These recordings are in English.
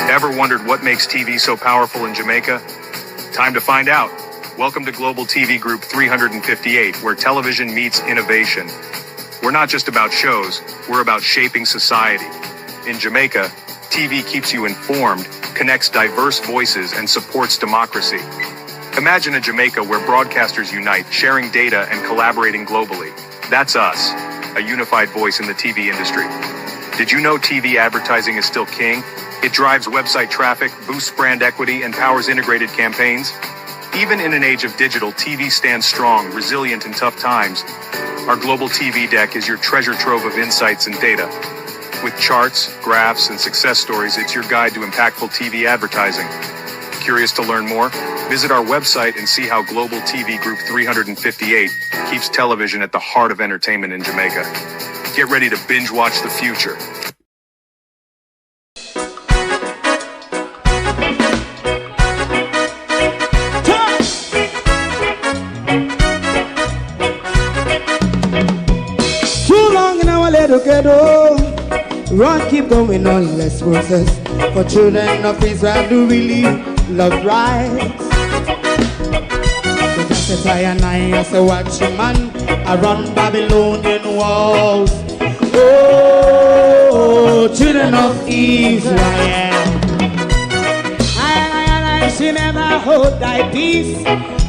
Ever wondered what makes TV so powerful in Jamaica? Time to find out. Welcome to Global TV Group 358, where television meets innovation. We're not just about shows, we're about shaping society. In Jamaica, TV keeps you informed, connects diverse voices, and supports democracy. Imagine a Jamaica where broadcasters unite, sharing data and collaborating globally. That's us, a unified voice in the TV industry. Did you know TV advertising is still king? It drives website traffic, boosts brand equity, and powers integrated campaigns. Even in an age of digital, TV stands strong, resilient in tough times. Our global TV deck is your treasure trove of insights and data. With charts, graphs, and success stories, it's your guide to impactful TV advertising. Curious to learn more? Visit our website and see how Global TV Group 358 keeps television at the heart of entertainment in Jamaica. Get ready to binge watch the future. Run, keep going on, let's process. For children of Israel do really love rights. So just as I and I as a watching man, I run Babylonian walls. Oh, children of Israel, I should never hold thy peace.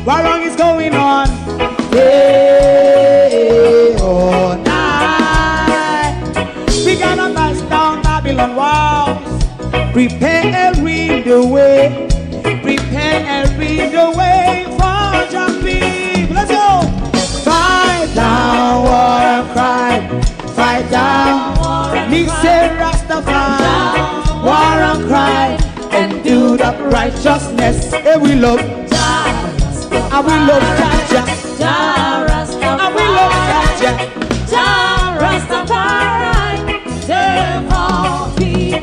What wrong is going on? Hey, oh, we gotta bust down Babylon walls. Prepare the way. Prepare the way for your people. Let's go. Fight down war and crime. Fight down war. Me say Rastafari. War and crime. And do the righteousness. And we love Jah. And we love Jah. And we love Jah. Jah Rastafari.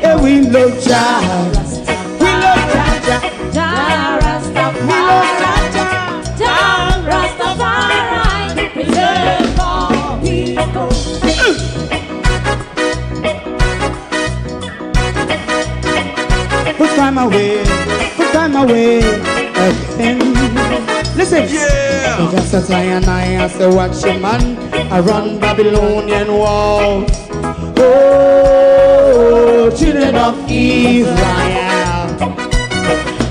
And we love Jah. We love Jah. Jah Rastafari. We love Jah. Jah Rastafari. Preserve all people. Put time away. Put time away again. Listen. Yeah. Just as I and I as a watching man, I run Babylonian walls. Oh, children of Israel,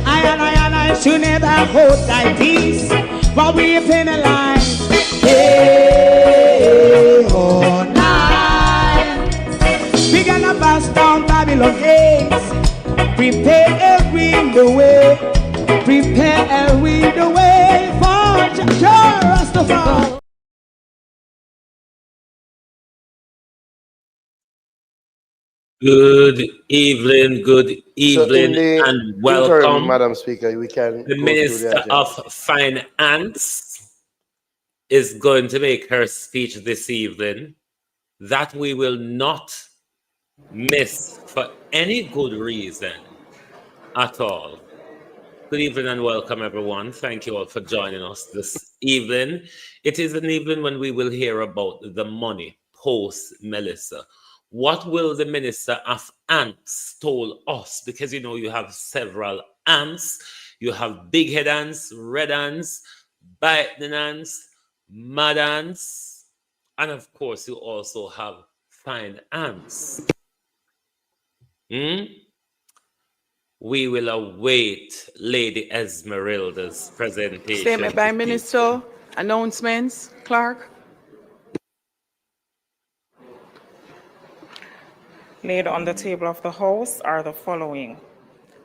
I should never hold thy peace while we penalize. Hey, oh, night. We gonna bust down Babylon gates. Prepare the way. Prepare the way for Jah Rastafari. Good evening, and welcome. Madam Speaker, we can. The Minister of Finance is going to make her speech this evening that we will not miss for any good reason at all. Good evening and welcome, everyone. Thank you all for joining us this evening. It is an evening when we will hear about the money post Melissa. What will the Minister of Ants told us? Because you know you have several ants. You have big head ants, red ants, biting ants, mad ants, and of course you also have fine ants. We will await Lady Esmeralda's presentation. Statement by Minister. Announcements, Clark. Laid on the table of the House are the following: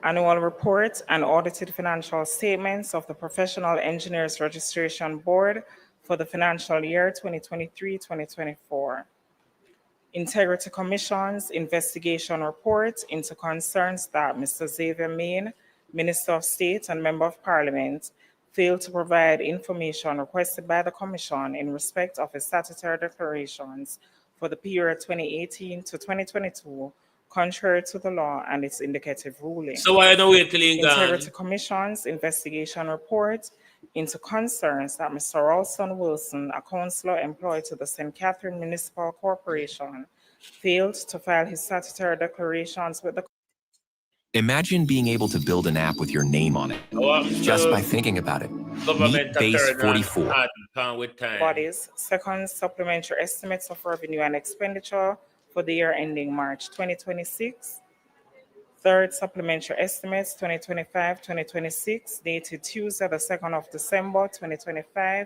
annual report and audited financial statements of the Professional Engineers Registration Board for the financial year 2023-2024. Integrity Commission's investigation report into concerns that Mr. Xavier Main, Minister of State and Member of Parliament, failed to provide information requested by the Commission in respect of his statutory declarations for the period 2018 to 2022, contrary to the law and its indicative ruling. So why don't we till Integrity Commission's investigation report into concerns that Mr. Ralston Wilson, a councillor employed to the St. Catherine Municipal Corporation, failed to file his statutory declarations with the Imagine being able to build an app with your name on it just by thinking about it. Meet Base 44. Bodies, second supplementary estimates of revenue and expenditure for the year ending March 2026. Third supplementary estimates 2025-2026 dated Tuesday the 2nd of December 2025.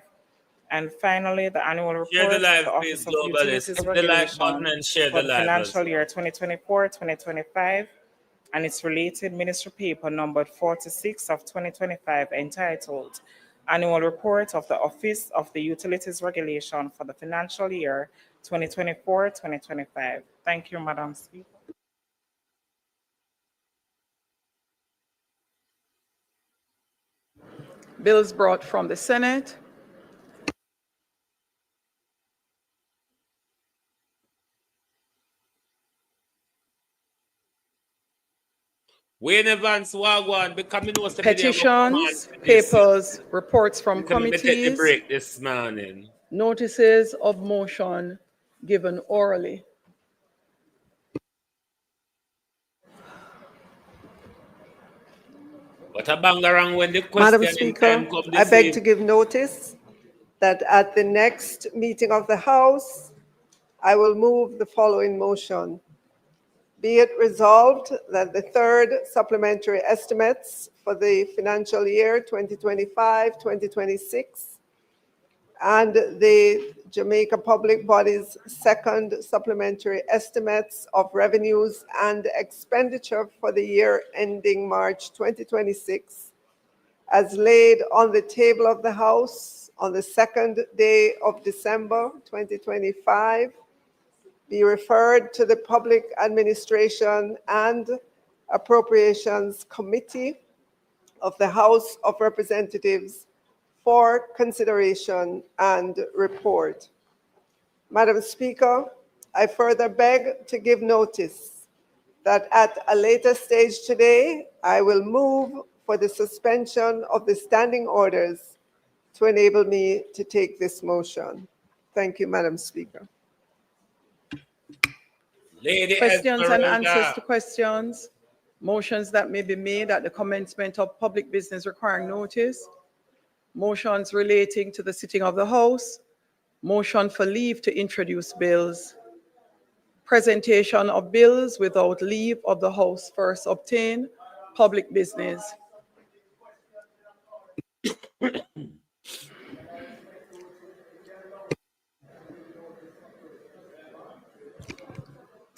And finally, the annual report of the Office of Utilities Regulation for the financial year 2024-2025 and its related ministry paper numbered 46 of 2025 entitled Annual Report of the Office of the Utilities Regulation for the financial year 2024-2025. Thank you, Madam Speaker. Bills brought from the Senate. Petitions, papers, reports from committees, this morning. notices of motion given orally. What a bangarang when the Madam question Speaker, I beg to give notice that at the next meeting of the House, I will move the following motion. Be it resolved that the third supplementary estimates for the financial year 2025-2026 and the Jamaica Public Body's second supplementary estimates of revenues and expenditure for the year ending March 2026, as laid on the table of the House on the second day of December 2025, be referred to the Public Administration and Appropriations Committee of the House of Representatives for consideration and report. Madam Speaker, I further beg to give notice that at a later stage today, I will move for the suspension of the standing orders to enable me to take this motion. Thank you, Madam Speaker. Questions and answers to questions. Motions that may be made at the commencement of public business requiring notice. Motions relating to the sitting of the House. Motion for leave to introduce bills. Presentation of bills without leave of the House first obtained. Public business.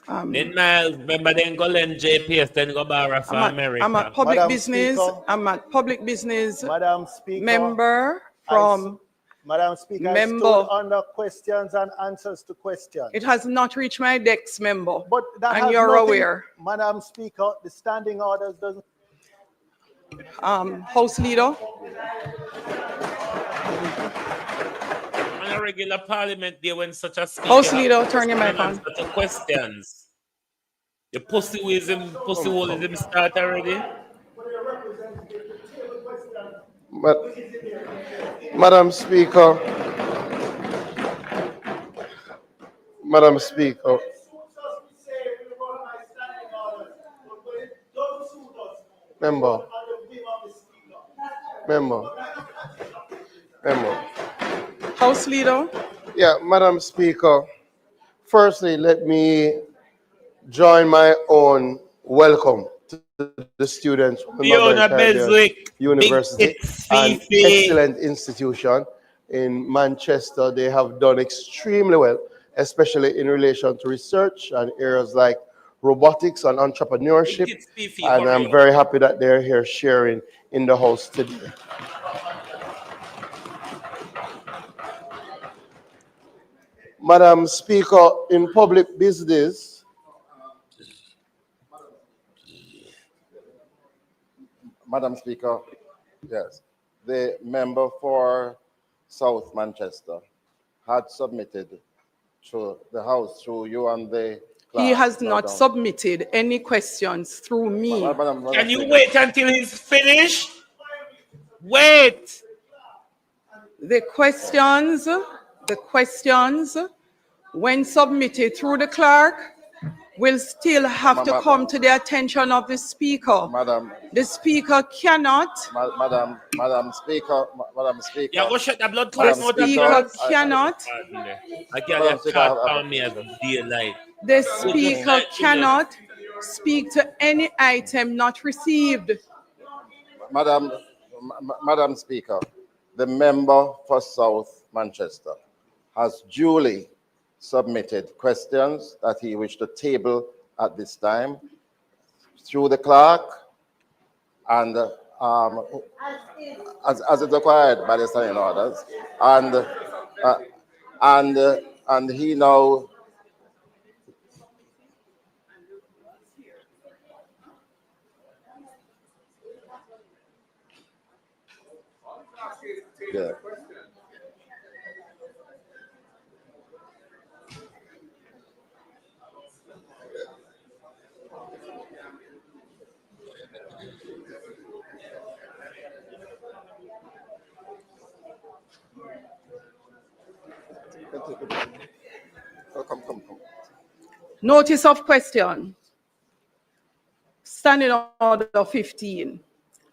Remember then go learn JPS, then go borrow for America. I'm at public Madam business. Speaker. I'm at public business Madam Speaker, member from Madam Speaker, member. I stood under questions and answers to questions. It has not reached my desk, member. But that and has you're nothing, aware. Madam Speaker, the standing orders doesn't. House Leader. On a regular parliament day when such a speaker House Leader, turn your mic on. such a questions. The pussyism start already. Madam Speaker, Madam Speaker, member, House Leader. Yeah, Madam Speaker, firstly, let me join my own welcome to the students from the University, an excellent institution in Manchester. They have done extremely well, especially in relation to research and areas like robotics and entrepreneurship. And I'm very happy that they're here sharing in the House today. Madam Speaker, in public business, Madam Speaker, yes, the member for South Manchester had submitted to the House through you and the He has not submitted any questions through me. Can you wait until he's finished? Wait. The questions, when submitted through the clerk, will still have to come to the attention of the speaker. Madam. The speaker cannot. Madam Speaker. Yeah, go shut the blood The speaker cannot. I can't talk on me as daylight. The speaker cannot speak to any item not received. Madam Speaker, the member for South Manchester has duly submitted questions that he wished to table at this time through the clerk and as it's required by the standing orders, and he now yeah. Come. Notice of question. Standing order 15.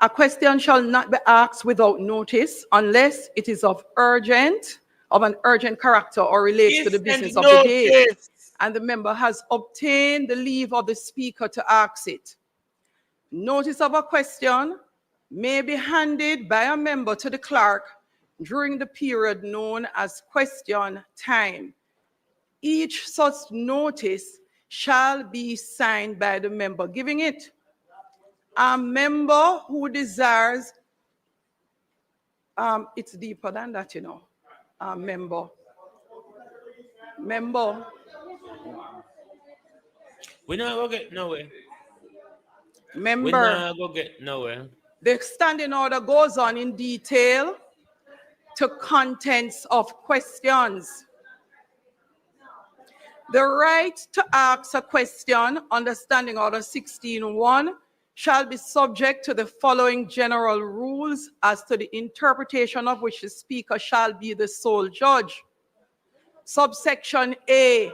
A question shall not be asked without notice unless it is of an urgent character or relates to the business of the day, and the member has obtained the leave of the speaker to ask it. Notice of a question may be handed by a member to the clerk during the period known as question time. Each such notice shall be signed by the member giving it. A member who desires, it's deeper than that, you know. A member. We're not going to get nowhere. Member. We're not going to get nowhere. The standing order goes on in detail to contents of questions. The right to ask a question under Standing Order 16.1 shall be subject to the following general rules as to the interpretation of which the speaker shall be the sole judge. Subsection A.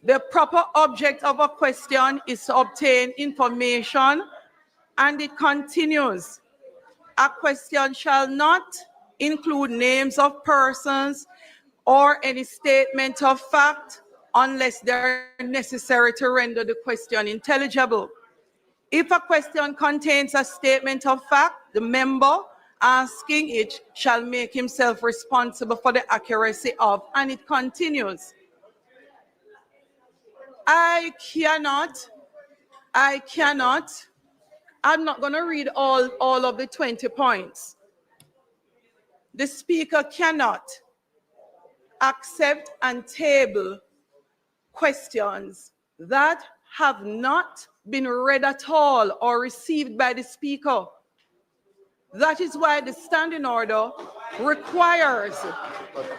The proper object of a question is to obtain information, and it continues. A question shall not include names of persons or any statement of fact unless they are necessary to render the question intelligible. If a question contains a statement of fact, the member asking it shall make himself responsible for the accuracy of, and it continues. I'm not going to read all of the 20 points. The speaker cannot accept and table questions that have not been read at all or received by the speaker. That is why the standing order requires.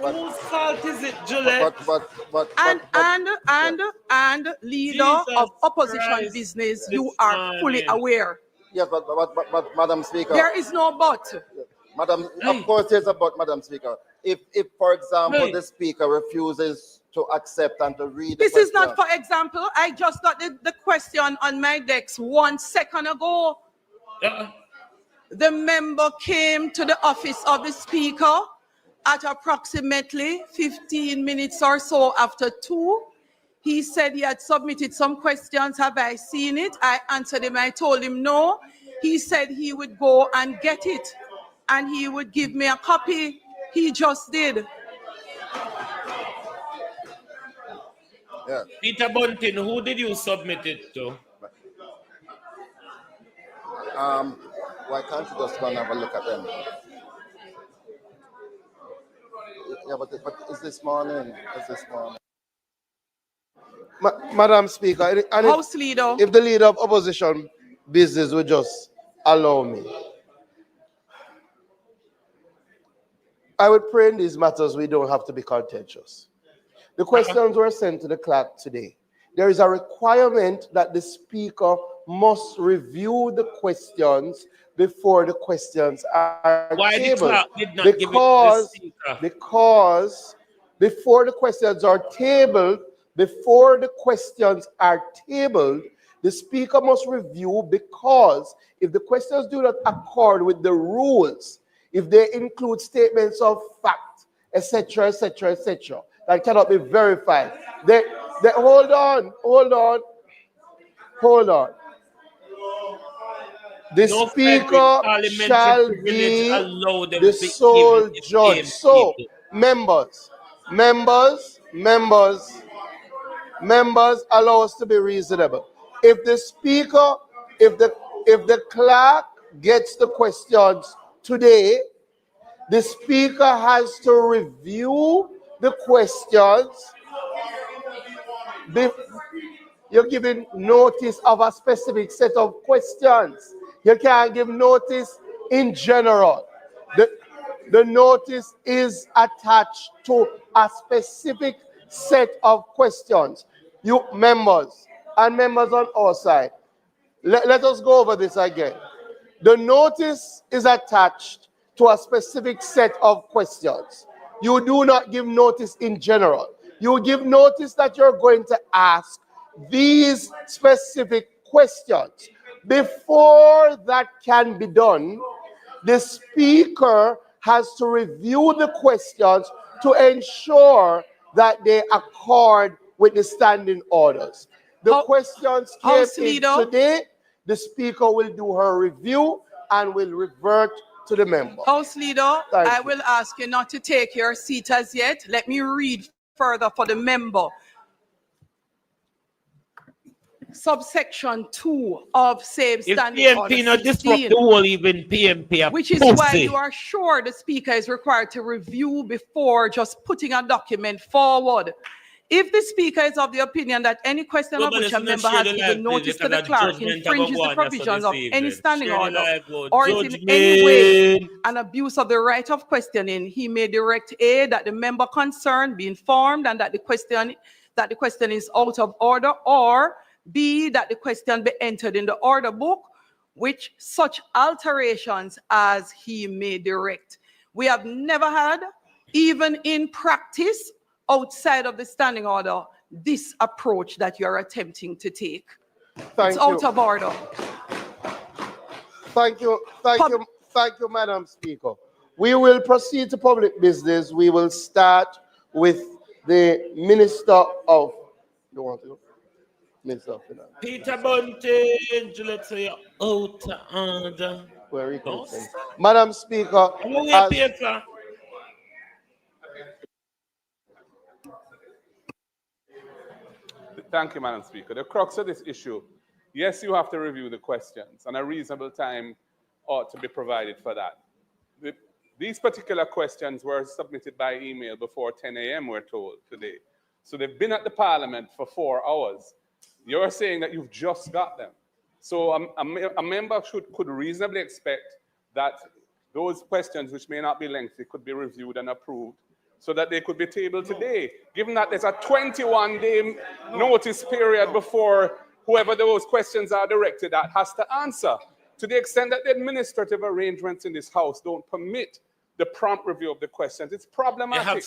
Whose fault is it, Juliet? And leader of opposition business, you are fully aware. Yes, but Madam Speaker. There is no but. Madam, of course there's a but, Madam Speaker. If for example, the speaker refuses to accept and to read this is not for example. I just got the question on my desk 1 second ago. The member came to the office of the speaker at approximately 15 minutes or so after 2. He said he had submitted some questions. Have I seen it? I answered him. I told him no. He said he would go and get it and he would give me a copy. He just did. Yeah. Peter Bunting, who did you submit it to? Why can't you just go and have a look at them? Yeah, but it's this morning. Madam Speaker, and House Leader. If the leader of opposition business would just allow me, I would pray in these matters we don't have to be contentious. The questions were sent to the clerk today. There is a requirement that the speaker must review the questions before the questions are tabled. Why the clerk did not give it to the speaker? Because before the questions are tabled, before the questions are tabled, the speaker must review, because if the questions do not accord with the rules, if they include statements of fact, etc., etc., etc., that cannot be verified, hold on. The No speaker parliamentary shall privilege be allow them the be even sole if judge. So, members, allow us to be reasonable. If the speaker, if the clerk gets the questions today, the speaker has to review the questions. You're giving notice of a specific set of questions. You can't give notice in general. The notice is attached to a specific set of questions. You members and members on our side, let us go over this again. The notice is attached to a specific set of questions. You do not give notice in general. You give notice that you're going to ask these specific questions. Before that can be done, the speaker has to review the questions to ensure that they accord with the standing orders. The questions came in today. The speaker will do her review and will revert to the member. House Leader, I will ask you not to take your seat as yet. Let me read further for the member. Subsection 2 of same standing order 16, not disrupt the whole even PMP, which is why you are sure the speaker is required to review before just putting a document forward. If the speaker is of the opinion that any question of which a member has given notice to the clerk infringes the provisions of any standing order or is in any way an abuse of the right of questioning, he may direct A, that the member concerned be informed and that the question is out of order, or B, that the question be entered in the order book, which such alterations as he may direct. We have never had, even in practice, outside of the standing order, this approach that you're attempting to take. It's out of order. Thank you, Madam Speaker. We will proceed to public business. We will start with the Minister of... You want to go? Minister of Finance. Peter Bunting, let's say out of order. Where you can say. Madam Speaker, Thank you, Madam Speaker. The crux of this issue, yes, you have to review the questions, and a reasonable time ought to be provided for that. These particular questions were submitted by email before 10 a.m., we're told, today. So they've been at the Parliament for 4 hours. You're saying that you've just got them. So a member could reasonably expect that those questions, which may not be lengthy, could be reviewed and approved so that they could be tabled today, given that there's a 21-day notice period before whoever those questions are directed at has to answer. To the extent that the administrative arrangements in this House don't permit the prompt review of the questions, it's problematic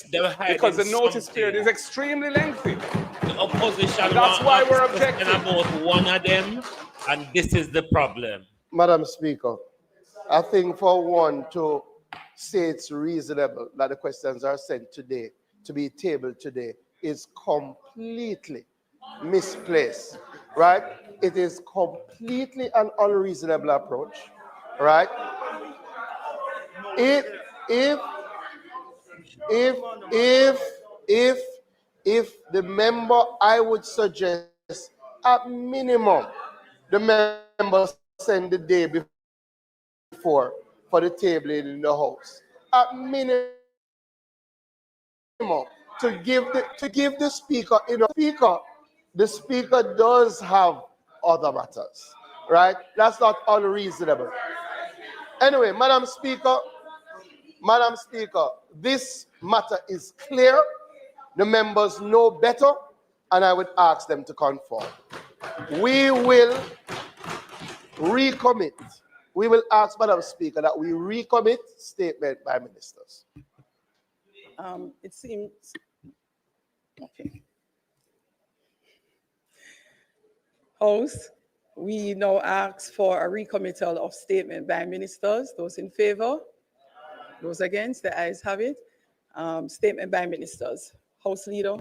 because the notice period is extremely lengthy. The opposition, and that's why we're objecting about one of them, and this is the problem. Madam Speaker, I think for one to say it's reasonable that the questions are sent today, to be tabled today, is completely misplaced, right? It is completely an unreasonable approach, right? If the member, I would suggest at minimum the member send the day before for the tabling in the House. At minimum, to give the speaker, the speaker does have other matters, right? That's not unreasonable. Anyway, Madam Speaker, this matter is clear. The members know better, and I would ask them to conform. We will recommit. We will ask, Madam Speaker, that we recommit statement by ministers. It seems, okay. House, we now ask for a recommittal of statement by ministers. Those in favor? Those against? The ayes have it. Statement by ministers. House Leader.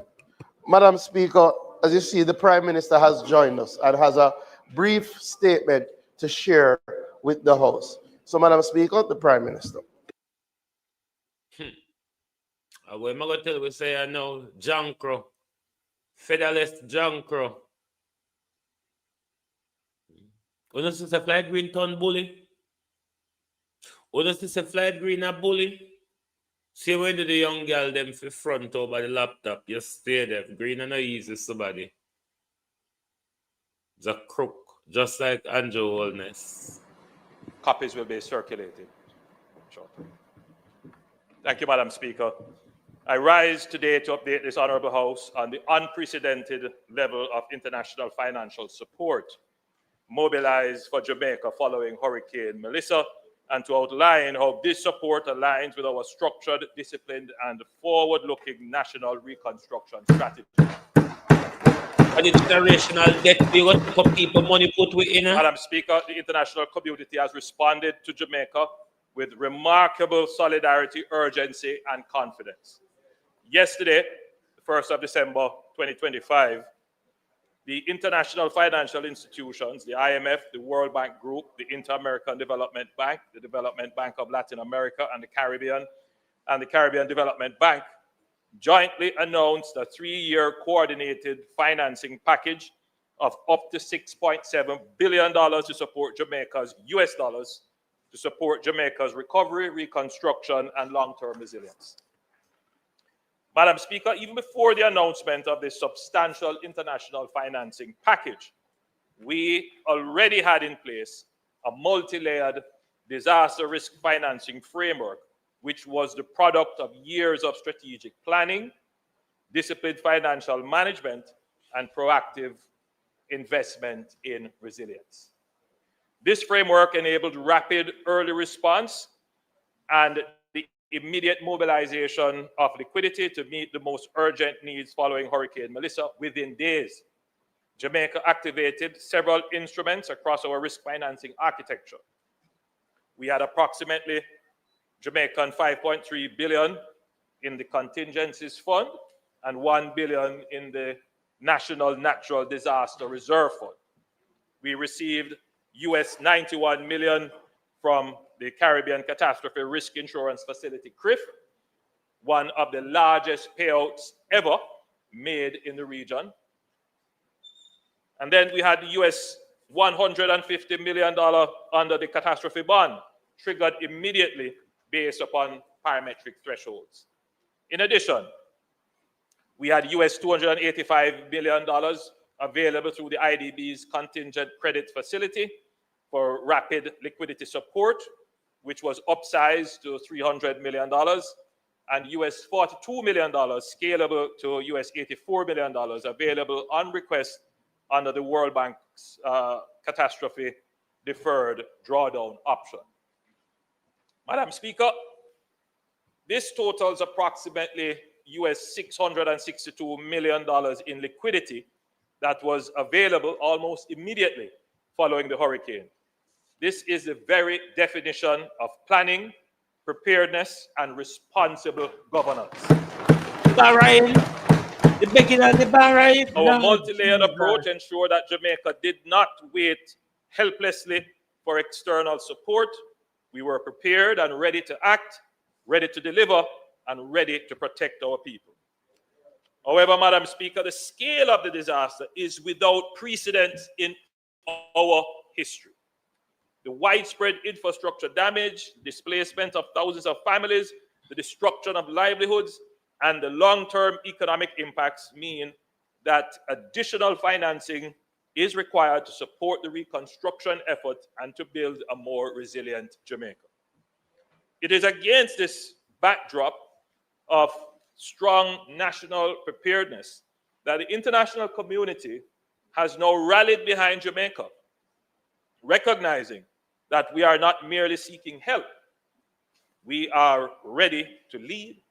Madam Speaker, as you see, the Prime Minister has joined us and has a brief statement to share with the House. So, Madam Speaker, the Prime Minister. What am I going to tell you? We say I know Jankro, Federalist Jankro. When you say flight green turn bully, when you say flight green a bully, see when the young girl them for front over the laptop, you stay there. Green and easy somebody. It's a crook, just like Andrew Holness. Copies will be circulated shortly. Thank you, Madam Speaker. I rise today to update this Honourable House on the unprecedented level of international financial support mobilized for Jamaica following Hurricane Melissa, and to outline how this support aligns with our structured, disciplined, and forward-looking national reconstruction strategy. And the generational debt, we got to put people money put within. Madam Speaker, the international community has responded to Jamaica with remarkable solidarity, urgency, and confidence. Yesterday, the 1st of December 2025, the international financial institutions, the IMF, the World Bank Group, the Inter-American Development Bank, the Development Bank of Latin America and the Caribbean Development Bank, jointly announced a 3-year coordinated financing package of up to $6.7 billion to support Jamaica's US dollars, to support Jamaica's recovery, reconstruction, and long-term resilience. Madam Speaker, even before the announcement of this substantial international financing package, we already had in place a multi-layered disaster risk financing framework, which was the product of years of strategic planning, disciplined financial management, and proactive investment in resilience. This framework enabled rapid early response and the immediate mobilization of liquidity to meet the most urgent needs following Hurricane Melissa within days. Jamaica activated several instruments across our risk financing architecture. We had approximately Jamaican 5.3 billion in the contingencies fund and 1 billion in the National Natural Disaster Reserve Fund. We received US 91 million from the Caribbean Catastrophe Risk Insurance Facility, CRIF, one of the largest payouts ever made in the region. And then we had the US $150 million under the catastrophe bond, triggered immediately based upon parametric thresholds. In addition, we had US $285 million available through the IDB's contingent credit facility for rapid liquidity support, which was upsized to $300 million, and US $42 million scalable to US $84 million available on request under the World Bank's catastrophe deferred drawdown option. Madam Speaker, this totals approximately US $662 million in liquidity that was available almost immediately following the hurricane. This is the very definition of planning, preparedness, and responsible governance. Bahrain, the beginning of the Bahrain. Our multi-layered approach ensured that Jamaica did not wait helplessly for external support. We were prepared and ready to act, ready to deliver, and ready to protect our people. However, Madam Speaker, the scale of the disaster is without precedent in our history. The widespread infrastructure damage, displacement of thousands of families, the destruction of livelihoods, and the long-term economic impacts mean that additional financing is required to support the reconstruction effort and to build a more resilient Jamaica. It is against this backdrop of strong national preparedness that the international community has now rallied behind Jamaica, recognizing that we are not merely seeking help. We are ready to lead,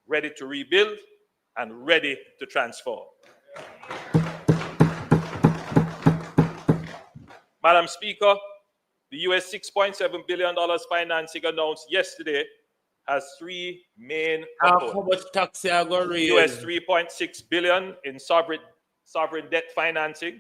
ready to rebuild, and ready to transform. Madam Speaker, the US $6.7 billion financing announced yesterday has three main components. How much tax you are going to raise? US $3.6 billion in sovereign debt financing.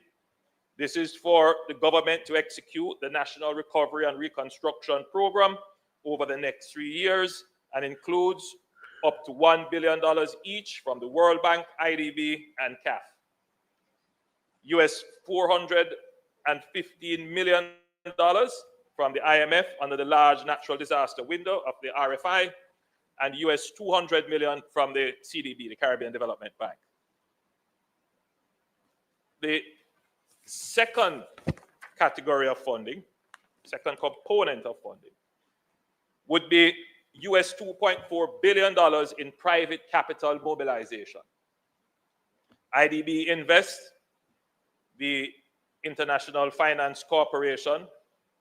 This is for the government to execute the National Recovery and Reconstruction Program over the next 3 years and includes up to $1 billion each from the World Bank, IDB, and CAF. US $415 million from the IMF under the large natural disaster window of the RFI, and US $200 million from the CDB, the Caribbean Development Bank. The second category of funding, second component of funding, would be US $2.4 billion in private capital mobilization. IDB Invest, the International Finance Corporation,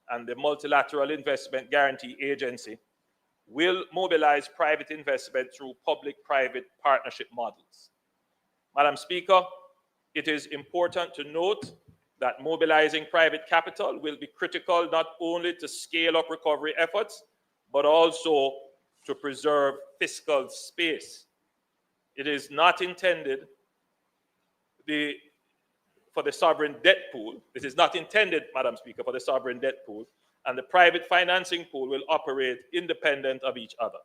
and the Multilateral Investment Guarantee Agency will mobilize private investment through public-private partnership models. Madam Speaker, it is important to note that mobilizing private capital will be critical not only to scale up recovery efforts, but also to preserve fiscal space. It is not intended for the sovereign debt pool. This is not intended, Madam Speaker, for the sovereign debt pool, and the private financing pool will operate independent of each other.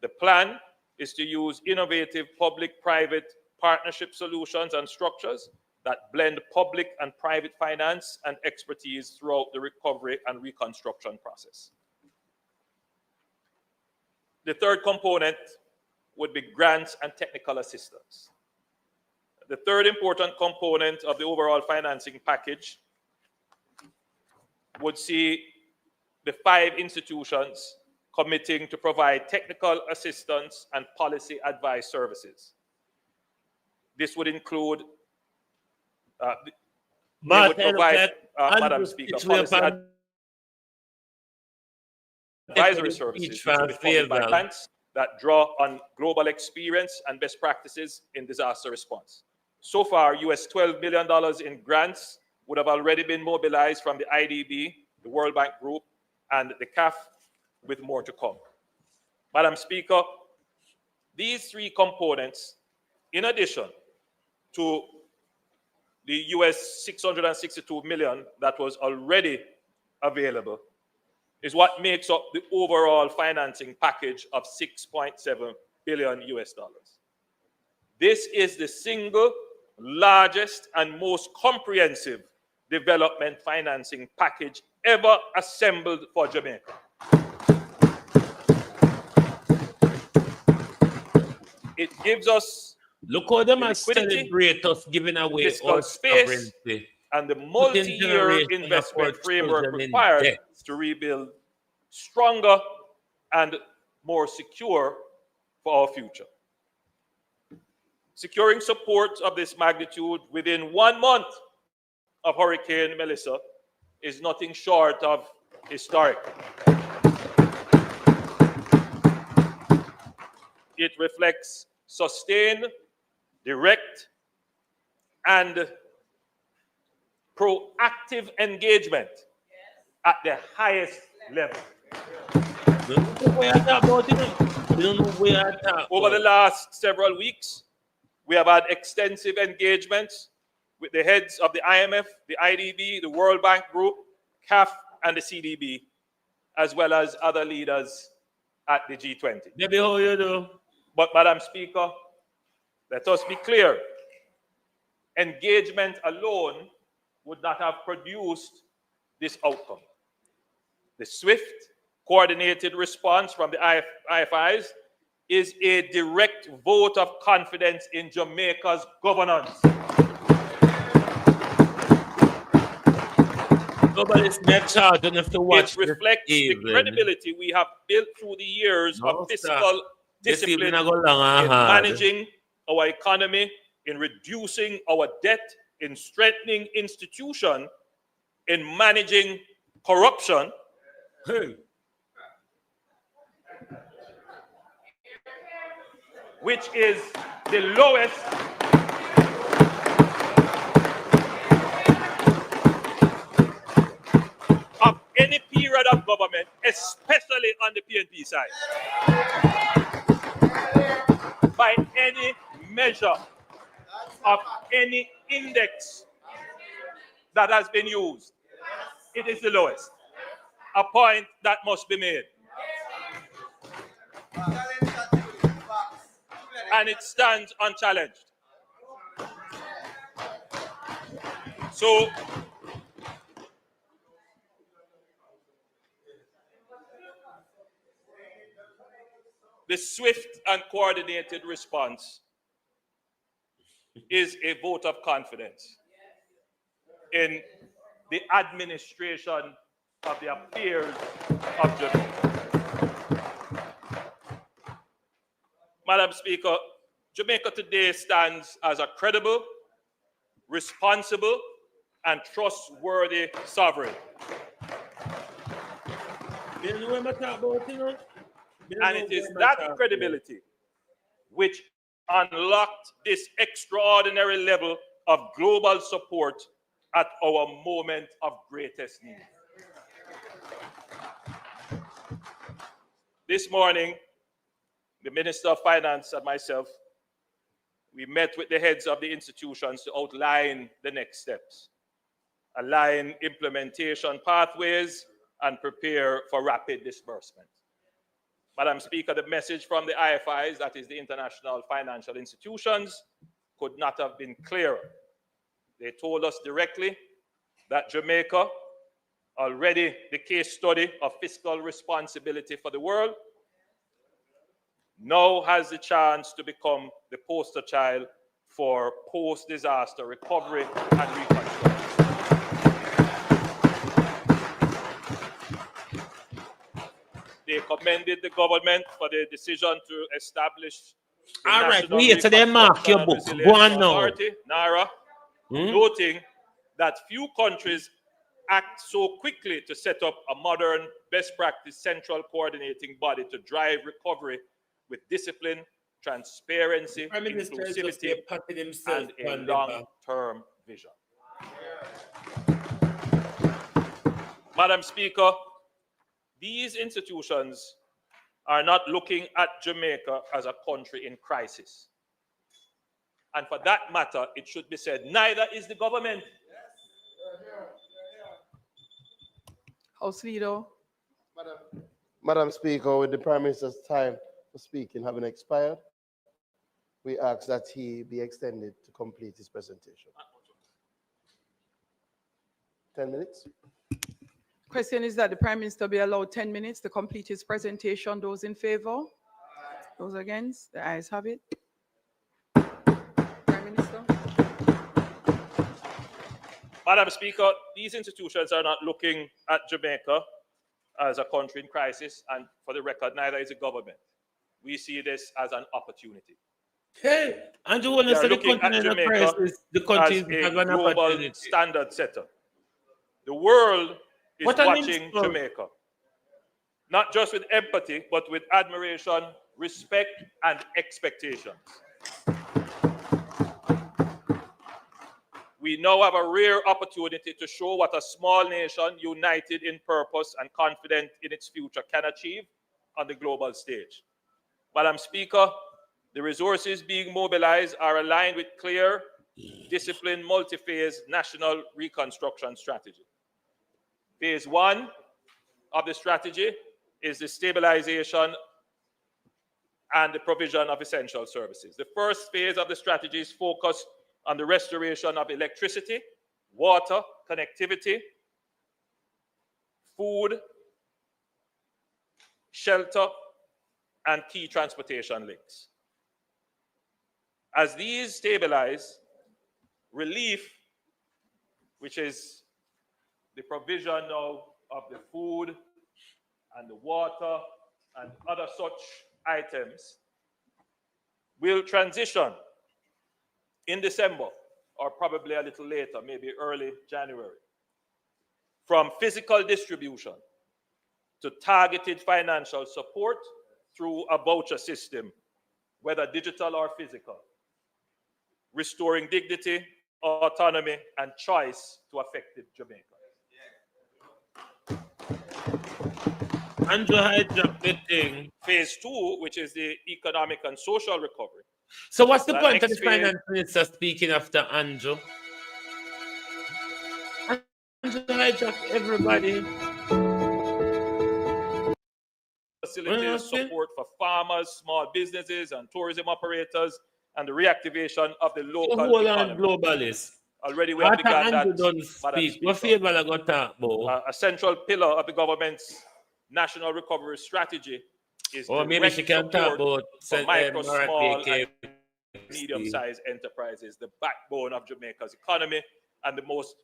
The plan is to use innovative public-private partnership solutions and structures that blend public and private finance and expertise throughout the recovery and reconstruction process. The third component would be grants and technical assistance. The third important component of the overall financing package would see the 5 institutions committing to provide technical assistance and policy advice services. This would include Madam Speaker, policy advisory services by banks that draw on global experience and best practices in disaster response. So far, US $12 million in grants would have already been mobilized from the IDB, the World Bank Group, and the CAF, with more to come. Madam Speaker, these 3 components, in addition to the US $662 million that was already available, is what makes up the overall financing package of $6.7 billion US. This is the single largest and most comprehensive development financing package ever assembled for Jamaica. It gives us look how them are celebrate us giving away fiscal space and the multi-year investment framework required to rebuild stronger and more secure for our future. Securing support of this magnitude within 1 month of Hurricane Melissa is nothing short of historic. It reflects sustained, direct, and proactive engagement at the highest level. Over the last several weeks, we have had extensive engagements with the heads of the IMF, the IDB, the World Bank Group, CAF, and the CDB, as well as other leaders at the G20. Maybe how you do? But, Madam Speaker, let us be clear. Engagement alone would not have produced this outcome. The swift, coordinated response from the IFIs is a direct vote of confidence in Jamaica's governance. Nobody's net out, don't have to watch. It reflects the credibility we have built through the years of fiscal discipline in managing our economy, in reducing our debt, in strengthening institutions, in managing corruption. Which is the lowest especially on the PNP side. By any measure of any index that has been used, it is the lowest. A point that must be made. And it stands unchallenged. So, the swift and coordinated response is a vote of confidence in the administration of the affairs of Jamaica. Madam Speaker, Jamaica today stands as a credible, responsible, and trustworthy sovereign. And it is that credibility which unlocked this extraordinary level of global support at our moment of greatest need. This morning, the Minister of Finance and myself, we met with the heads of the institutions to outline the next steps, align implementation pathways, and prepare for rapid disbursement. Madam Speaker, the message from the IFIs, that is the international financial institutions, could not have been clearer. They told us directly that Jamaica, already the case study of fiscal responsibility for the world, now has the chance to become the poster child for post-disaster recovery and reconstruction. They commended the government for the decision to establish the all right, National we here today, Mark, your book. Resilience Go on now. Authority, NARA, noting that few countries act so quickly to set up a modern, best practice central coordinating body to drive recovery with discipline, transparency, inclusivity, and a long-term vision. Madam Speaker, these institutions are not looking at Jamaica as a country in crisis. And for that matter, it should be said, neither is the government. House Leader. Madam Speaker, with the Prime Minister's time for speaking having expired, we ask that he be extended to complete his presentation. 10 minutes. Question is that the Prime Minister be allowed 10 minutes to complete his presentation. Those in favor? Those against? The ayes have it. Prime Minister. Madam Speaker, these institutions are not looking at Jamaica as a country in crisis, and for the record, neither is the government. We see this as an opportunity. Hey, and you want to say the country in a crisis, the country is a global standard setter. The world is watching Jamaica, not just with empathy, but with admiration, respect, and expectations. We now have a rare opportunity to show what a small nation, united in purpose and confident in its future, can achieve on the global stage. Madam Speaker, the resources being mobilized are aligned with clear, disciplined, multi-phase national reconstruction strategy. Phase one of the strategy is the stabilization and the provision of essential services. The first phase of the strategy is focused on the restoration of electricity, water, connectivity, food, shelter, and key transportation links. As these stabilize, relief, which is the provision now of the food and the water and other such items, will transition in December, or probably a little later, maybe early January, from physical distribution to targeted financial support through a voucher system, whether digital or physical, restoring dignity, autonomy, and choice to affected Jamaica. Andrew hijacked the thing. Phase 2, which is the economic and social recovery. So what's the That point of next the finance minister speaking after Andrew? Andrew hijacked everybody. Facilities support for farmers, small businesses, and tourism operators, and the reactivation of the local economy. Globalists. Already we have begun that, Madam Speaker. A central pillar of the government's national recovery strategy is maybe she can talk about for micro, small, and medium-sized enterprises, the backbone of Jamaica's economy and the most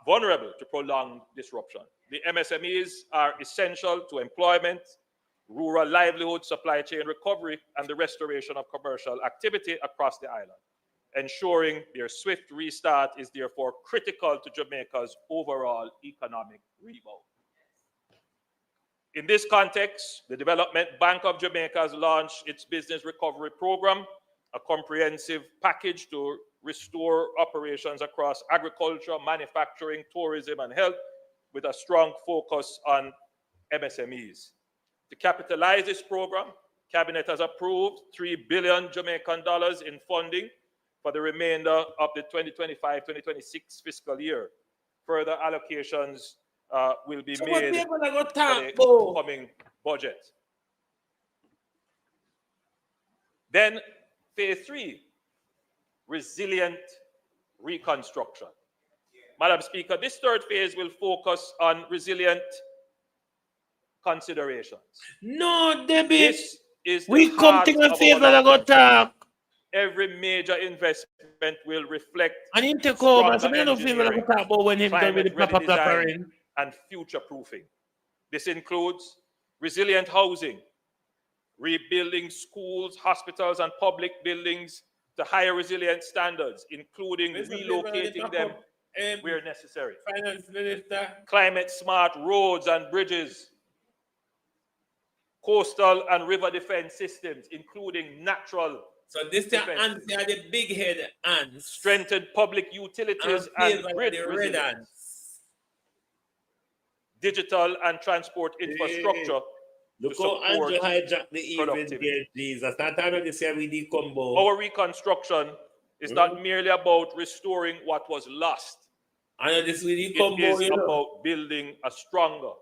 vulnerable to prolonged disruption. The MSMEs are essential to employment, rural livelihood, supply chain recovery, and the restoration of commercial activity across the island. Ensuring their swift restart is therefore critical to Jamaica's overall economic rebound. In this context, the Development Bank of Jamaica has launched its Business Recovery Program, a comprehensive package to restore operations across agriculture, manufacturing, tourism, and health, with a strong focus on MSMEs. To capitalize this program, Cabinet has approved $3 billion Jamaican dollars in funding for the remainder of the 2025-2026 fiscal year. Further allocations will be made for the upcoming budget. Then phase 3, resilient reconstruction. Madam Speaker, this third phase will focus on resilient considerations. No, Debbie. This is we come to a phase that I got talk. Every major investment will reflect and him take over. So I don't feel like I talk about when him done with the proper plappering and future-proofing. This includes resilient housing, rebuilding schools, hospitals, and public buildings to higher resilient standards, including relocating them where necessary. Finance Minister. Climate-smart roads and bridges, coastal and river defense systems, including natural. So this the ants, they are the big head ants. Strengthened public utilities and grid resilience. Digital and transport infrastructure. Look how Andrew hijacked the event here, Jesus. That time of this year we did combo. Our reconstruction is not merely about restoring what was lost. It is about building a stronger,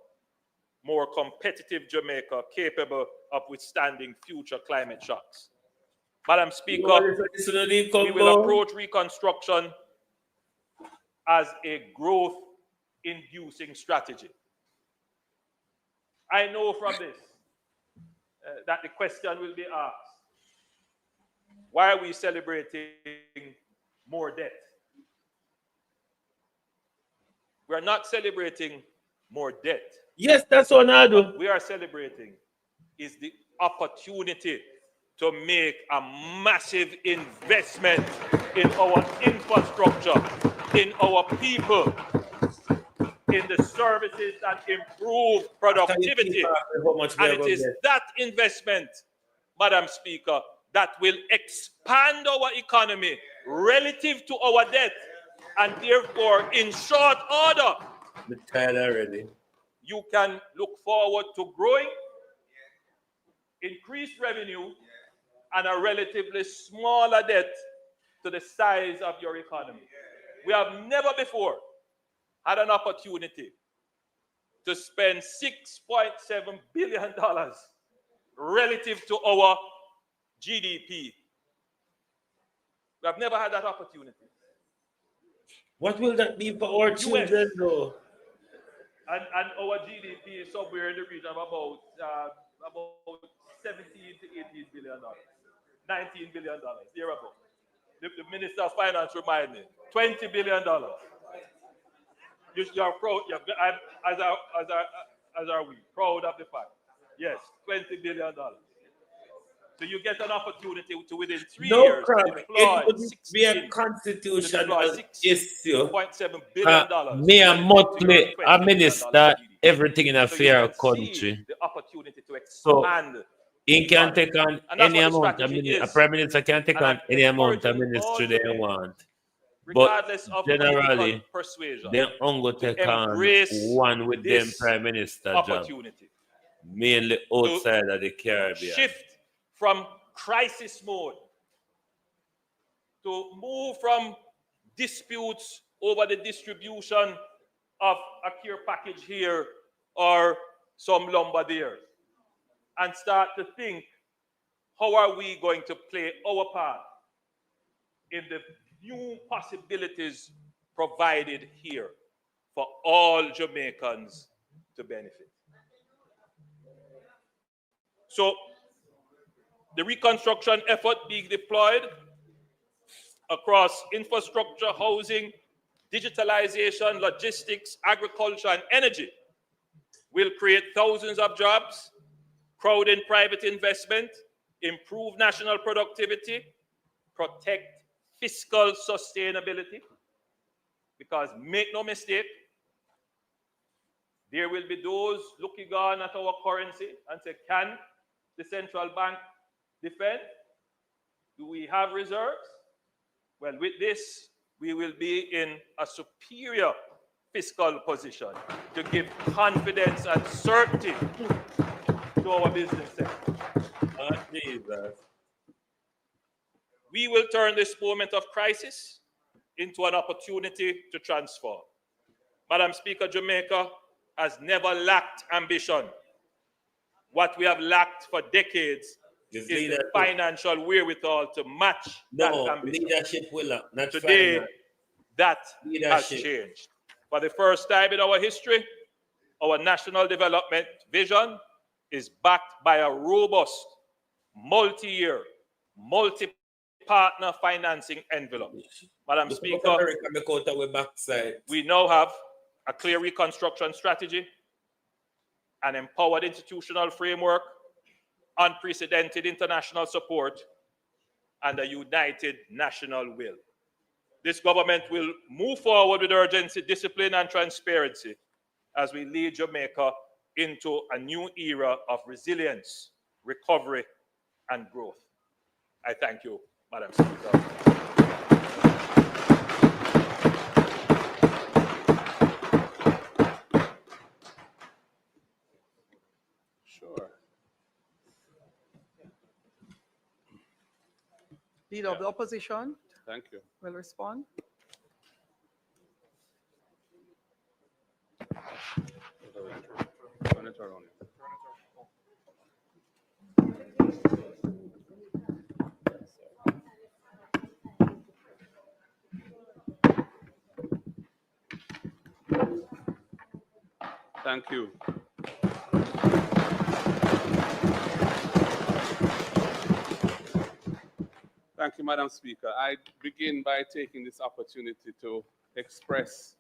more competitive Jamaica capable of withstanding future climate shocks. Madam Speaker, we will approach reconstruction as a growth-inducing strategy. I know from this that the question will be asked, why are we celebrating more debt? We are not celebrating more debt. Yes, that's what I do. What we are celebrating is the opportunity to make a massive investment in our infrastructure, in our people, in the services that improve productivity. And it is that investment, Madam Speaker, that will expand our economy relative to our debt, and therefore, in short order, you can look forward to growing, increased revenue, and a relatively smaller debt to the size of your economy. We have never before had an opportunity to spend $6.7 billion relative to our GDP. We have never had that opportunity. What will that be for our children, though? And our GDP is somewhere in the region of about 17 to 18 billion dollars, $19 billion, thereabout. The Minister of Finance reminded me, $20 billion. You're proud, as are we, proud of the fact. Yes, $20 billion. So you get an opportunity to within 3 years it would be a constitutional issue. $6.7 billion. Me and monthly administer everything in a fair country. The opportunity to expand. He can take on any amount of ministry. A prime minister can take on any amount of ministry they want. But generally, they only take on one with them prime minister job. Mainly outside of the Caribbean. Shift from crisis mode to move from disputes over the distribution of a care package here or some lumber there, and start to think, how are we going to play our part in the new possibilities provided here for all Jamaicans to benefit? So the reconstruction effort being deployed across infrastructure, housing, digitalization, logistics, agriculture, and energy will create thousands of jobs, crowd in private investment, improve national productivity, protect fiscal sustainability. Because make no mistake, there will be those looking on at our currency and say, can the central bank defend? Do we have reserves? Well, with this, we will be in a superior fiscal position to give confidence and certainty to our business sector. We will turn this moment of crisis into an opportunity to transform. Madam Speaker, Jamaica has never lacked ambition. What we have lacked for decades is the financial wherewithal to match that ambition. Leadership will not. Today, that has changed. For the first time in our history, our national development vision is backed by a robust, multi-year, multi-partner financing envelope. Madam Speaker, we now have a clear reconstruction strategy, an empowered institutional framework, unprecedented international support, and a united national will. This government will move forward with urgency, discipline, and transparency as we lead Jamaica into a new era of resilience, recovery, and growth. I thank you, Madam Speaker. Sure. Leader of the opposition. Thank you. Will respond. Turn it around. Thank you. Thank you, Madam Speaker. I begin by taking this opportunity to express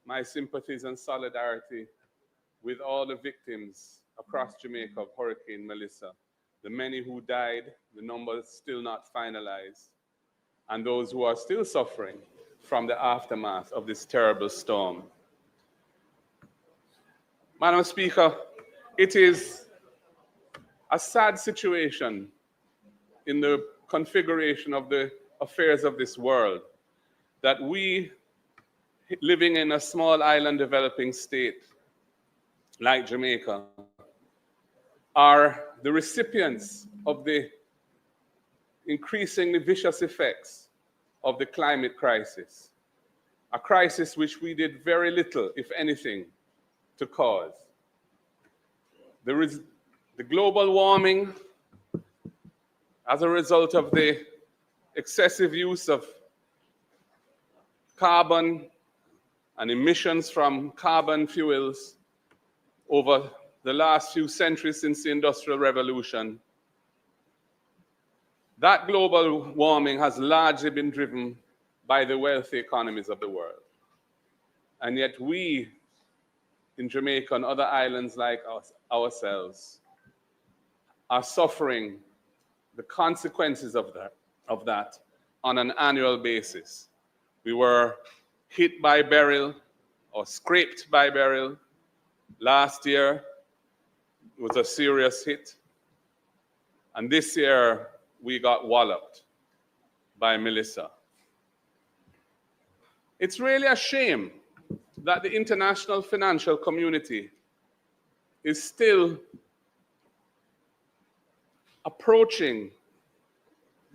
my sympathies and solidarity with all the victims across Jamaica of Hurricane Melissa, the many who died, the numbers still not finalized, and those who are still suffering from the aftermath of this terrible storm. Madam Speaker, it is a sad situation in the configuration of the affairs of this world that we, living in a small island developing state like Jamaica, are the recipients of the increasingly vicious effects of the climate crisis, a crisis which we did very little, if anything, to cause. There is the global warming as a result of the excessive use of carbon and emissions from carbon fuels over the last few centuries since the Industrial Revolution. That global warming has largely been driven by the wealthy economies of the world. And yet we, in Jamaica and other islands like ourselves, are suffering the consequences of that on an annual basis. We were hit by Beryl or scraped by Beryl. Last year it was a serious hit. And this year we got walloped by Melissa. It's really a shame that the international financial community is still approaching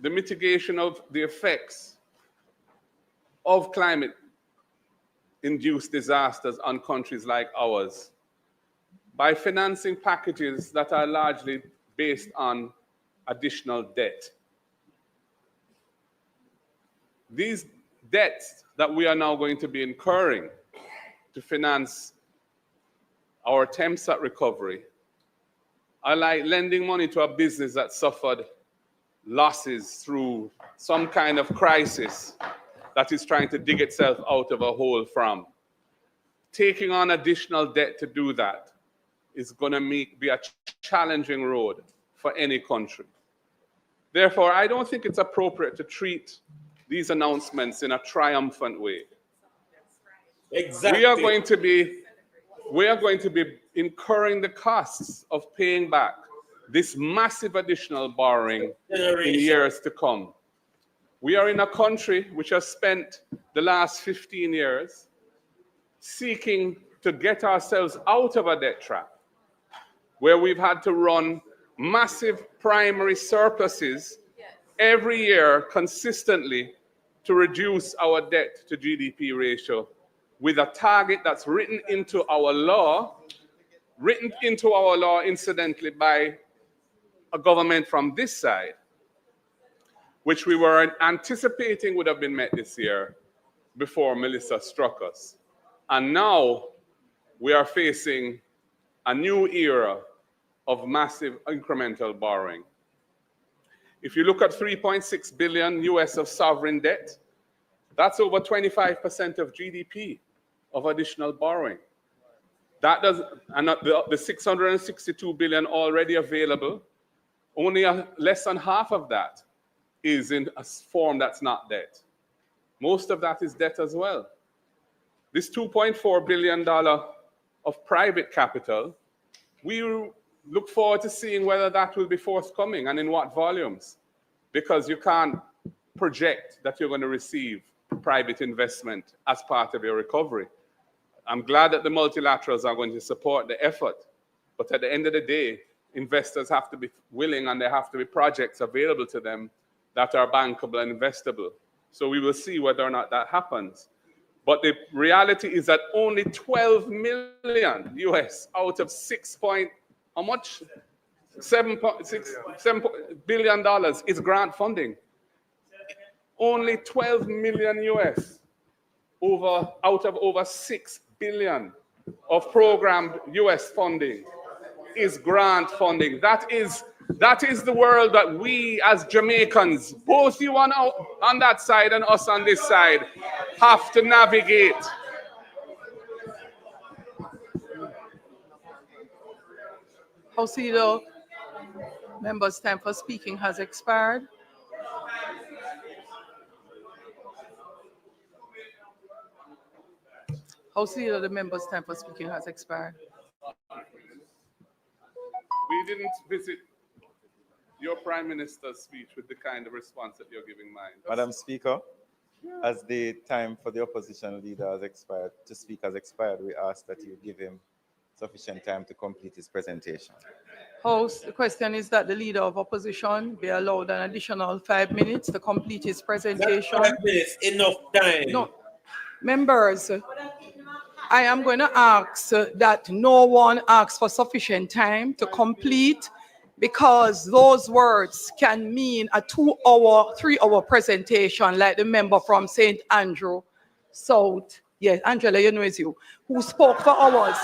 the mitigation of the effects of climate-induced disasters on countries like ours by financing packages that are largely based on additional debt. These debts that we are now going to be incurring to finance our attempts at recovery are like lending money to a business that suffered losses through some kind of crisis that is trying to dig itself out of a hole from. Taking on additional debt to do that is going to be a challenging road for any country. Therefore, I don't think it's appropriate to treat these announcements in a triumphant way. Exactly. We are going to be incurring the costs of paying back this massive additional borrowing in years to come. We are in a country which has spent the last 15 years seeking to get ourselves out of a debt trap, where we've had to run massive primary surpluses every year consistently to reduce our debt to GDP ratio, with a target that's written into our law incidentally by a government from this side, which we were anticipating would have been met this year before Melissa struck us. And now we are facing a new era of massive incremental borrowing. If you look at 3.6 billion US of sovereign debt, that's over 25% of GDP of additional borrowing. That does, and the 662 billion already available, only less than half of that is in a form that's not debt. Most of that is debt as well. This $2.4 billion of private capital, we look forward to seeing whether that will be forthcoming and in what volumes, because you can't project that you're going to receive private investment as part of your recovery. I'm glad that the multilaterals are going to support the effort, but at the end of the day, investors have to be willing and there have to be projects available to them that are bankable and investable. So we will see whether or not that happens. But the reality is that only 12 million US out of $7 billion is grant funding. Only 12 million US out of over 6 billion of programmed US funding is grant funding. That is the world that we as Jamaicans, both you on that side and us on this side, have to navigate. House Leader, members' time for speaking has expired. House Leader, the members' time for speaking has expired. We didn't visit your Prime Minister's speech with the kind of response that you're giving mine. Madam Speaker, as the time for the opposition leader has expired, we ask that you give him sufficient time to complete his presentation. House, the question is that the leader of opposition be allowed an additional 5 minutes to complete his presentation. 5 minutes, enough time. No, members, I am going to ask that no one asks for sufficient time to complete, because those words can mean a 2-hour, 3-hour presentation like the member from St. Andrew South. Yes, Angela, you know it's you, who spoke for hours.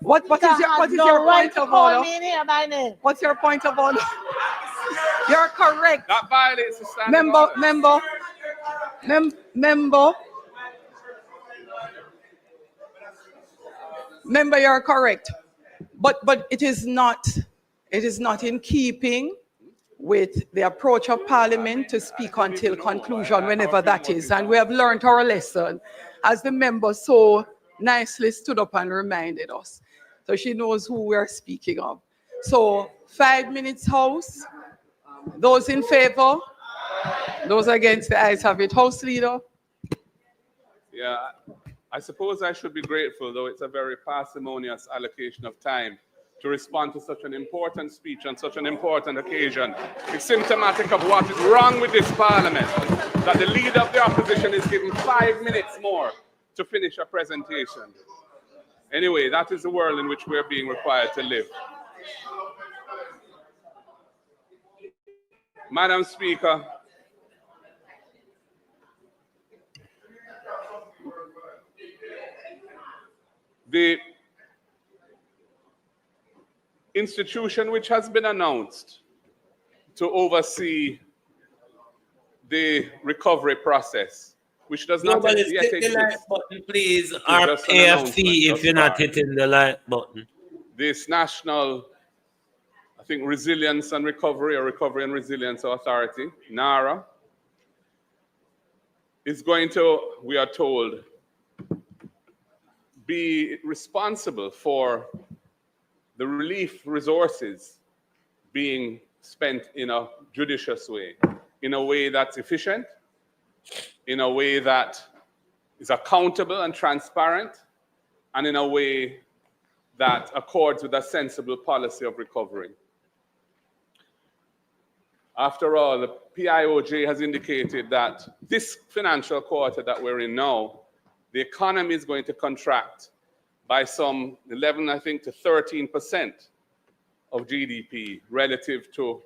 What is your point of order? What's your point of order? You're correct. That violates the standing order. Member, you're correct. But it is not in keeping with the approach of Parliament to speak until conclusion, whenever that is. And we have learned our lesson, as the member so nicely stood up and reminded us. So she knows who we're speaking of. So 5 minutes, House. Those in favor? Those against, the ayes have it. House Leader. Yeah, I suppose I should be grateful, though it's a very parsimonious allocation of time to respond to such an important speech on such an important occasion. It's symptomatic of what is wrong with this parliament, that the leader of the opposition is given 5 minutes more to finish a presentation. Anyway, that is the world in which we're being required to live. Madam Speaker, the institution which has been announced to oversee the recovery process, which does not Nobody yet hit the exist. like button, please, It is or just an pay a announcement fee if thus you're not far. hitting the like button. This national, I think, Resilience and Recovery, or Recovery and Resilience Authority, NARA, is going to, we are told, be responsible for the relief resources being spent in a judicious way, in a way that's efficient, in a way that is accountable and transparent, and in a way that accords with a sensible policy of recovery. After all, the PIOJ has indicated that this financial quarter that we're in now, the economy is going to contract by some 11, I think, to 13% of GDP relative to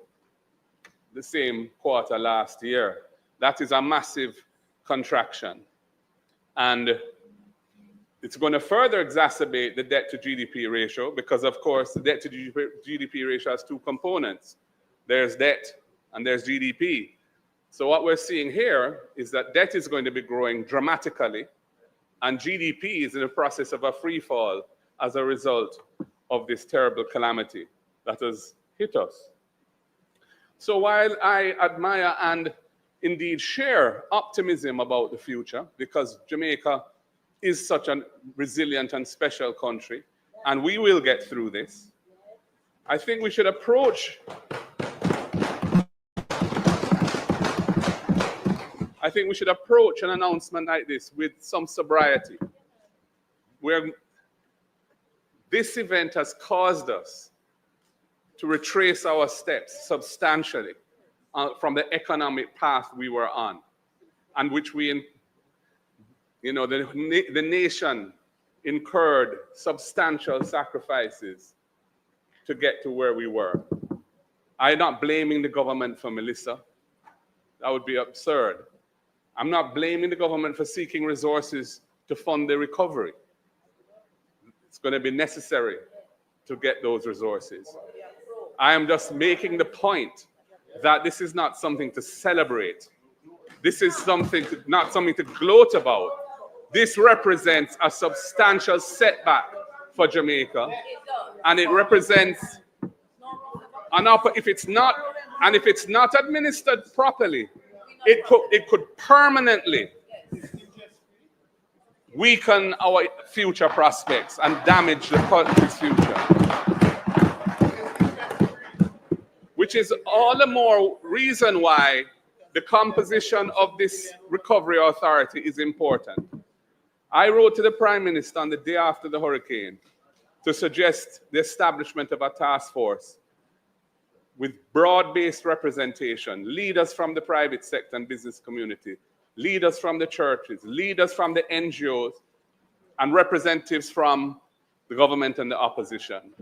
the same quarter last year. That is a massive contraction. And it's going to further exacerbate the debt to GDP ratio because, of course, the debt to GDP ratio has two components. There's debt and there's GDP. So what we're seeing here is that debt is going to be growing dramatically, and GDP is in the process of a free fall as a result of this terrible calamity that has hit us. So while I admire and indeed share optimism about the future, because Jamaica is such a resilient and special country, and we will get through this, I think we should approach an announcement like this with some sobriety, where this event has caused us to retrace our steps substantially from the economic path we were on, and which the nation incurred substantial sacrifices to get to where we were. I'm not blaming the government for Melissa. That would be absurd. I'm not blaming the government for seeking resources to fund the recovery. It's going to be necessary to get those resources. I am just making the point that this is not something to celebrate. This is not something to gloat about. This represents a substantial setback for Jamaica, and it represents if it's not administered properly, it could permanently weaken our future prospects and damage the country's future. Which is all the more reason why the composition of this recovery authority is important. I wrote to the Prime Minister on the day after the hurricane to suggest the establishment of a task force with broad-based representation, leaders from the private sector and business community, leaders from the churches, leaders from the NGOs, and representatives from the government and the opposition.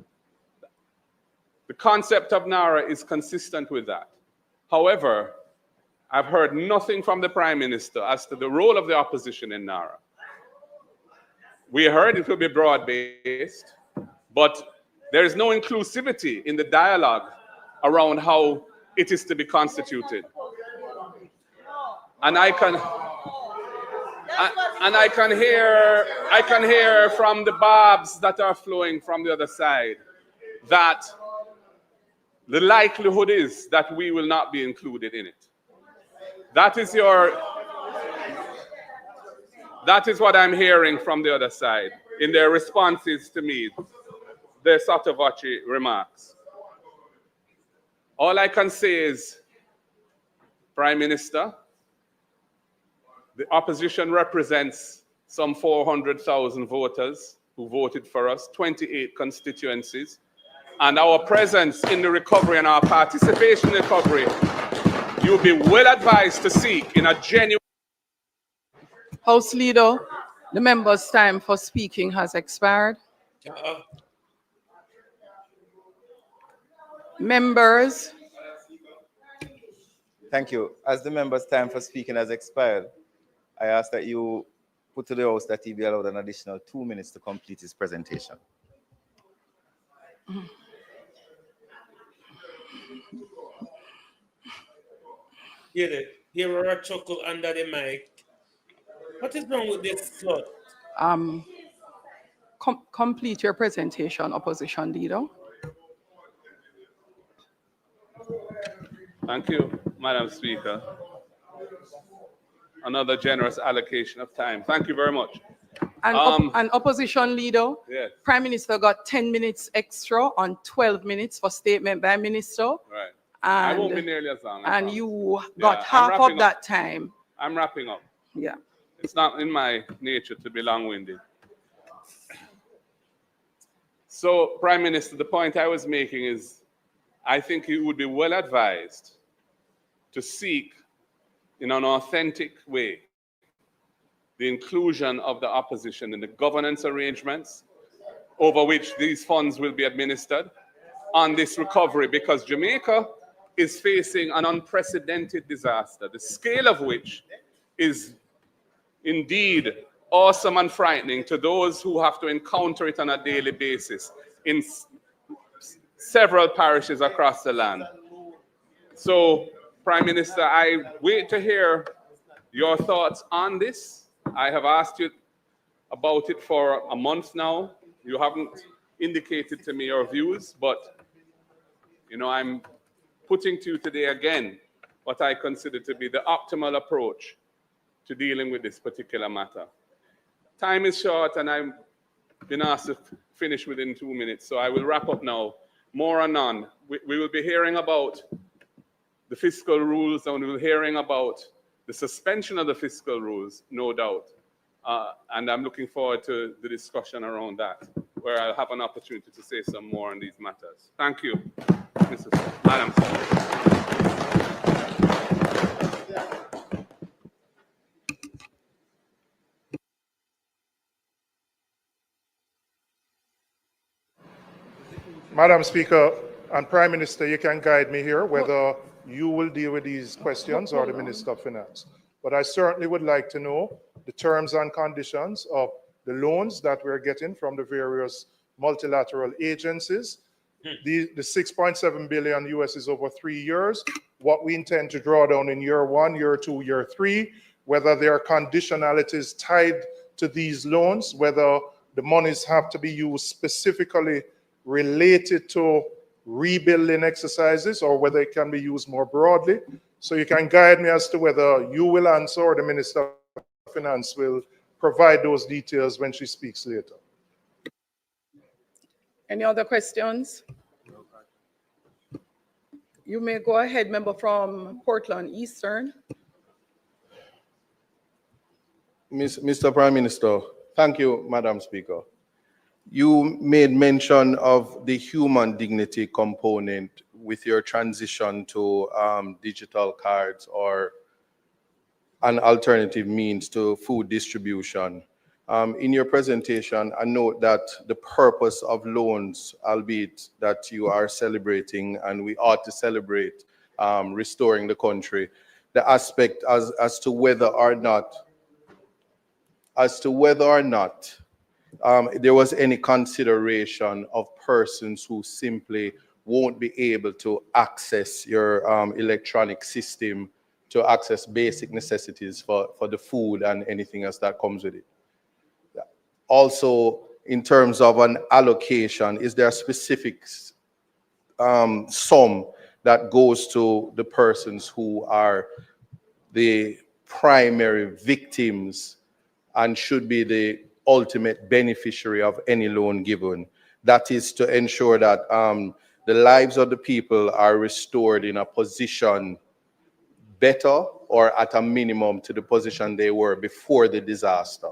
The concept of NARA is consistent with that. However, I've heard nothing from the Prime Minister as to the role of the opposition in NARA. We heard it will be broad-based, but there is no inclusivity in the dialogue around how it is to be constituted. And I can hear from the barbs that are flowing from the other side that the likelihood is that we will not be included in it. That is what I'm hearing from the other side in their responses to me, their sotto voce remarks. All I can say is, Prime Minister, the opposition represents some 400,000 voters who voted for us, 28 constituencies, and our presence in the recovery and our participation in the recovery, you'll be well advised to seek in a genuine... House Leader, the member's time for speaking has expired. Members. Thank you. As the member's time for speaking has expired, I ask that you put to the House that he be allowed an additional 2 minutes to complete his presentation. Here are a chuckle under the mic. What is wrong with this slot? Complete your presentation, Opposition Leader. Thank you, Madam Speaker. Another generous allocation of time. Thank you very much. And Opposition Leader, yes. Prime Minister got 10 minutes extra on 12 minutes for statement by Minister. Right. And, I won't be nearly as long. And you got half of that time. I'm wrapping up. Yeah. It's not in my nature to be long-winded. So, Prime Minister, the point I was making is I think you would be well advised to seek in an authentic way the inclusion of the opposition in the governance arrangements over which these funds will be administered on this recovery, because Jamaica is facing an unprecedented disaster, the scale of which is indeed awesome and frightening to those who have to encounter it on a daily basis in several parishes across the land. So, Prime Minister, I wait to hear your thoughts on this. I have asked you about it for a month now. You haven't indicated to me your views, but you know, I'm putting to you today again what I consider to be the optimal approach to dealing with this particular matter. Time is short, and I've been asked to finish within 2 minutes, so I will wrap up now. More or none. We will be hearing about the fiscal rules, and we will be hearing about the suspension of the fiscal rules, no doubt. And I'm looking forward to the discussion around that, where I'll have an opportunity to say some more on these matters. Thank you, Madam Speaker. Madam Speaker and Prime Minister, you can guide me here whether you will deal with these questions or the Minister of Finance. But I certainly would like to know the terms and conditions of the loans that we're getting from the various multilateral agencies. The 6.7 billion US is over 3 years. What we intend to draw down in year 1, year 2, year 3, whether there are conditionalities tied to these loans, whether the monies have to be used specifically related to rebuilding exercises or whether it can be used more broadly. So you can guide me as to whether you will answer or the Minister of Finance will provide those details when she speaks later. Any other questions? You may go ahead, member from Portland Eastern. Mr. Prime Minister, thank you, Madam Speaker. You made mention of the human dignity component with your transition to digital cards or an alternative means to food distribution. In your presentation, I note that the purpose of loans, albeit that you are celebrating, and we ought to celebrate restoring the country, the aspect as to whether or not there was any consideration of persons who simply won't be able to access your electronic system to access basic necessities for the food and anything else that comes with it. Also, in terms of an allocation, is there a specific sum that goes to the persons who are the primary victims and should be the ultimate beneficiary of any loan given? That is to ensure that the lives of the people are restored in a position better or at a minimum to the position they were before the disaster.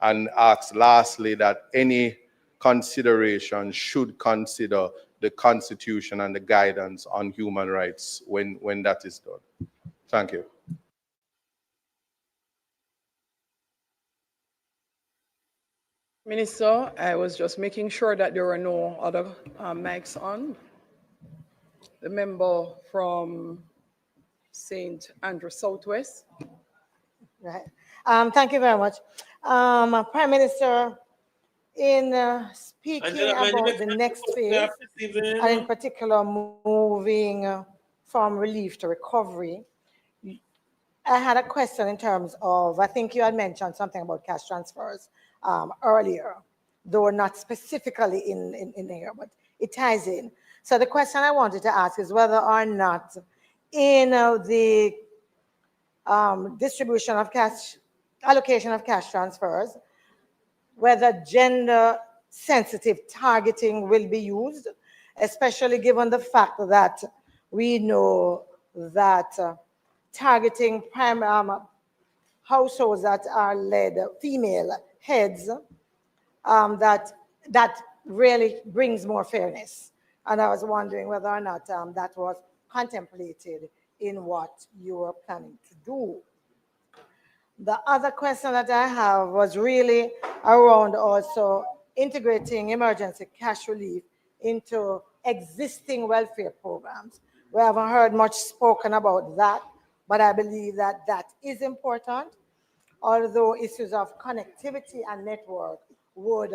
and ask lastly that any consideration should consider the Constitution and the guidance on human rights when that is done. Thank you. Minister, I was just making sure that there were no other mics on. The member from St. Andrew Southwest. Right. Thank you very much. Prime Minister, in speaking about the next phase, and in particular moving from relief to recovery, I had a question in terms of, I think you had mentioned something about cash transfers earlier, though not specifically in here, but it ties in. So the question I wanted to ask is whether or not in the distribution of cash, allocation of cash transfers, whether gender-sensitive targeting will be used, especially given the fact that we know that targeting households that are led female heads, that really brings more fairness. And I was wondering whether or not that was contemplated in what you were planning to do. The other question that I have was really around also integrating emergency cash relief into existing welfare programs. We haven't heard much spoken about that, but I believe that that is important, although issues of connectivity and network would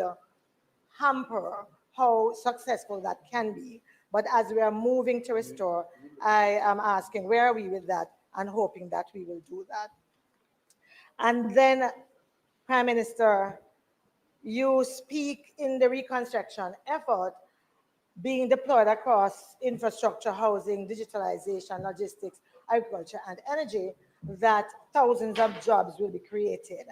hamper how successful that can be. But as we are moving to restore, I am asking where are we with that and hoping that we will do that. And then, Prime Minister, you speak in the reconstruction effort being deployed across infrastructure, housing, digitalization, logistics, agriculture, and energy, that thousands of jobs will be created.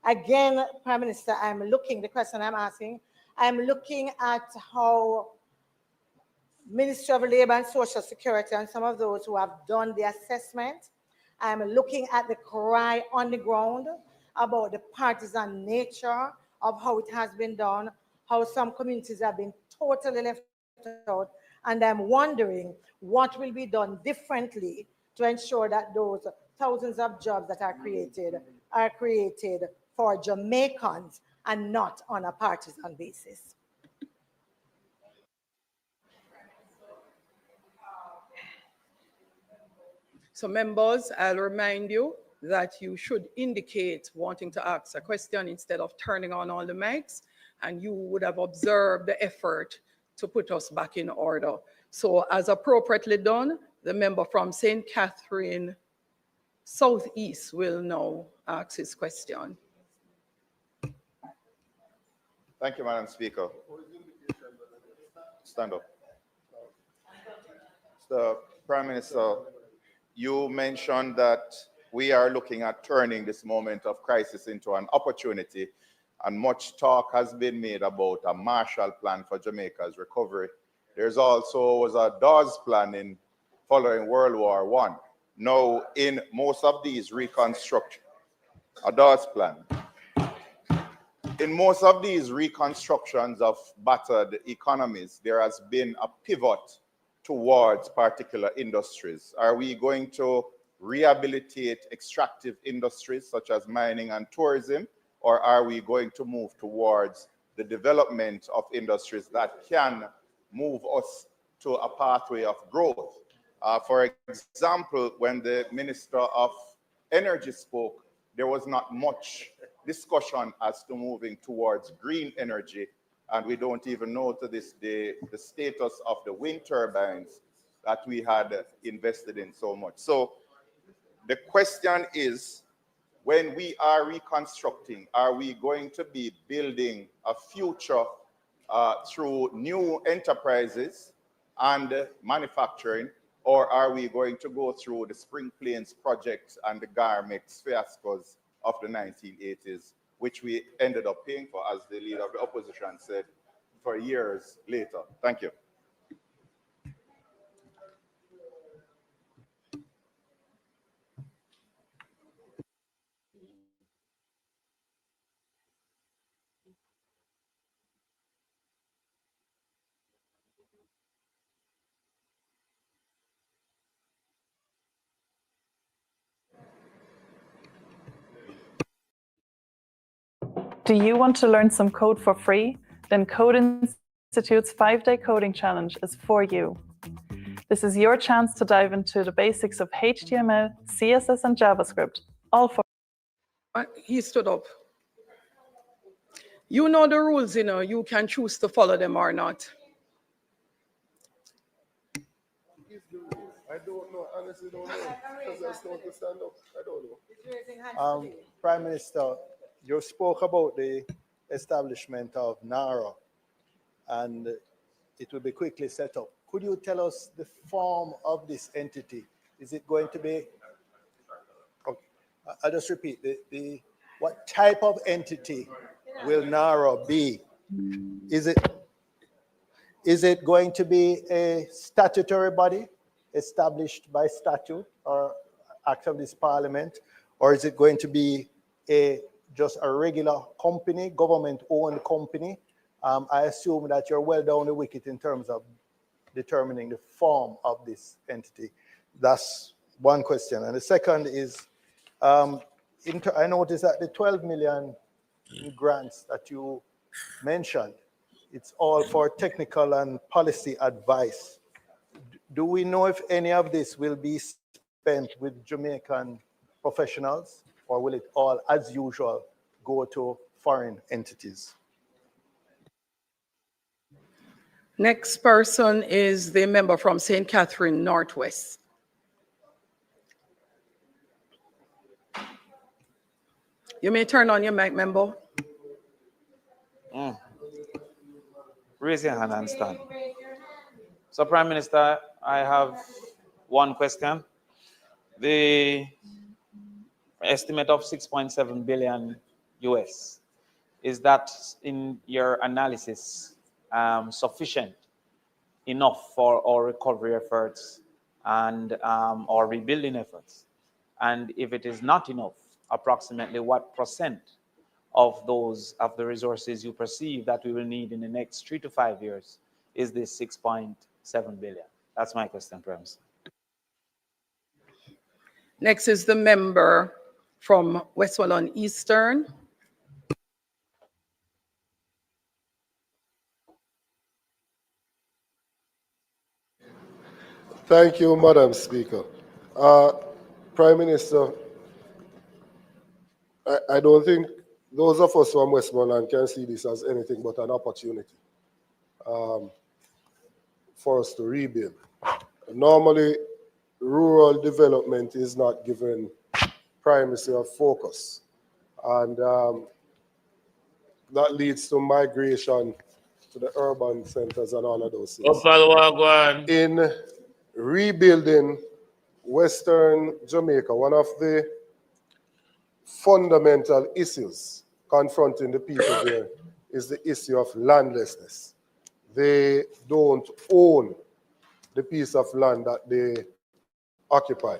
Again, Prime Minister, the question I'm asking, I'm looking at how Ministry of Labor and Social Security and some of those who have done the assessment, I'm looking at the cry on the ground about the partisan nature of how it has been done, how some communities have been totally left out, and I'm wondering what will be done differently to ensure that those thousands of jobs that are created for Jamaicans and not on a partisan basis. So members, I'll remind you that you should indicate wanting to ask a question instead of turning on all the mics, and you would have observed the effort to put us back in order. So as appropriately done, the member from St. Catherine Southeast will now ask his question. Thank you, Madam Speaker. Stand up. So, Prime Minister, you mentioned that we are looking at turning this moment of crisis into an opportunity, and much talk has been made about a Marshall Plan for Jamaica's recovery. There's also was a Dawes Plan in following World War I. Now, in most of these reconstruction, a Dawes Plan. In most of these reconstructions of battered economies, there has been a pivot towards particular industries. Are we going to rehabilitate extractive industries such as mining and tourism, or are we going to move towards the development of industries that can move us to a pathway of growth? For example, when the Minister of Energy spoke, there was not much discussion as to moving towards green energy, and we don't even know to this day the status of the wind turbines that we had invested in so much. So the question is, when we are reconstructing, are we going to be building a future through new enterprises and manufacturing, or are we going to go through the Spring Plains projects and the Garmex fiascos of the 1980s, which we ended up paying for, as the leader of the opposition said, for years later? Thank you. Do you want to learn some code for free? Then Code Institute's 5-day coding challenge is for you. This is your chance to dive into the basics of HTML, CSS, and JavaScript, all for. He stood up. You know the rules, you know. You can choose to follow them or not. I don't know. Honestly, don't know. Because I still want to stand up. I don't know. Prime Minister, you spoke about the establishment of NARA, and it will be quickly set up. Could you tell us the form of this entity? Is it going to be? Okay, I'll just repeat. What type of entity will NARA be? Is it going to be a statutory body established by statute or act of this parliament, or is it going to be just a regular company, government-owned company? I assume that you're well down the wicket in terms of determining the form of this entity. That's one question. And the second is, I noticed that the 12 million in grants that you mentioned, it's all for technical and policy advice. Do we know if any of this will be spent with Jamaican professionals, or will it all, as usual, go to foreign entities? Next person is the member from St. Catherine Northwest. You may turn on your mic, member. Raise your hand and stand. So, Prime Minister, I have one question. The estimate of 6.7 billion US, is that in your analysis sufficient enough for our recovery efforts and our rebuilding efforts? And if it is not enough, approximately what percent of the resources you perceive that we will need in the next 3 to 5 years is this 6.7 billion? That's my question, Prime Minister. Next is the member from Westmoreland Eastern. Thank you, Madam Speaker. Prime Minister, I don't think those of us from Westmoreland can see this as anything but an opportunity for us to rebuild. Normally, rural development is not given primacy of focus, and that leads to migration to the urban centers and all of those things. In rebuilding Western Jamaica, one of the fundamental issues confronting the people there is the issue of landlessness. They don't own the piece of land that they occupy.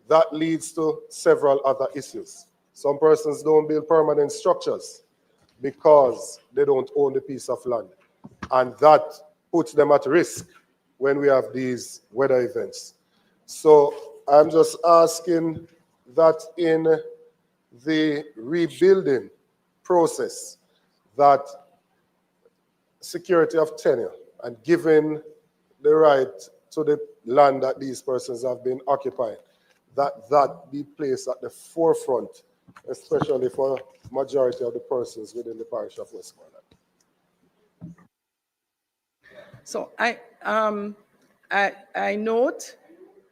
That leads to several other issues. Some persons don't build permanent structures because they don't own the piece of land. And that puts them at risk when we have these weather events. So I'm just asking that in the rebuilding process, that security of tenure and giving the right to the land that these persons have been occupying, that be placed at the forefront, especially for majority of the persons within the parish of Westmoreland. So I note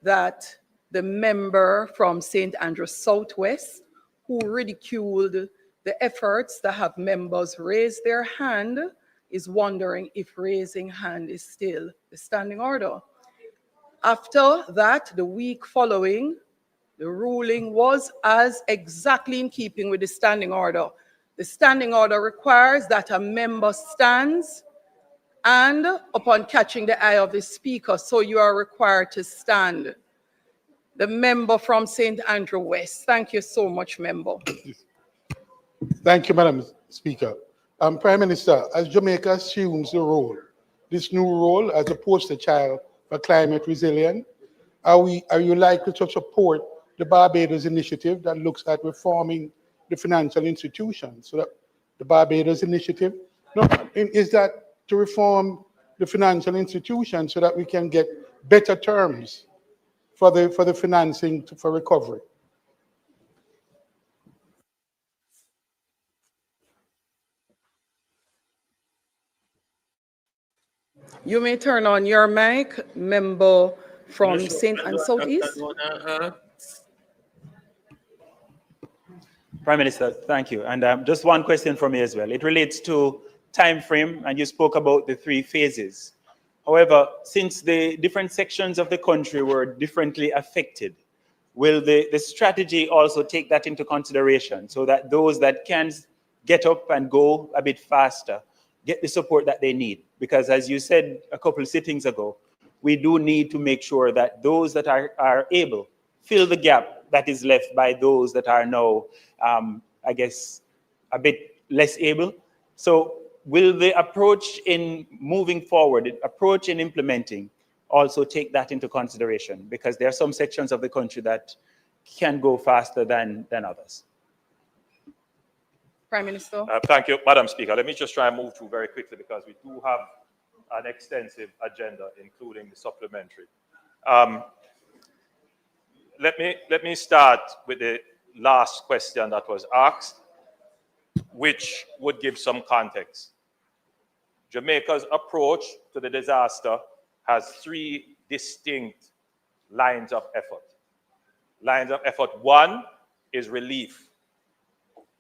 that the member from St. Andrews Southwest, who ridiculed the efforts to have members raise their hand, is wondering if raising hand is still the standing order. After that, the week following, the ruling was as exactly in keeping with the standing order. The standing order requires that a member stands and upon catching the eye of the speaker, so you are required to stand. The member from St. Andrew West. Thank you so much, member. Thank you, Madam Speaker. Prime Minister, as Jamaica assumes the role, this new role as a poster child for climate resilience, are you likely to support the Barbados initiative that looks at reforming the financial institutions so that the Barbados Initiative. No, is that to reform the financial institution so that we can get better terms for the financing for recovery. You may turn on your mic, member from St. and Southeast. Prime Minister, thank you. And just one question from me as well. It relates to time frame, and you spoke about the 3 phases. However, since the different sections of the country were differently affected, will the strategy also take that into consideration so that those that can get up and go a bit faster get the support that they need? Because as you said a couple of sittings ago, we do need to make sure that those that are able fill the gap that is left by those that are now, I guess, a bit less able. So will the approach in moving forward, approach in implementing, also take that into consideration? Because there are some sections of the country that can go faster than others. Prime Minister. Thank you, Madam Speaker. Let me just try and move through very quickly because we do have an extensive agenda, including the supplementary. Let me start with the last question that was asked, which would give some context. Jamaica's approach to the disaster has 3 distinct lines of effort. Lines of effort 1 is relief.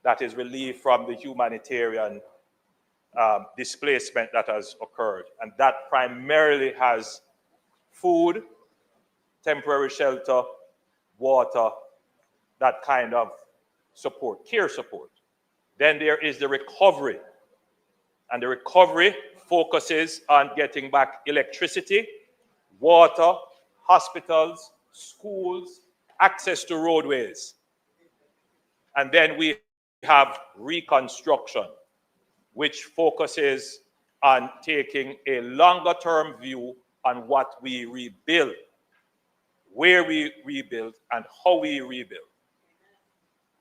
That is relief from the humanitarian displacement that has occurred. And that primarily has food, temporary shelter, water, that kind of support, care support. Then there is the recovery. And the recovery focuses on getting back electricity, water, hospitals, schools, access to roadways. And then we have reconstruction, which focuses on taking a longer-term view on what we rebuild, where we rebuild, and how we rebuild.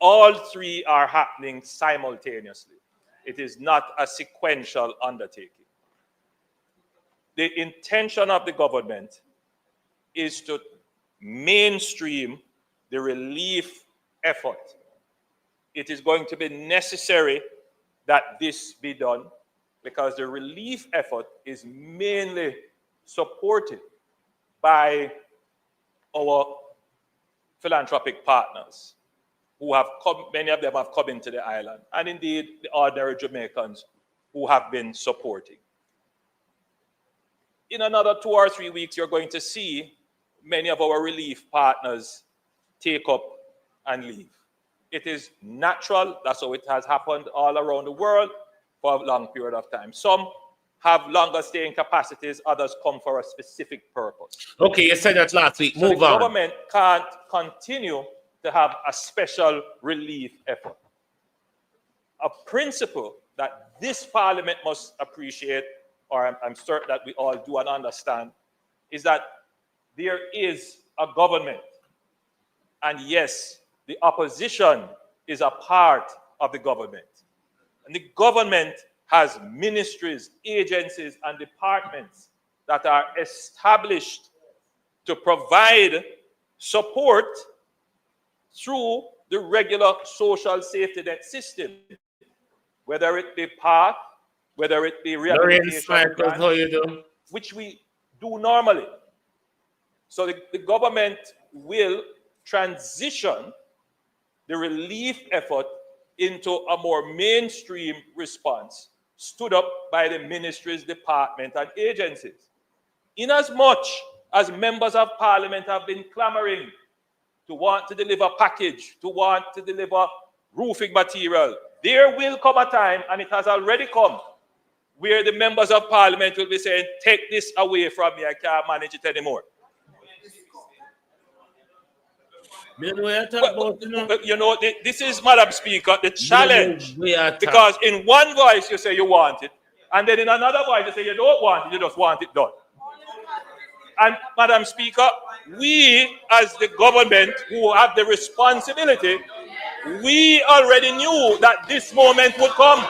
All 3 are happening simultaneously. It is not a sequential undertaking. The intention of the government is to mainstream the relief effort. It is going to be necessary that this be done because the relief effort is mainly supported by our philanthropic partners who have come, many of them have come into the island, and indeed the ordinary Jamaicans who have been supporting. In another 2 or 3 weeks, you're going to see many of our relief partners take up and leave. It is natural. That's how it has happened all around the world for a long period of time. Some have longer staying capacities. Others come for a specific purpose. Okay, you said that last week. Move the on. Government can't continue to have a special relief effort. A principle that this parliament must appreciate, or I'm certain that we all do and understand, is that there is a government. And yes, the opposition is a part of the government. And the government has ministries, agencies, and departments that are established to provide support through the regular social safety net system, whether it be PATH, whether it be rehabilitation grants, which we do normally. So the government will transition the relief effort into a more mainstream response stood up by the ministries, departments, and agencies. Inasmuch as members of parliament have been clamoring to want to deliver package, to want to deliver roofing material, there will come a time, and it has already come, where the members of parliament will be saying, take this away from me, I can't manage it anymore. This is, Madam Speaker, the challenge. Because in one voice you say you want it, and then in another voice you say you don't want it, you just want it done. And Madam Speaker, we as the government who have the responsibility, we already knew that this moment would come.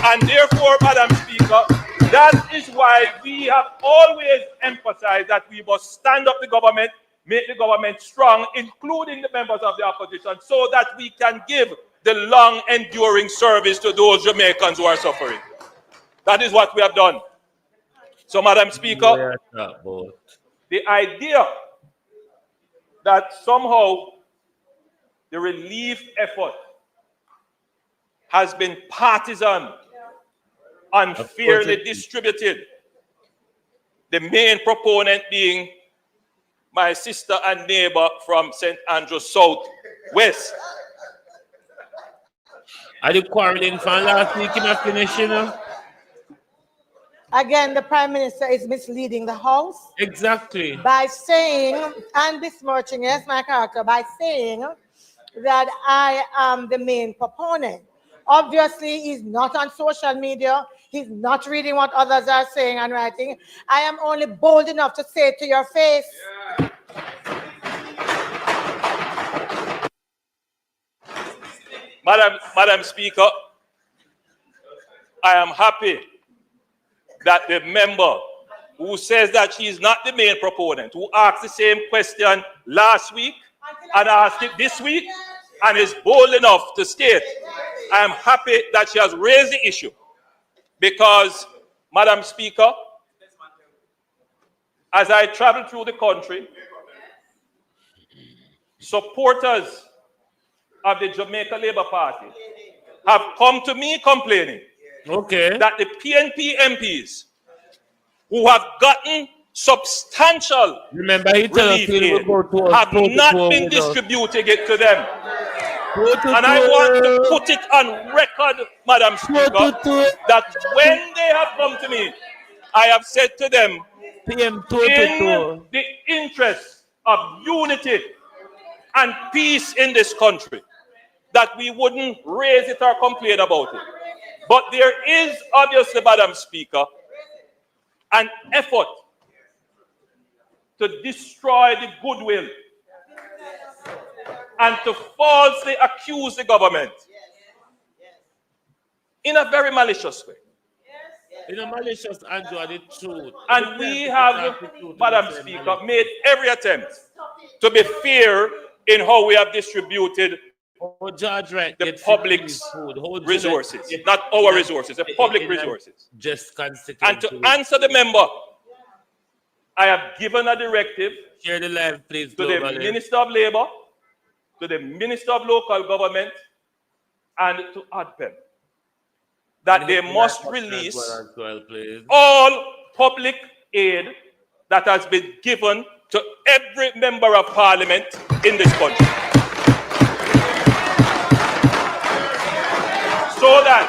And therefore, Madam Speaker, that is why we have always emphasized that we must stand up the government, make the government strong, including the members of the opposition, so that we can give the long enduring service to those Jamaicans who are suffering. That is what we have done. So, Madam Speaker, the idea that somehow the relief effort has been partisan, unfairly distributed, the main proponent being my sister and neighbor from St. Andrews South West. Are you quarreling from last week in a finish, you know? Again, the Prime Minister is misleading the House. Exactly. By saying, and besmirching, yes, my character, by saying that I am the main proponent. Obviously, he's not on social media. He's not reading what others are saying and writing. I am only bold enough to say it to your face. Yeah. Madam Speaker, I am happy that the member who says that she is not the main proponent, who asked the same question last week and asked it this week and is bold enough to state, I am happy that she has raised the issue because, Madam Speaker, as I travel through the country, supporters of the Jamaica Labour Party have come to me complaining that the PNP MPs who have gotten substantial relief aid have not been distributing it to them. And I want to put it on record, Madam Speaker, that when they have come to me, I have said to them, in the interest of unity and peace in this country, that we wouldn't raise it or complain about it. But there is obviously, Madam Speaker, an effort to destroy the goodwill and to falsely accuse the government in a very malicious way. In a malicious and the truth. And we have, Madam Speaker, made every attempt to be fair in how we have distributed the public's resources, not our resources, the public resources. And to answer the member, I have given a directive to the Minister of Labour, to the Minister of Local Government, and to ADPEM, that they must release all public aid that has been given to every member of Parliament in this country. So that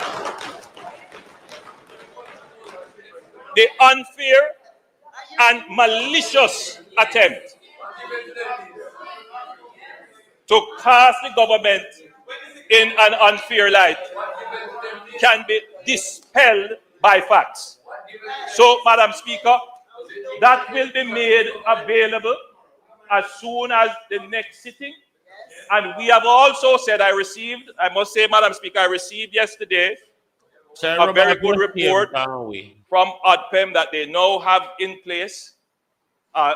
the unfair and malicious attempt to cast the government in an unfair light can be dispelled by facts. So, Madam Speaker, that will be made available as soon as the next sitting. And we have also said, I must say, Madam Speaker, I received yesterday a very good report from ADPEM that they now have in place a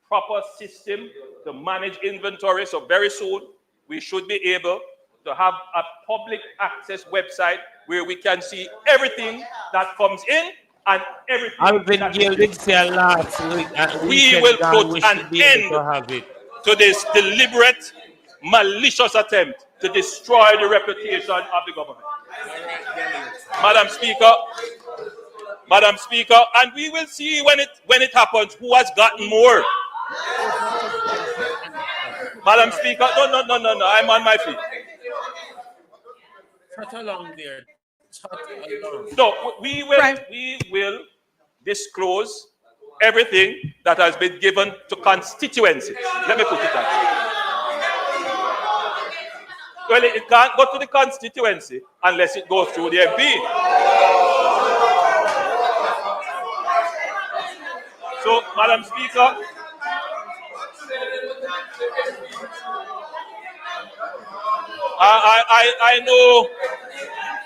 proper system to manage inventory. So very soon, we should be able to have a public access website where we can see everything that comes in and everything that we will put an end to this deliberate, malicious attempt to destroy the reputation of the government. Madam Speaker, and we will see when it happens who has gotten more. Madam Speaker, no, I'm on my feet. Shut along there. So we will disclose everything that has been given to constituencies. Let me put it that way. Well, it can't go to the constituency unless it goes through the MP. So, Madam Speaker,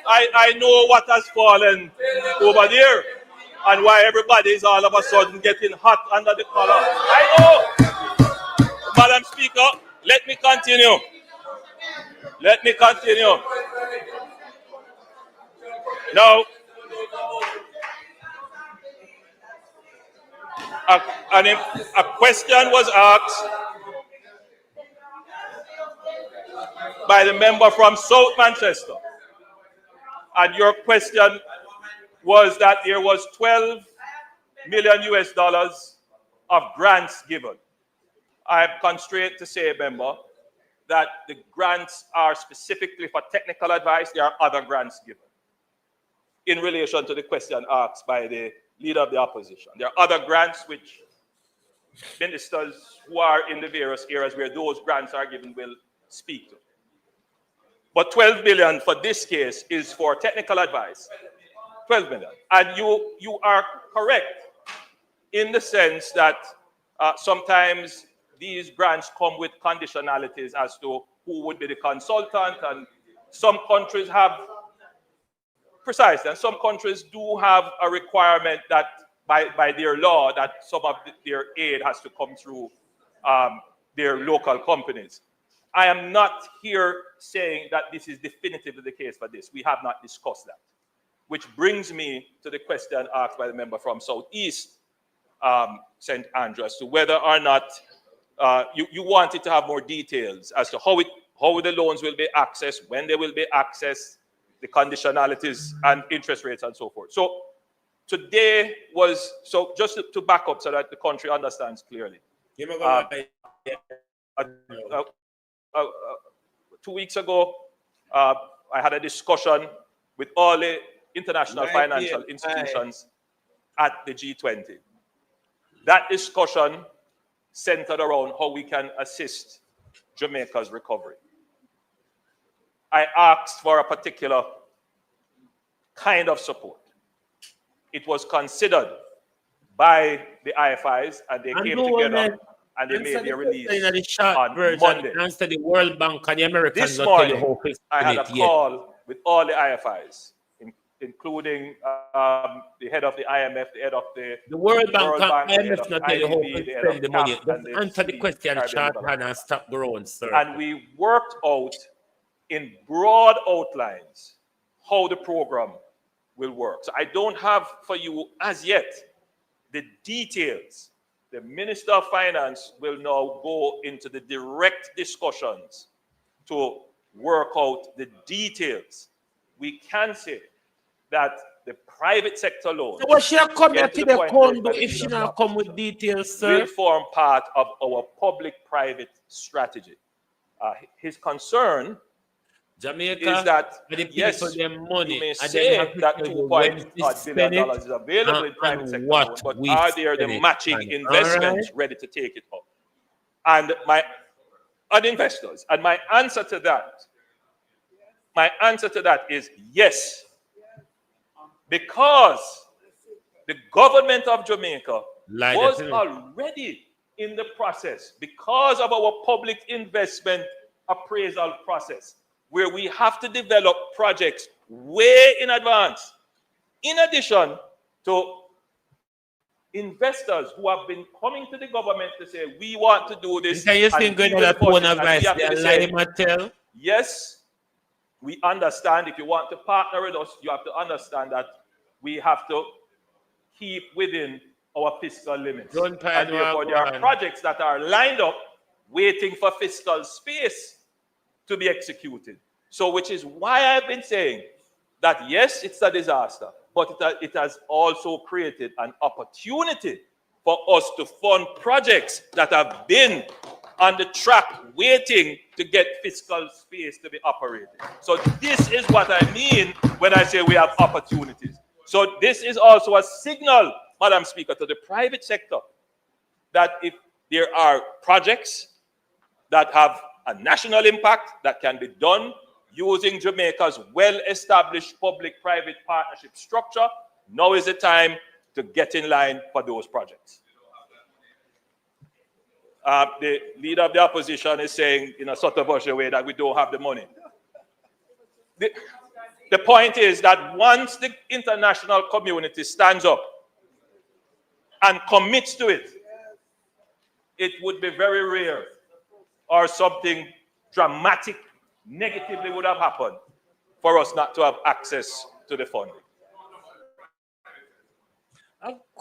I know what has fallen over there and why everybody is all of a sudden getting hot under the collar. I know. Madam Speaker, let me continue. Let me continue. Now, a question was asked by the member from South Manchester. And your question was that there was 12 million US dollars of grants given. I'm constrained to say, member, that the grants are specifically for technical advice. There are other grants given in relation to the question asked by the leader of the opposition. There are other grants which ministers who are in the various areas where those grants are given will speak to. But 12 million for this case is for technical advice. 12 million. And you are correct in the sense that sometimes these grants come with conditionalities as to who would be the consultant, and some countries have precisely, and some countries do have a requirement that by their law that some of their aid has to come through their local companies. I am not here saying that this is definitively the case for this. We have not discussed that. Which brings me to the question asked by the member from Southeast St. Andrew as to whether or not you wanted to have more details as to how the loans will be accessed, when they will be accessed, the conditionalities and interest rates and so forth. So today was, so just to back up so that the country understands clearly. 2 weeks ago, I had a discussion with all the international financial institutions at the G20. That discussion centered around how we can assist Jamaica's recovery. I asked for a particular kind of support. It was considered by the IFIs, and they came together and they made their release on Monday. Answer the World Bank and the Americans. This morning, I had a call with all the IFIs, including the head of the IMF, the head of the World Bank, the head IMF of not tell you how IDB, to the head spend of the money. CAF, and Just answer the question, shorthand, and stop growing, sir. And we worked out in broad outlines how the program will work. So I don't have for you as yet the details. The Minister of Finance will now go into the direct discussions to work out the details. We can say that the private sector loans, so what she come here to the condo if she not come with details, sir? will form part of our public-private strategy. His concern Jamaica is that, yes, money, you may say that $2.5 billion is available in private sector loans, but are there the matching investments ready to take it up? And investors. And my answer to that is yes. Because the government of Jamaica was already in the process, because of our public investment appraisal process, where we have to develop projects way in advance. In addition to investors who have been coming to the government to say, we want to do this. Can you think that yes, we understand. If you want to partner with us, you have to understand that we have to keep within our fiscal limits. And therefore, there are projects that are lined up waiting for fiscal space to be executed. So, which is why I've been saying that, yes, it's a disaster, but it has also created an opportunity for us to fund projects that have been on the track waiting to get fiscal space to be operated. So this is what I mean when I say we have opportunities. So this is also a signal, Madam Speaker, to the private sector that if there are projects that have a national impact that can be done using Jamaica's well-established public-private partnership structure, now is the time to get in line for those projects. The leader of the opposition is saying in a sort of a way that we don't have the money. The point is that once the international community stands up and commits to it, it would be very rare or something dramatic negatively would have happened for us not to have access to the funding.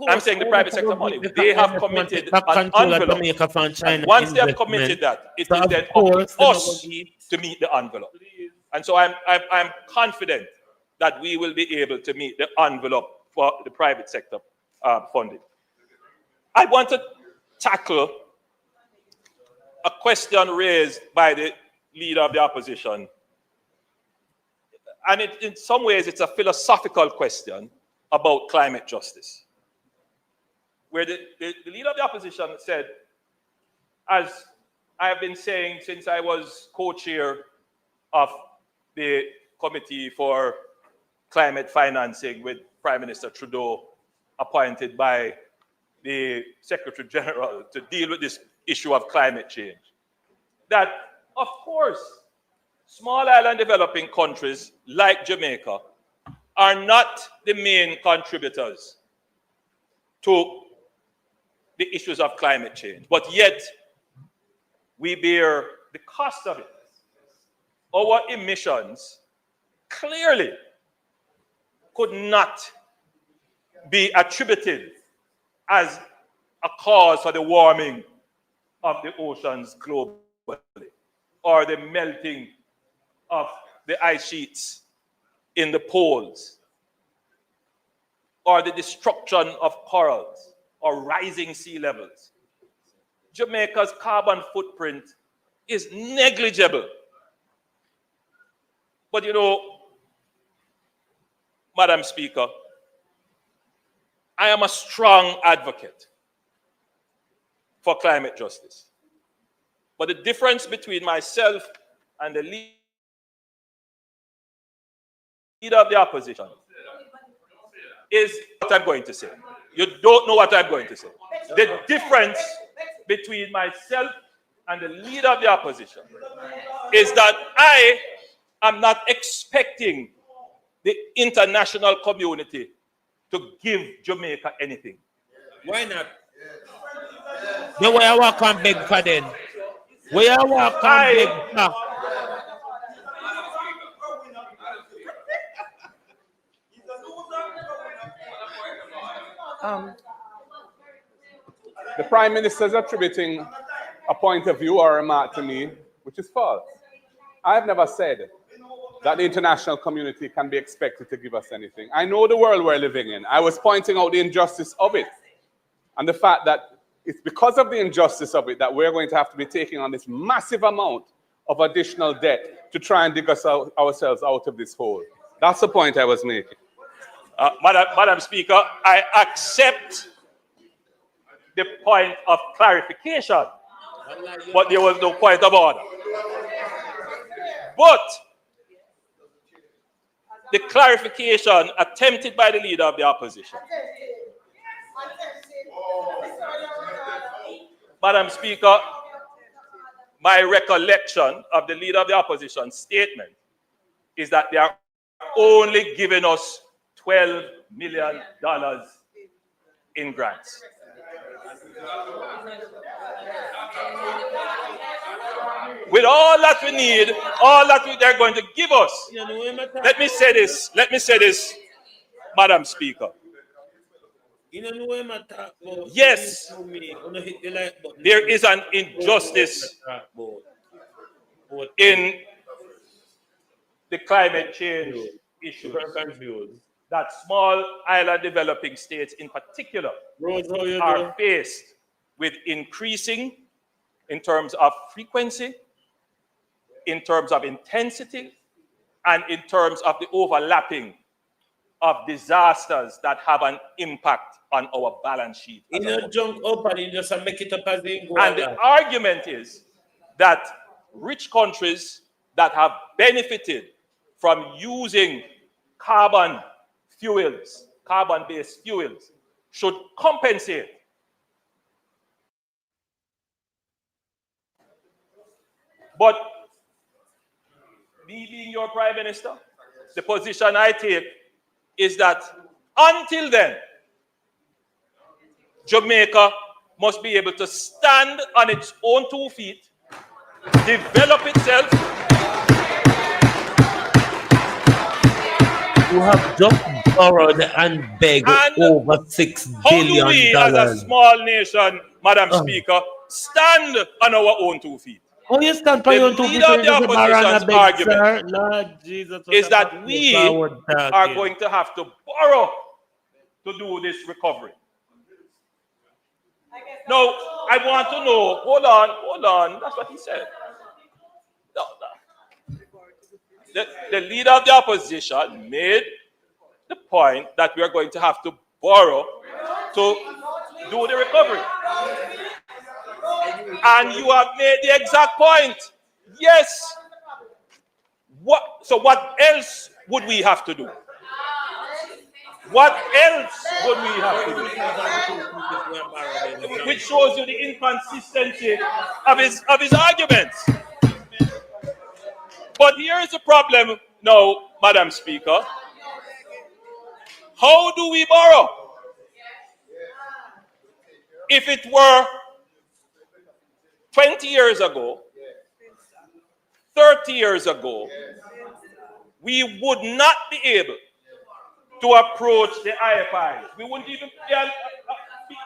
I'm saying the private sector money, they have committed an envelope. And once they have committed that, it is then up to us to meet the envelope. And so I'm confident that we will be able to meet the envelope for the private sector funding. I want to tackle a question raised by the leader of the opposition. And in some ways, it's a philosophical question about climate justice, where the leader of the opposition said, as I have been saying since I was co-chair of the Committee for Climate Financing with Prime Minister Trudeau, appointed by the Secretary General to deal with this issue of climate change, that, of course, small island developing countries like Jamaica are not the main contributors to the issues of climate change, but yet we bear the cost of it. Our emissions clearly could not be attributed as a cause for the warming of the oceans globally, or the melting of the ice sheets in the poles, or the destruction of corals, or rising sea levels. Jamaica's carbon footprint is negligible. But you know, Madam Speaker, I am a strong advocate for climate justice. But the difference between myself and the leader of the opposition is what I'm going to say. You don't know what I'm going to say. The difference between myself and the leader of the opposition is that I am not expecting the international community to give Jamaica anything. Why not? The way I walk on big for then. Where I walk on big for. The Prime Minister is attributing a point of view or a remark to me, which is false. I have never said that the international community can be expected to give us anything. I know the world we're living in. I was pointing out the injustice of it and the fact that it's because of the injustice of it that we're going to have to be taking on this massive amount of additional debt to try and dig ourselves out of this hole. That's the point I was making. Madam Speaker, I accept the point of clarification, but there was no point of order. But the clarification attempted by the leader of the opposition, Madam Speaker, my recollection of the leader of the opposition statement is that they are only giving us $12 million in grants. With all that we need, all that they're going to give us. Let me say this, Madam Speaker. Yes, there is an injustice in the climate change issue that small island developing states in particular are faced with increasing in terms of frequency, in terms of intensity, and in terms of the overlapping of disasters that have an impact on our balance sheet. You know, jump up and you just make it up as they go. And the argument is that rich countries that have benefited from using carbon-based fuels, should compensate. But me being your Prime Minister, the position I take is that until then, Jamaica must be able to stand on its own 2 feet, develop itself. You have just borrowed and begged over $6 billion. How do we, as a small nation, Madam Speaker, stand on our own 2 feet? Oh, you stand on your own 2 feet. The leader of the opposition's argument Lord Jesus, is that we are going to have to borrow to do this recovery. Now, I want to know, hold on, that's what he said. No. The leader of the opposition made the point that we are going to have to borrow to do the recovery. And you have made the exact point. Yes. So what else would we have to do? What else would we have to do? Which shows you the inconsistency of his arguments. But here is the problem now, Madam Speaker. How do we borrow? If it were 20 years ago, 30 years ago, we would not be able to approach the IFIs. We wouldn't even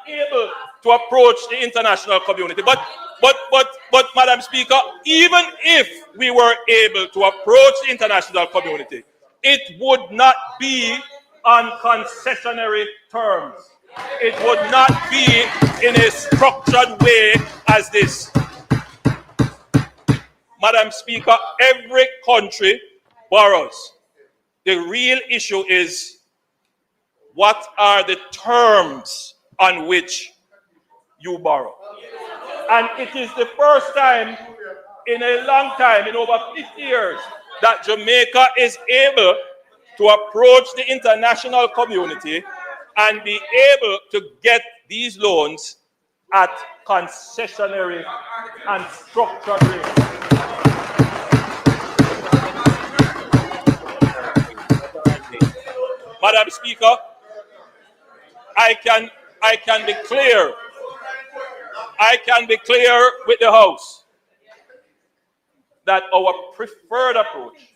be able to approach the international community. But Madam Speaker, even if we were able to approach the international community, it would not be on concessionary terms. It would not be in a structured way as this. Madam Speaker, every country borrows. The real issue is, what are the terms on which you borrow? And it is the first time in a long time, in over 50 years, that Jamaica is able to approach the international community and be able to get these loans at concessionary and structured rates. Madam Speaker, I can be clear. I can be clear with the House that our preferred approach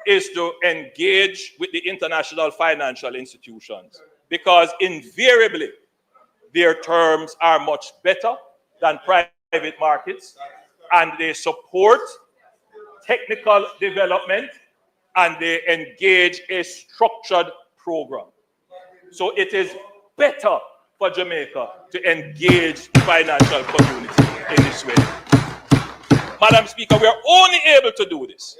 is to engage with the international financial institutions, because invariably their terms are much better than private markets, and they support technical development and they engage a structured program. So it is better for Jamaica to engage the financial community in this way. Madam Speaker, we are only able to do this,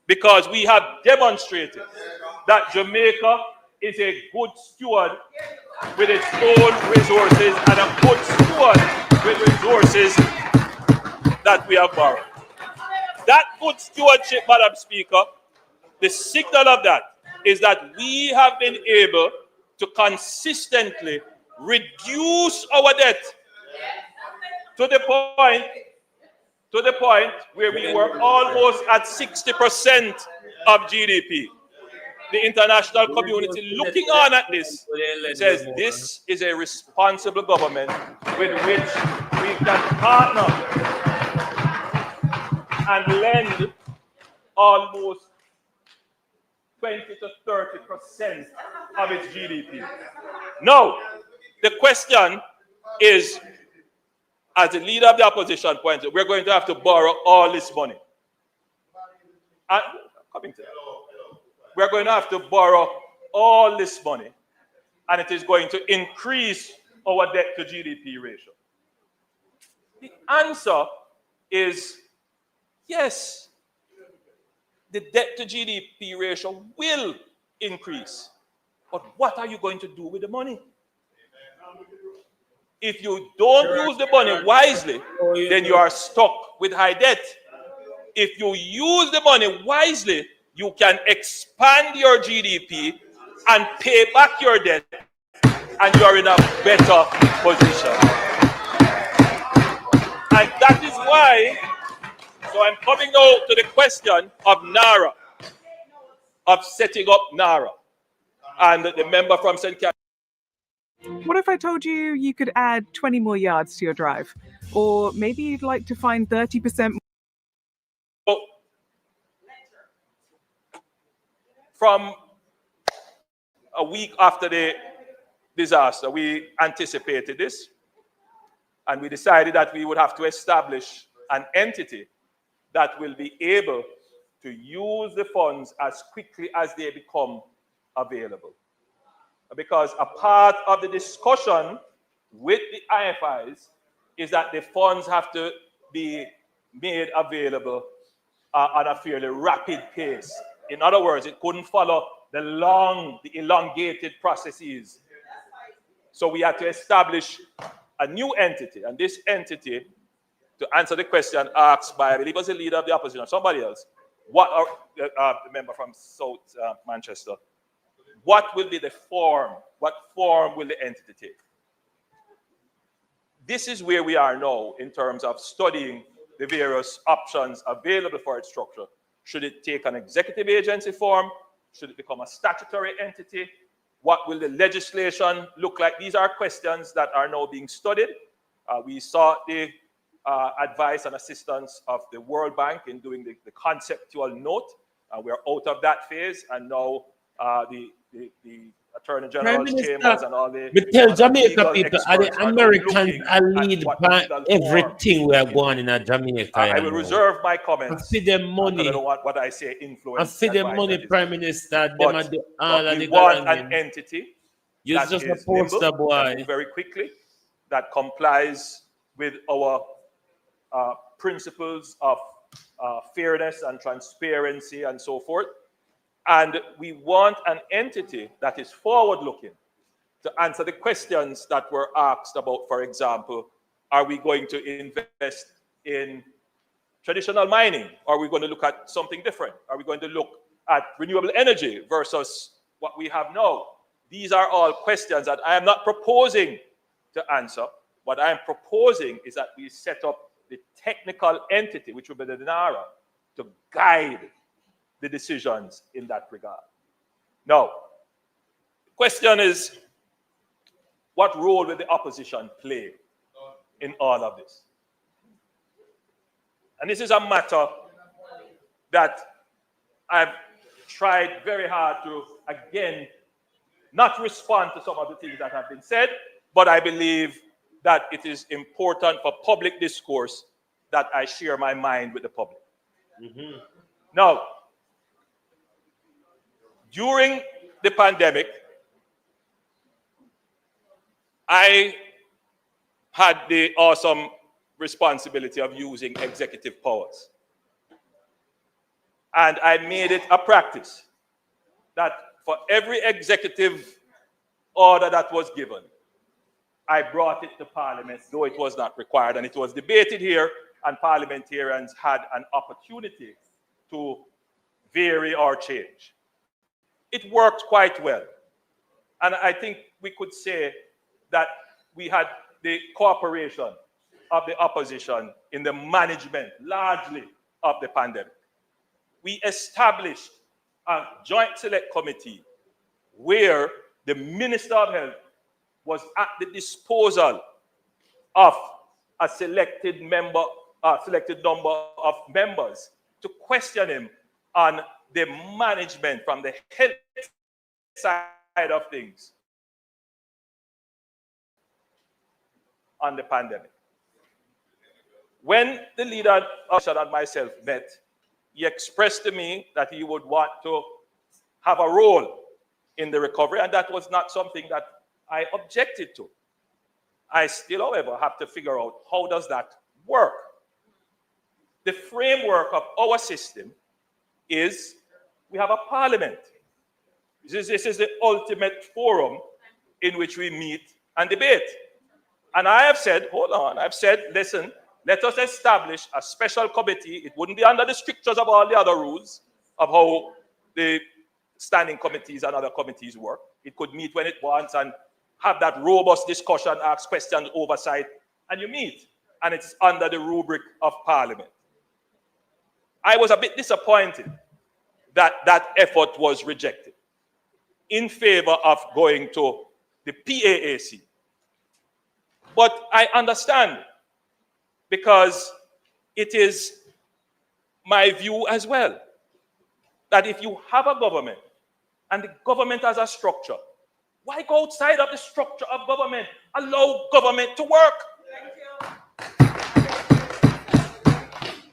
because we have demonstrated that Jamaica is a good steward with its own resources and a good steward with resources that we have borrowed. That good stewardship, Madam Speaker, the signal of that is that we have been able to consistently reduce our debt to the point where we were almost at 60% of GDP. The international community looking on at this says this is a responsible government with which we can partner and lend almost 20 to 30% of its GDP. Now, the question is, as the leader of the opposition pointed, we're going to have to borrow all this money. And we're going to have to borrow all this money, and it is going to increase our debt to GDP ratio. The answer is yes, the debt to GDP ratio will increase. But what are you going to do with the money? If you don't use the money wisely, then you are stuck with high debt. If you use the money wisely, you can expand your GDP and pay back your debt, and you are in a better position. And that is why So I'm coming now to the question of NARA, of setting up NARA. And the member from St. Catherine. What if I told you you could add 20 more yards to your drive? Or maybe you'd like to find 30% more. From a week after the disaster, we anticipated this, and we decided that we would have to establish an entity that will be able to use the funds as quickly as they become available. Because a part of the discussion with the IFIs is that the funds have to be made available on a fairly rapid pace. In other words, it couldn't follow the elongated processes. So we had to establish a new entity, and this entity, to answer the question asked by, I believe it was the leader of the opposition or somebody else, what are the member from South Manchester, what will be the form? What form will the entity take? This is where we are now in terms of studying the various options available for its structure. Should it take an executive agency form? Should it become a statutory entity? What will the legislation look like? These are questions that are now being studied. We sought the advice and assistance of the World Bank in doing the conceptual note. We are out of that phase, and now the Attorney General's chambers and all the tell Jamaica legal people, experts the Americans are lead by everything we are going in Jamaica. I will reserve my comments. I see them money. I don't want what I say influence. I see them money, Prime Minister. But we want an entity You're that just is a poster nimble, boy. that move very quickly, that complies with our principles of fairness and transparency and so forth. And we want an entity that is forward-looking to answer the questions that were asked about, for example, are we going to invest in traditional mining? Are we going to look at something different? Are we going to look at renewable energy versus what we have now? These are all questions that I am not proposing to answer. What I am proposing is that we set up the technical entity, which will be the NARA, to guide the decisions in that regard. Now, the question is, what role will the opposition play in all of this? And this is a matter that I've tried very hard to, again, not respond to some of the things that have been said, but I believe that it is important for public discourse that I share my mind with the public. Now, during the pandemic, I had the awesome responsibility of using executive powers. And I made it a practice that for every executive order that was given, I brought it to Parliament, though it was not required, and it was debated here, and parliamentarians had an opportunity to vary or change. It worked quite well. And I think we could say that we had the cooperation of the opposition in the management, largely, of the pandemic. We established a joint select committee where the Minister of Health was at the disposal of a selected number of members to question him on the management from the health side of things on the pandemic. When the leader and myself met, he expressed to me that he would want to have a role in the recovery, and that was not something that I objected to. I still, however, have to figure out how does that work. The framework of our system is we have a parliament. This is the ultimate forum in which we meet and debate. And I have said, hold on, I've said, listen, let us establish a special committee. It wouldn't be under the strictures of all the other rules of how the standing committees and other committees work. It could meet when it wants and have that robust discussion, ask questions, oversight, and you meet. And it's under the rubric of Parliament. I was a bit disappointed that that effort was rejected in favor of going to the PAAC. But I understand, because it is my view as well, that if you have a government and the government has a structure, why go outside of the structure of government? Allow government to work.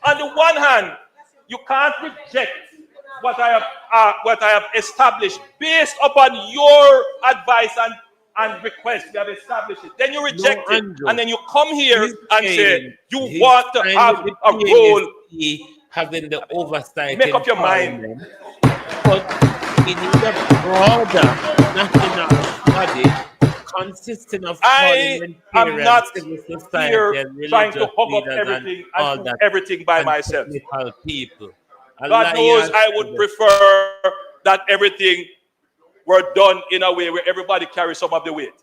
On the one hand, you can't reject what I have established based upon your advice and request. We have established it. Then you reject it, and then you come here and say you want to have a role. Having the oversight. Make up your mind. But we need a broader national body consisting of I am not here trying to hug up everything and do everything by myself. People. God knows I would prefer that everything were done in a way where everybody carries some of the weight.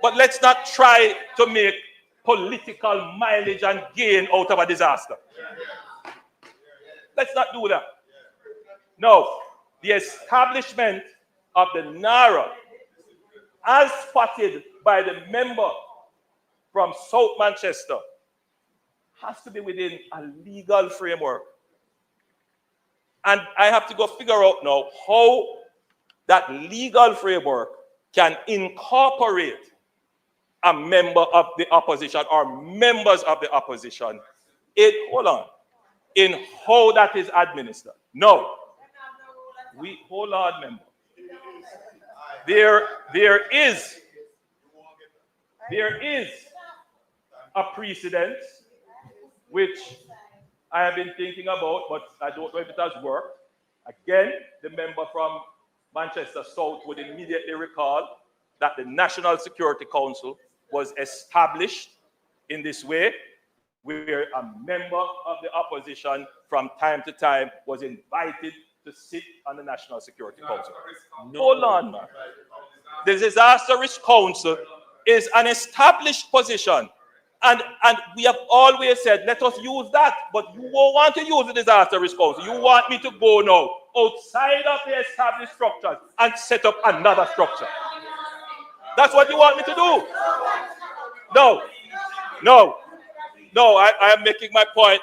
But let's not try to make political mileage and gain out of a disaster. Let's not do that. No, the establishment of the NARA, as spotted by the member from South Manchester, has to be within a legal framework. And I have to go figure out now how that legal framework can incorporate a member of the opposition or members of the opposition in how that is administered. No. Hold on, member. There is a precedent which I have been thinking about, but I don't know if it has worked. Again, the member from Manchester South would immediately recall that the National Security Council was established in this way, where a member of the opposition from time to time was invited to sit on the National Security Council. Hold on, man. The Disaster Risk Council is an established position. And we have always said, let us use that. But you won't want to use the Disaster Risk Council. You want me to go now outside of the established structures and set up another structure. That's what you want me to do. No, I am making my point.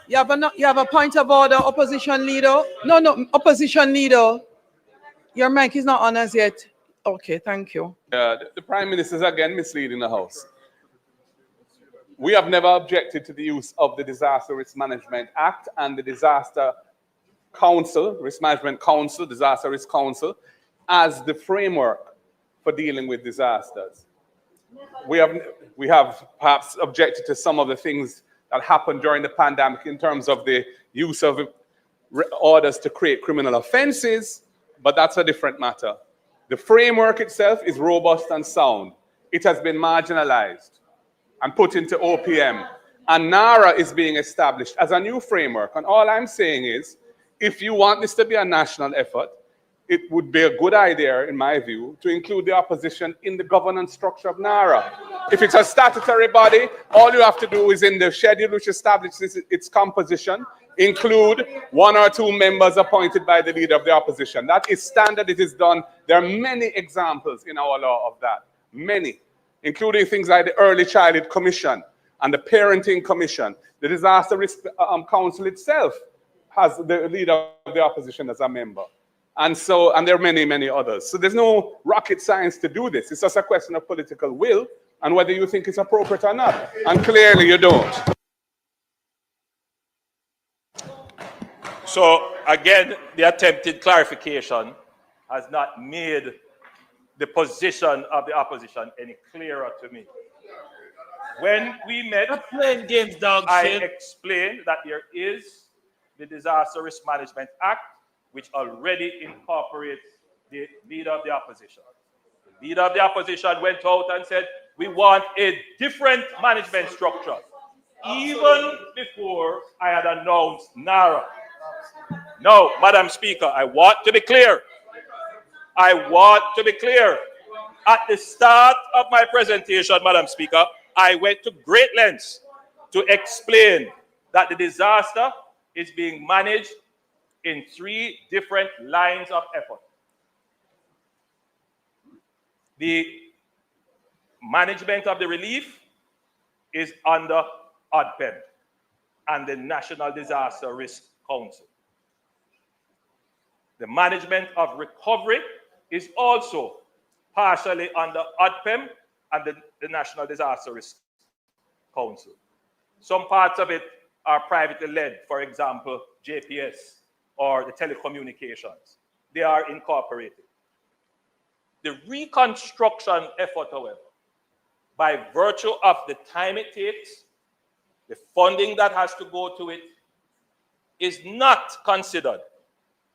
You have a point of order, opposition leader. No, opposition leader. Your mic is not on as yet. Okay, thank you. The Prime Minister is again misleading the House. We have never objected to the use of the Disaster Risk Management Act and the Disaster Council, Risk Management Council, Disaster Risk Council, as the framework for dealing with disasters. We have perhaps objected to some of the things that happened during the pandemic in terms of the use of orders to create criminal offenses, but that's a different matter. The framework itself is robust and sound. It has been marginalized and put into OPM. And NARA is being established as a new framework. And all I'm saying is, if you want this to be a national effort, it would be a good idea, in my view, to include the opposition in the governance structure of NARA. If it's a statutory body, all you have to do is in the schedule which establishes its composition, include 1 or 2 members appointed by the leader of the opposition. That is standard, it is done. There are many examples in our law of that, many, including things like the Early Childhood Commission and the Parenting Commission. The Disaster Risk Council itself has the leader of the opposition as a member. And there are many, many others. So there's no rocket science to do this. It's just a question of political will and whether you think it's appropriate or not. And clearly you don't. So again, the attempted clarification has not made the position of the opposition any clearer to me. When we met, I explained that there is the Disaster Risk Management Act, which already incorporates the leader of the opposition. The leader of the opposition went out and said, we want a different management structure, even before I had announced NARA. No, Madam Speaker, I want to be clear. I want to be clear. At the start of my presentation, Madam Speaker, I went to great lengths to explain that the disaster is being managed in 3 different lines of effort. The management of the relief is under ODPEM and the National Disaster Risk Council. The management of recovery is also partially under ODPEM and the National Disaster Risk Council. Some parts of it are privately led, for example, JPS or the telecommunications. They are incorporated. The reconstruction effort, however, by virtue of the time it takes, the funding that has to go to it, is not considered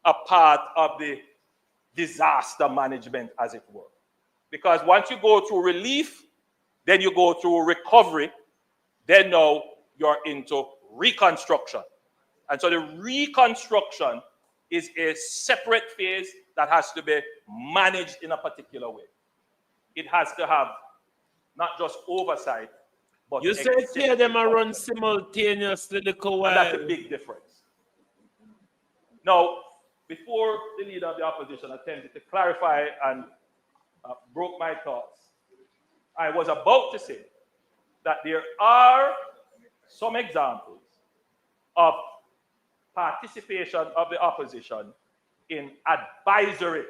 a part of the disaster management, as it were. Because once you go through relief, then you go through recovery, then now you're into reconstruction. And so the reconstruction is a separate phase that has to be managed in a particular way. It has to have not just oversight, but you said here them are run simultaneously, and that's a big difference. Now, before the leader of the opposition attempted to clarify and broke my thoughts, I was about to say that there are some examples of participation of the opposition in advisory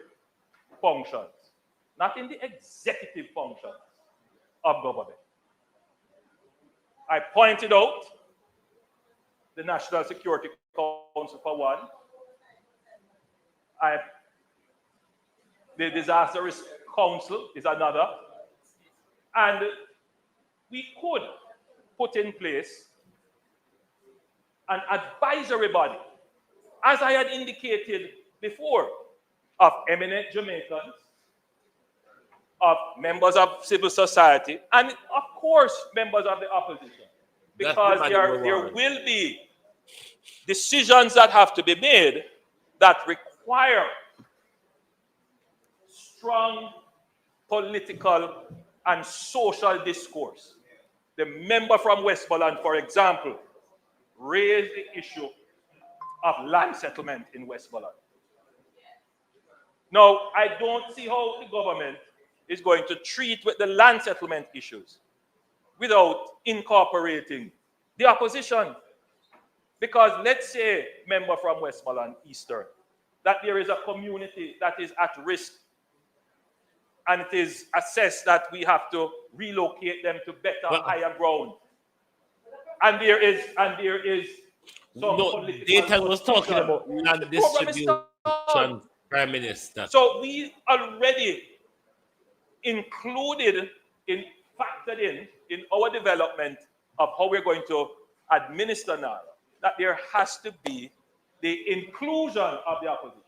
functions, not in the executive functions of government. I pointed out the National Security Council for one, the Disaster Risk Council is another, and we could put in place an advisory body, as I had indicated before, of eminent Jamaicans, of members of civil society, and of course, members of the opposition. Because there will be decisions that have to be made that require strong political and social discourse. The member from Westmoreland, for example, raised the issue of land settlement in Westmoreland. Now, I don't see how the government is going to treat with the land settlement issues without incorporating the opposition. Because let's say, member from Westmoreland Eastern, that there is a community that is at risk and it is assessed that we have to relocate them to better, higher ground. And there is some political data was talking about land distribution, Prime Minister. So we already included, factored in our development of how we're going to administer now, that there has to be the inclusion of the opposition.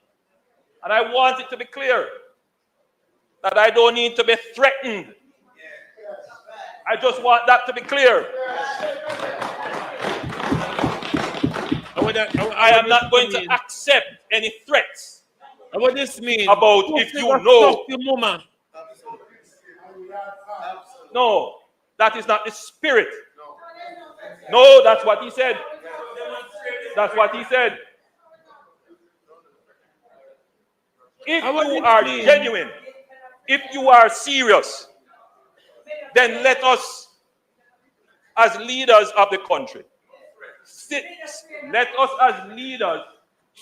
And I want it to be clear that I don't need to be threatened. I just want that to be clear. I am not going to accept any threats. What does this mean? About if you know. No, that is not the spirit. No, that's what he said. That's what he said. If you are genuine, if you are serious, then let us, as leaders of the country, let us as leaders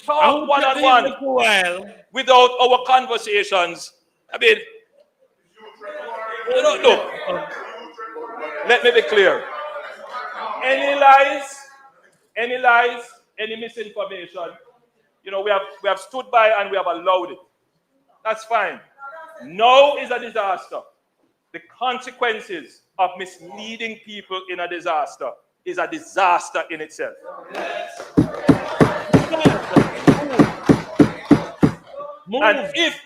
talk one-on-one without our conversations. I mean, no. Let me be clear. Any lies, any misinformation, we have stood by and we have allowed it. That's fine. Now is a disaster. The consequences of misleading people in a disaster is a disaster in itself. And if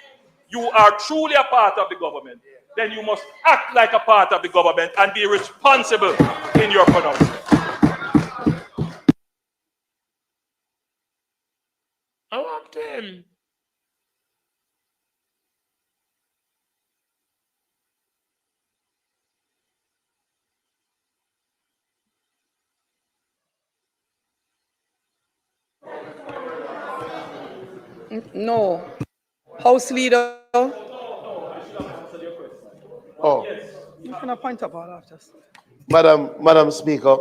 you are truly a part of the government, then you must act like a part of the government and be responsible in your pronouncement. I want them. No. House Leader? Oh, You can point up all after. Madam Speaker,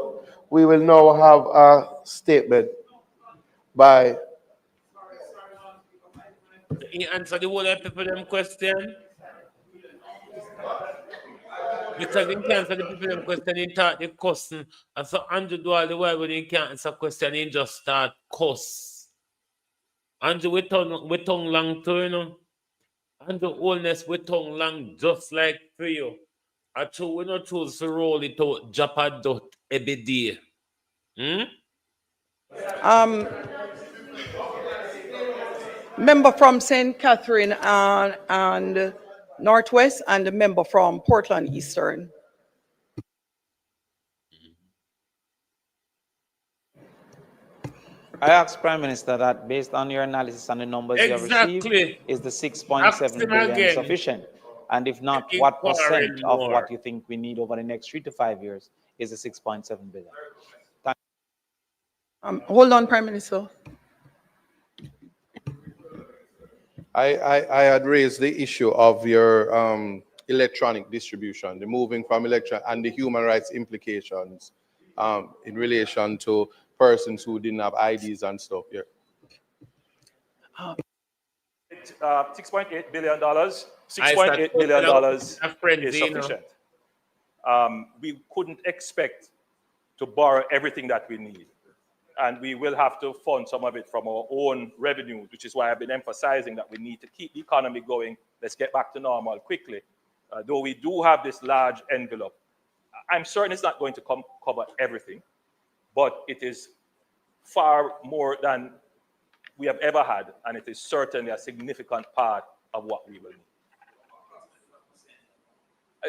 we will now have a statement by. He answer the whole of people them question. Because he can't answer the people them question, he start the cussing. And so Andrew do all the while when he can't answer question, he just start cuss. Andrew, we tongue long too, you know. Andrew Holness, we tongue long just like for you. I true, we not choose to roll it out, Japa dot every day. Member from St. Catherine and Northwest, and the member from Portland Eastern. I asked Prime Minister that based on your analysis and the numbers you have received, is the 6.7 billion sufficient? And if not, what percent of what you think we need over the next 3 to 5 years is the 6.7 billion? Hold on, Prime Minister. I had raised the issue of your electronic distribution, the moving from electronic and the human rights implications in relation to persons who didn't have IDs and stuff here. $6.8 billion. $6.8 billion is sufficient. We couldn't expect to borrow everything that we need. And we will have to fund some of it from our own revenues, which is why I've been emphasizing that we need to keep the economy going. Let's get back to normal quickly. Though we do have this large envelope, I'm certain it's not going to cover everything, but it is far more than we have ever had, and it is certainly a significant part of what we will need.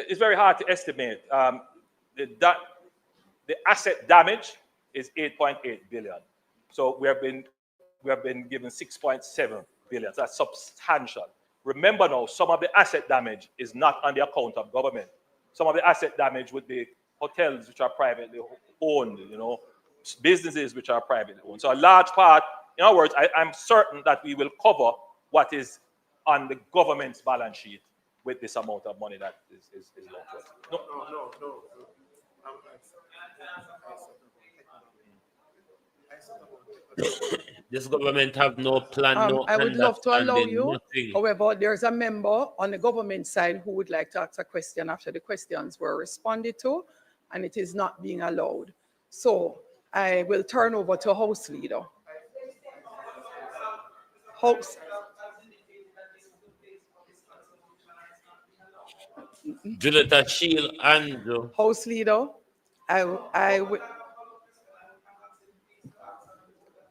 It's very hard to estimate. The asset damage is 8.8 billion. So we have been given 6.7 billion. So that's substantial. Remember now, some of the asset damage is not on the account of government. Some of the asset damage would be hotels which are privately owned, you know, businesses which are privately owned. So a large part, in other words, I'm certain that we will cover what is on the government's balance sheet with this amount of money that is left to us. No. This government have no plan, no I would love to allow you. nothing. However, there's a member on the government side who would like to ask a question after the questions were responded to, and it is not being allowed. So I will turn over to House Leader. House. Julieta Shield Andrew. House Leader, I would.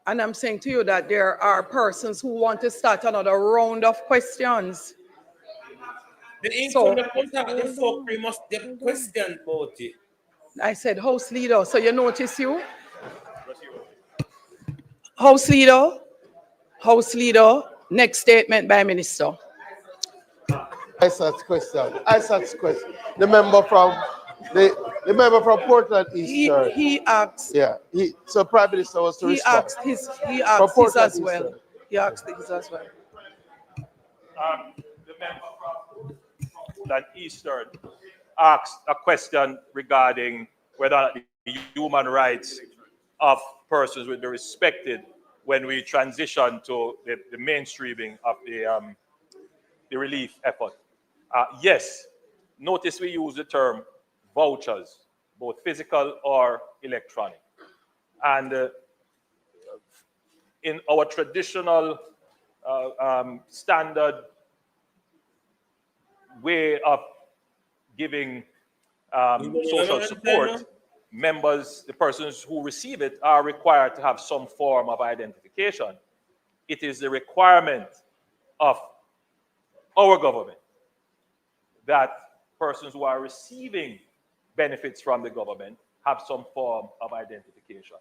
And I'm saying to you that there are persons who want to start another round of questions. So, we must get question about it. I said House Leader, so you notice you? House Leader, next statement by Minister. I such question. The member from Portland Eastern. He asked. Yeah. So Prime Minister was to respond. He asked his as well. He asked his as well. The member from Portland Eastern asked a question regarding whether the human rights of persons will be respected when we transition to the mainstreaming of the relief effort. Yes, notice we use the term vouchers, both physical or electronic. And in our traditional standard way of giving social support, members, the persons who receive it, are required to have some form of identification. It is the requirement of our government that persons who are receiving benefits from the government have some form of identification.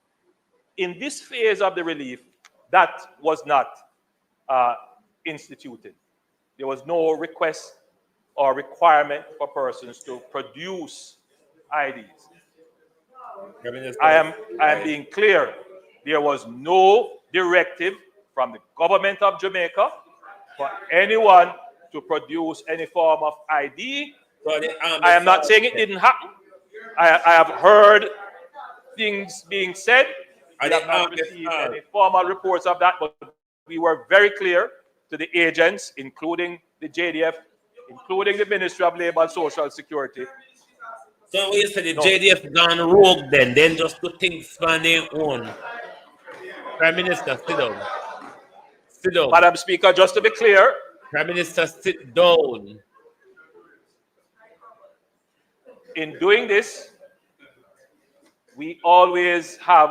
In this phase of the relief, that was not instituted. There was no request or requirement for persons to produce IDs. I am being clear. There was no directive from the government of Jamaica for anyone to produce any form of ID. I am not saying it didn't happen. I have heard things being said. I have not received any formal reports of that, but we were very clear to the agents, including the JDF, including the Ministry of Labour and Social Security. So you say the JDF gone rogue then just do things on their own. Prime Minister, sit down. Sit down. Madam Speaker, just to be clear. Prime Minister, sit down. In doing this, we always have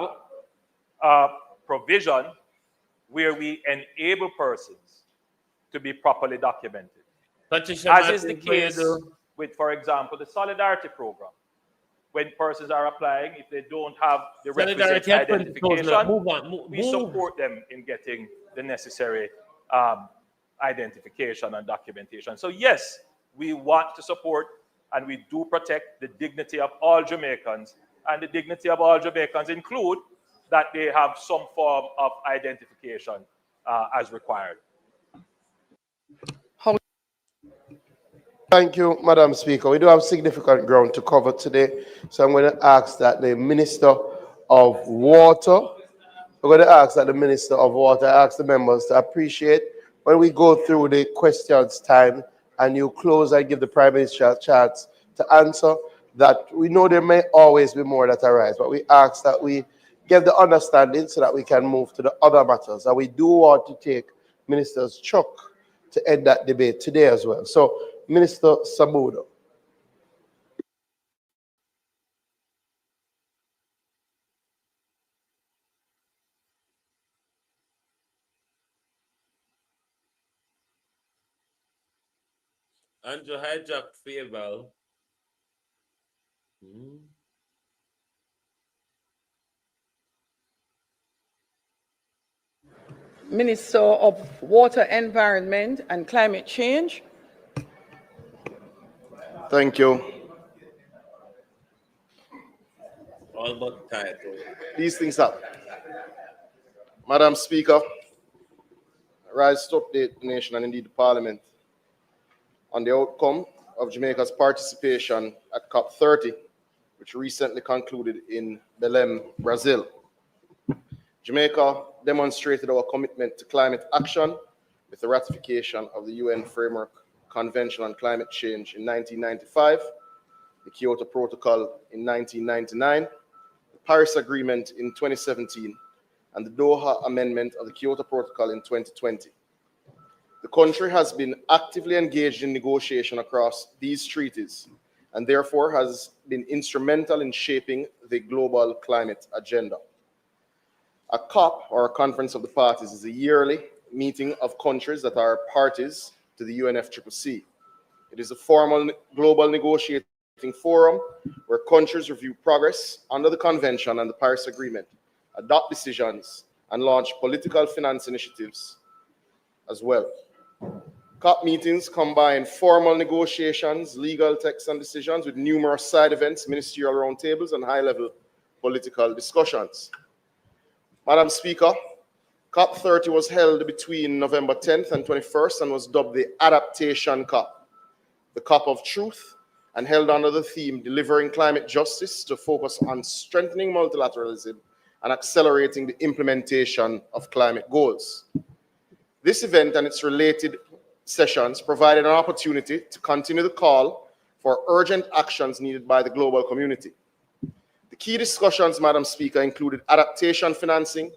a provision where we enable persons to be properly documented. As is the case with, for example, the Solidarity Program. When persons are applying, if they don't have the requisite identification, we support them in getting the necessary identification and documentation. So yes, we want to support and we do protect the dignity of all Jamaicans, and the dignity of all Jamaicans include that they have some form of identification as required. Thank you, Madam Speaker. We do have significant ground to cover today, so I'm going to ask that the Minister of Water, ask the members to appreciate when we go through the questions time and you close and give the Prime Minister a chance to answer, that we know there may always be more that arise, but we ask that we get the understanding so that we can move to the other matters. And we do want to take Minister's chuck to end that debate today as well. So, Minister Samudo. Andrew hijack favor. Minister of Water, Environment and Climate Change. Thank you. All but title. These things up. Madam Speaker, I rise to update the nation and indeed the Parliament on the outcome of Jamaica's participation at COP30, which recently concluded in Belém, Brazil. Jamaica demonstrated our commitment to climate action with the ratification of the UN Framework Convention on Climate Change in 1995, the Kyoto Protocol in 1999, the Paris Agreement in 2017, and the Doha Amendment of the Kyoto Protocol in 2020. The country has been actively engaged in negotiation across these treaties and therefore has been instrumental in shaping the global climate agenda. A COP, or a Conference of the Parties, is a yearly meeting of countries that are parties to the UNFCCC. It is a formal global negotiating forum where countries review progress under the Convention and the Paris Agreement, adopt decisions, and launch political finance initiatives as well. COP meetings combine formal negotiations, legal texts and decisions with numerous side events, ministerial roundtables, and high-level political discussions. Madam Speaker, COP30 was held between November 10th and 21st and was dubbed the Adaptation COP, the COP of Truth, and held under the theme Delivering Climate Justice to focus on strengthening multilateralism and accelerating the implementation of climate goals. This event and its related sessions provided an opportunity to continue the call for urgent actions needed by the global community. The key discussions, Madam Speaker, included adaptation financing,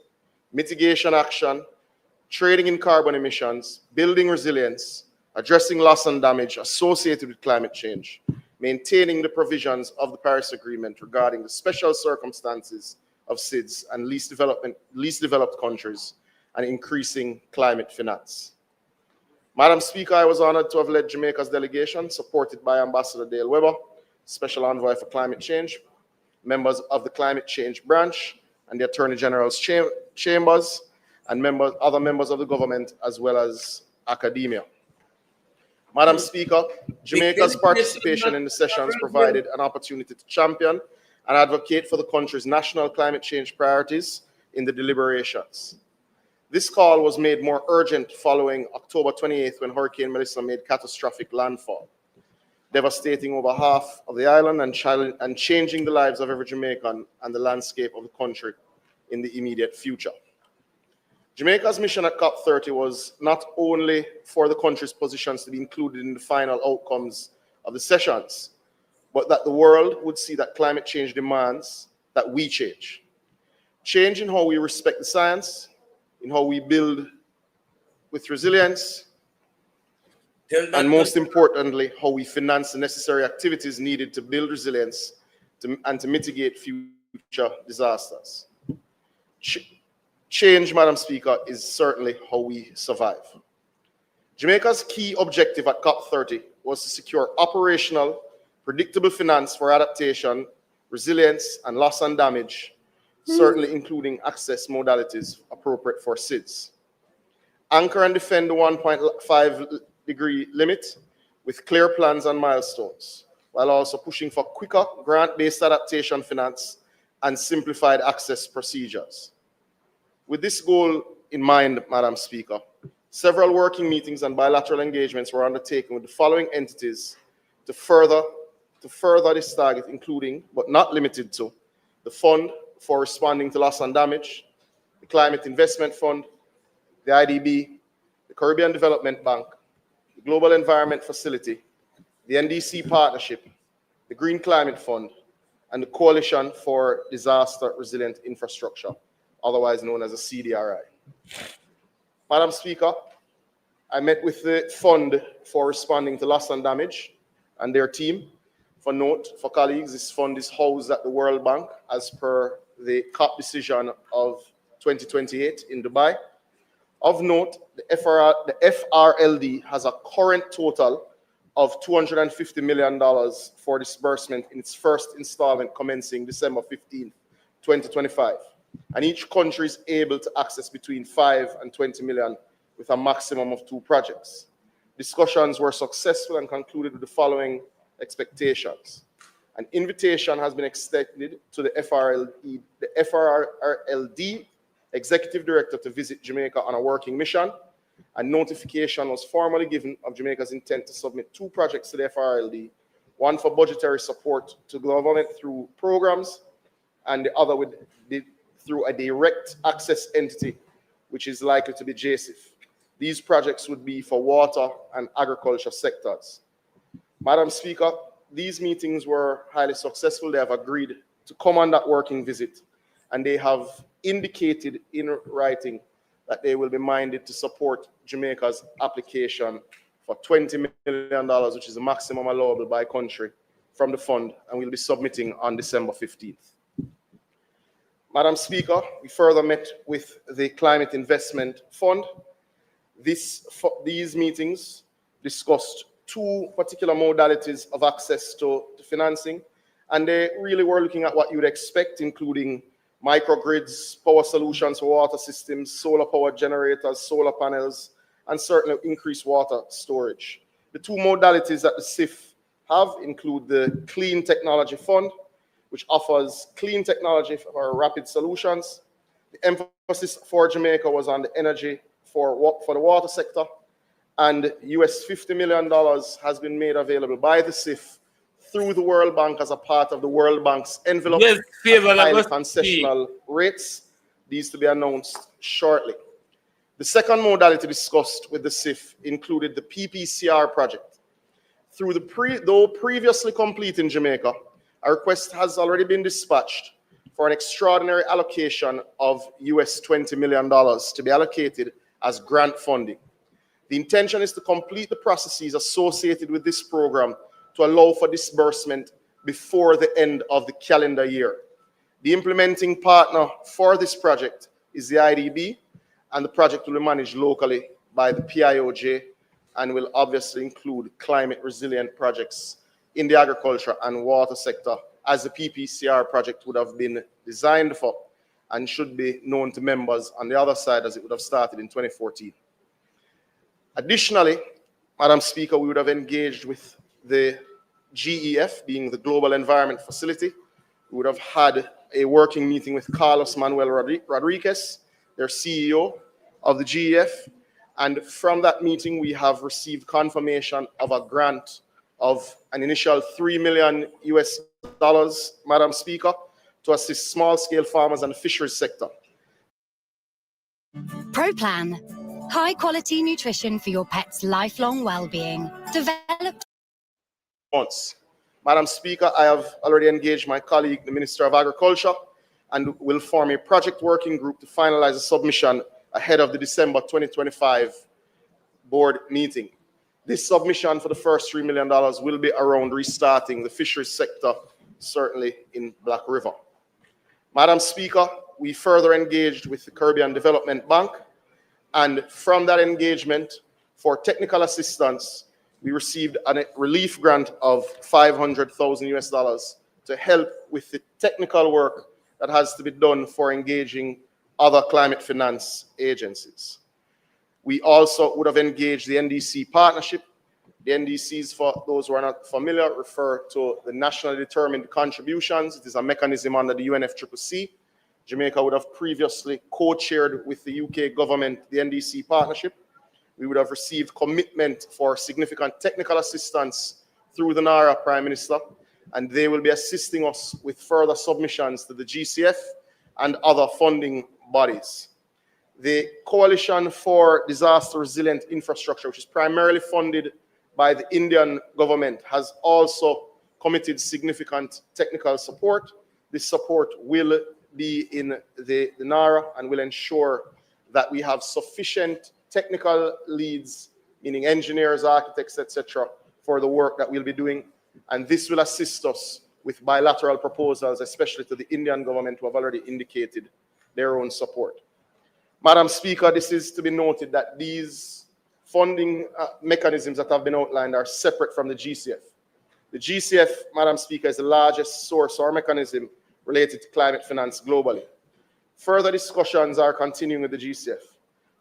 mitigation action, trading in carbon emissions, building resilience, addressing loss and damage associated with climate change, maintaining the provisions of the Paris Agreement regarding the special circumstances of SIDS and least developed countries, and increasing climate finance. Madam Speaker, I was honored to have led Jamaica's delegation, supported by Ambassador Dale Weber, Special Envoy for Climate Change, members of the Climate Change Branch, and the Attorney General's chambers, and other members of the government, as well as academia. Madam Speaker, Jamaica's participation in the sessions provided an opportunity to champion and advocate for the country's national climate change priorities in the deliberations. This call was made more urgent following October 28th when Hurricane Melissa made catastrophic landfall, devastating over half of the island and changing the lives of every Jamaican and the landscape of the country in the immediate future. Jamaica's mission at COP30 was not only for the country's positions to be included in the final outcomes of the sessions, but that the world would see that climate change demands that we change. Change in how we respect the science, in how we build with resilience, and most importantly, how we finance the necessary activities needed to build resilience and to mitigate future disasters. Change, Madam Speaker, is certainly how we survive. Jamaica's key objective at COP30 was to secure operational, predictable finance for adaptation, resilience, and loss and damage, certainly including access modalities appropriate for SIDS. Anchor and defend the 1.5-degree limit with clear plans and milestones, while also pushing for quicker grant-based adaptation finance and simplified access procedures. With this goal in mind, Madam Speaker, several working meetings and bilateral engagements were undertaken with the following entities to further this target, including, but not limited to, the Fund for Responding to Loss and Damage, the Climate Investment Fund, the IDB, the Caribbean Development Bank, the Global Environment Facility, the NDC Partnership, the Green Climate Fund, and the Coalition for Disaster Resilient Infrastructure, otherwise known as a CDRI. Madam Speaker, I met with the Fund for Responding to Loss and Damage and their team. For note, for colleagues, this fund is housed at the World Bank as per the COP decision of 2028 in Dubai. Of note, the FRLD has a current total of $250 million for disbursement in its first installment commencing December 15, 2025. And each country is able to access between 5 and 20 million with a maximum of 2 projects. Discussions were successful and concluded with the following expectations. An invitation has been extended to the FRLD Executive Director to visit Jamaica on a working mission. A notification was formally given of Jamaica's intent to submit 2 projects to the FRLD, one for budgetary support to government through programs, and the other through a direct access entity, which is likely to be JSIF. These projects would be for water and agriculture sectors. Madam Speaker, these meetings were highly successful. They have agreed to come on that working visit, and they have indicated in writing that they will be minded to support Jamaica's application for $20 million, which is the maximum allowable by country from the fund, and we'll be submitting on December 15th. Madam Speaker, we further met with the Climate Investment Fund. These meetings discussed 2 particular modalities of access to financing, and they really were looking at what you would expect, including microgrids, power solutions for water systems, solar power generators, solar panels, and certainly increased water storage. The 2 modalities that the CIF have include the Clean Technology Fund, which offers clean technology for rapid solutions. The emphasis for Jamaica was on the energy for the water sector, and US $50 million has been made available by the CIF through the World Bank as a part of the World Bank's envelope at highly concessional rates. These to be announced shortly. The second modality discussed with the CIF included the PPCR project. Though previously complete in Jamaica, a request has already been dispatched for an extraordinary allocation of US $20 million to be allocated as grant funding. The intention is to complete the processes associated with this program to allow for disbursement before the end of the calendar year. The implementing partner for this project is the IDB, and the project will be managed locally by the PIOJ and will obviously include climate resilient projects in the agriculture and water sector, as the PPCR project would have been designed for and should be known to members on the other side as it would have started in 2014. Additionally, Madam Speaker, we would have engaged with the GEF, being the Global Environment Facility. We would have had a working meeting with Carlos Manuel Rodriguez, their CEO, of the GEF. And from that meeting, we have received confirmation of a grant of an initial $3 million US, Madam Speaker, to assist small-scale farmers and the fisheries sector. ProPlan, high-quality nutrition for your pet's lifelong well-being. Developed months. Madam Speaker, I have already engaged my colleague, the Minister of Agriculture, and will form a project working group to finalize a submission ahead of the December 2025 board meeting. This submission for the first $3 million will be around restarting the fisheries sector, certainly in Black River. Madam Speaker, we further engaged with the Caribbean Development Bank, and from that engagement, for technical assistance, we received a relief grant of $500,000 US to help with the technical work that has to be done for engaging other climate finance agencies. We also would have engaged the NDC partnership. The NDCs, for those who are not familiar, refer to the Nationally Determined Contributions. It is a mechanism under the UNFCCC. Jamaica would have previously co-chaired with the UK government the NDC partnership. We would have received commitment for significant technical assistance through the NARA Prime Minister, and they will be assisting us with further submissions to the GCF and other funding bodies. The Coalition for Disaster Resilient Infrastructure, which is primarily funded by the Indian government, has also committed significant technical support. This support will be in the NARA and will ensure that we have sufficient technical leads, meaning engineers, architects, etc., for the work that we'll be doing. And this will assist us with bilateral proposals, especially to the Indian government, who have already indicated their own support. Madam Speaker, this is to be noted that these funding mechanisms that have been outlined are separate from the GCF. The GCF, Madam Speaker, is the largest source or mechanism related to climate finance globally. Further discussions are continuing with the GCF.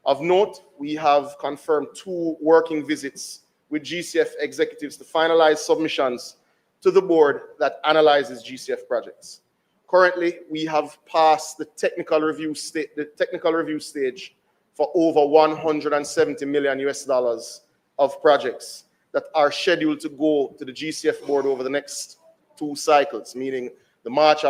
Of note, we have confirmed 2 working visits with GCF executives to finalize submissions to the board that analyzes GCF projects. Currently, we have passed the technical review stage for over $170 million US of projects that are scheduled to go to the GCF board over the next 2 cycles, meaning the March